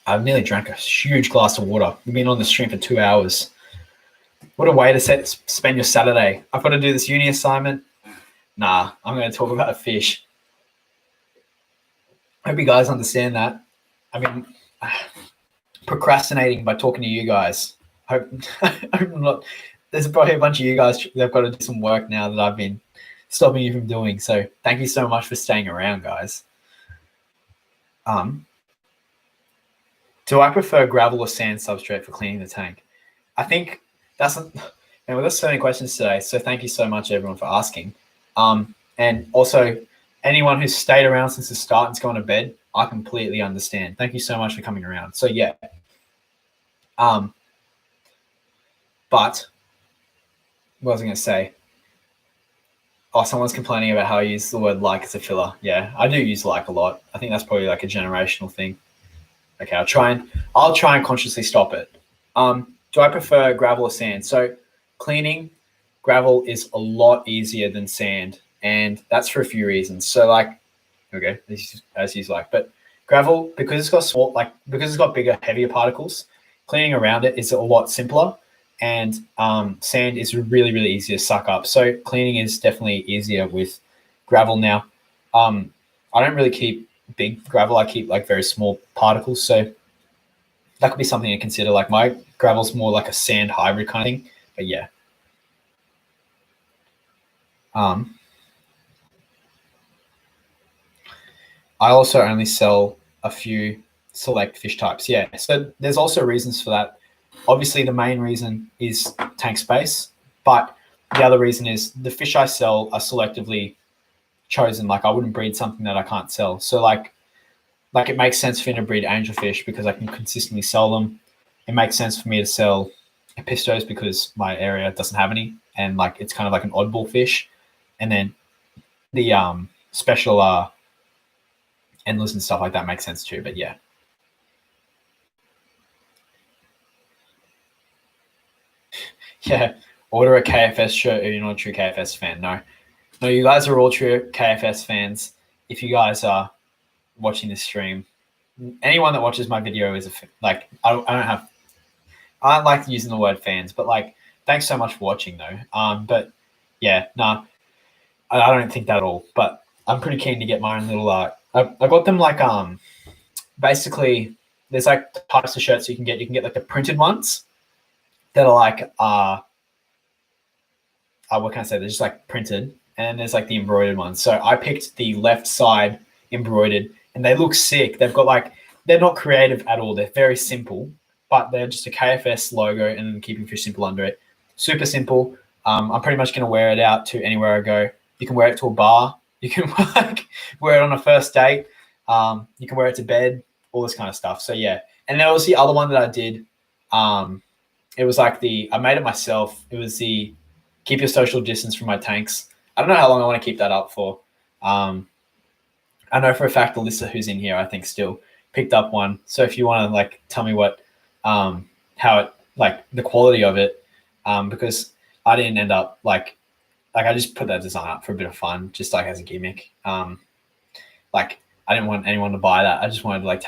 I've nearly drank a huge glass of water. We've been on the stream for 2 hours. What a way to spend your Saturday. I've got to do this uni assignment. Nah, I'm going to talk about fish. I hope you guys understand that. I mean, procrastinating by talking to you guys. I'm not. There's probably a bunch of you guys that have got to do some work now that I've been stopping you from doing. So thank you so much for staying around, guys. Do I prefer gravel or sand substrate for cleaning the tank? I think that's and there's so many questions today. So thank you so much, everyone, for asking. And also, anyone who's stayed around since the start and's gone to bed, I completely understand. Thank you so much for coming around. So yeah. But what was I going to say? Oh, someone's complaining about how I use the word like as a filler. Yeah, I do use like a lot. I think that's probably like a generational thing. Okay, I'll try and consciously stop it. Do I prefer gravel or sand? So cleaning, gravel is a lot easier than sand, and that's for a few reasons. So like, okay, this is as you like, but gravel, because it's got because it's got bigger, heavier particles, cleaning around it is a lot simpler, and sand is really, really easy to suck up. So cleaning is definitely easier with gravel now. I don't really keep big gravel. I keep like very small particles. So that could be something to consider. Like, my gravel's more like a sand hybrid kind of thing. But yeah. I also only sell a few select fish types. Yeah. So there's also reasons for that. Obviously, the main reason is tank space, but the other reason is the fish I sell are selectively chosen. Like, I wouldn't breed something that I can't sell. So like it makes sense for me to breed angelfish because I can consistently sell them. It makes sense for me to sell epistos because my area doesn't have any, and like it's kind of like an oddball fish. And then the special endless and stuff like that makes sense too. But yeah. Yeah, order a KFS shirt if you're not a true KFS fan. No, you guys are all true KFS fans. If you guys are watching this stream, anyone that watches my video is I I don't like using the word fans, but like, thanks so much for watching though. But yeah, nah, I don't think that at all. But I'm pretty keen to get my own little. I got them like basically there's like types of shirts you can get. You can get like the printed ones that are like what can I say? They're just like printed, and there's like the embroidered ones. So I picked the left side embroidered, and they look sick. They've got like they're not creative at all. They're very simple, but they're just a KFS logo and Keeping Fish Simple under it. Super simple. I'm pretty much going to wear it out to anywhere I go. You can wear it to a bar. You can like wear it on a first date. You can wear it to bed. All this kind of stuff. So yeah, and then was the other one that I did. It was like I made it myself. It was the keep your social distance from my tanks. I don't know how long I want to keep that up for. I know for a fact Alyssa, who's in here, I think still picked up one. So if you want to like tell me what, how it like the quality of it, because I didn't end up like I just put that design up for a bit of fun, just like as a gimmick. Like I didn't want anyone to buy that. I just wanted to like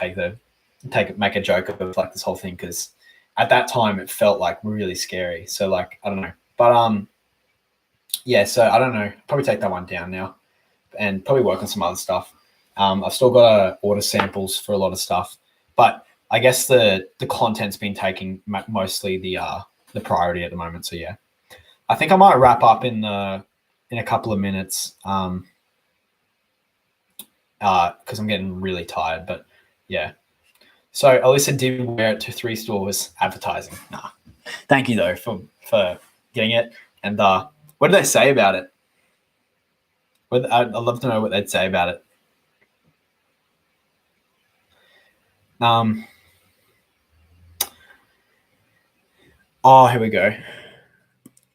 make a joke of like this whole thing because at that time it felt like really scary. So like I don't know, but yeah. So I don't know. Probably take that one down now, and probably work on some other stuff. I've still got to order samples for a lot of stuff, but I guess the content's been taking mostly the priority at the moment. So yeah, I think I might wrap up in a couple of minutes. Because I'm getting really tired, but yeah. So Alyssa did wear it to 3 stores advertising. Nah. Thank you though for getting it. And what did they say about it? I'd love to know what they'd say about it. Oh, here we go.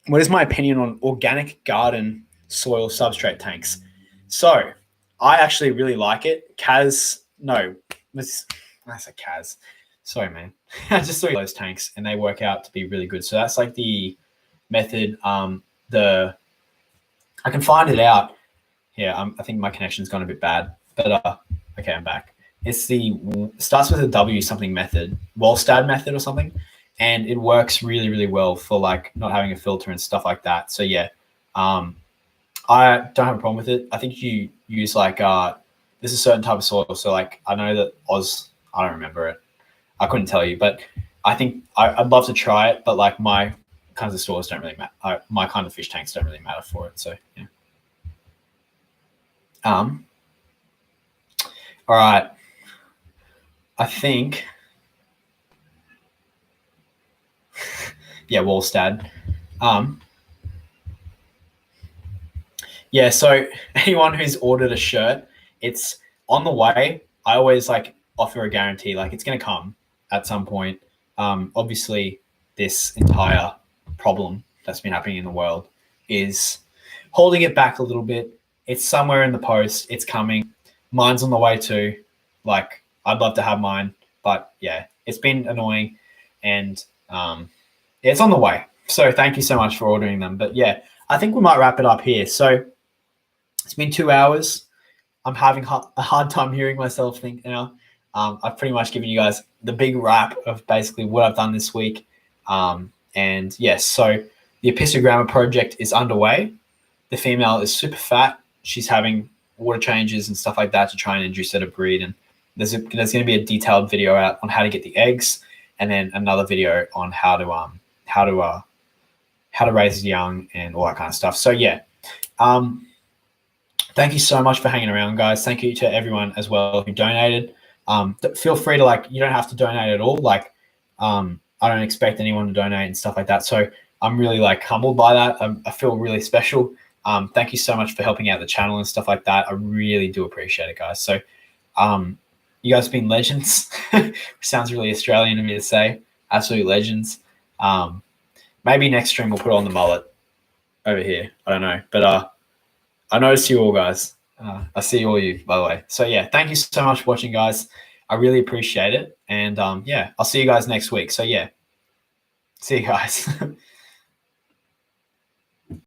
What is my opinion on organic garden soil substrate tanks? So I actually really like it. I said Kaz. Sorry, man. I just saw those tanks and they work out to be really good. So that's like the method. I can find it out. Yeah, I think my connection's gone a bit bad, but okay, I'm back. It's starts with a W something method, Wallstad method or something, and it works really, really well for like not having a filter and stuff like that. So yeah, I don't have a problem with it. I think you use like there's a certain type of soil. So like I know that I don't remember it. I couldn't tell you, but I think I'd love to try it. But like my kinds of stores don't really matter. My kind of fish tanks don't really matter for it. So yeah. All right. I think yeah, Wallstad. Yeah, so anyone who's ordered a shirt, it's on the way. I always like offer a guarantee, like it's going to come at some point. Obviously, this entire problem that's been happening in the world is holding it back a little bit. It's somewhere in the post. It's coming. Mine's on the way too. Like I'd love to have mine, but yeah, it's been annoying, and yeah, it's on the way. So thank you so much for ordering them. But yeah, I think we might wrap it up here. So it's been 2 hours. I'm having a hard time hearing myself think now. I've pretty much given you guys the big wrap of basically what I've done this week. And yes, so the Epistogramma project is underway. The female is super fat. She's having water changes and stuff like that to try and induce her to breed. And there's going to be a detailed video out on how to get the eggs, and then another video on how to raise young and all that kind of stuff. So yeah, thank you so much for hanging around, guys. Thank you to everyone as well who donated. Feel free to you don't have to donate at all. I don't expect anyone to donate and stuff like that. So I'm really humbled by that. I feel really special. Thank you so much for helping out the channel and stuff like that. I really do appreciate it, guys. So you guys have been legends. Sounds really Australian to me to say. Absolute legends. Maybe next stream we'll put on the mullet over here. I don't know. But I noticed you all, guys. I see all you, by the way. So yeah, thank you so much for watching, guys. I really appreciate it. And yeah, I'll see you guys next week. So yeah, see you guys.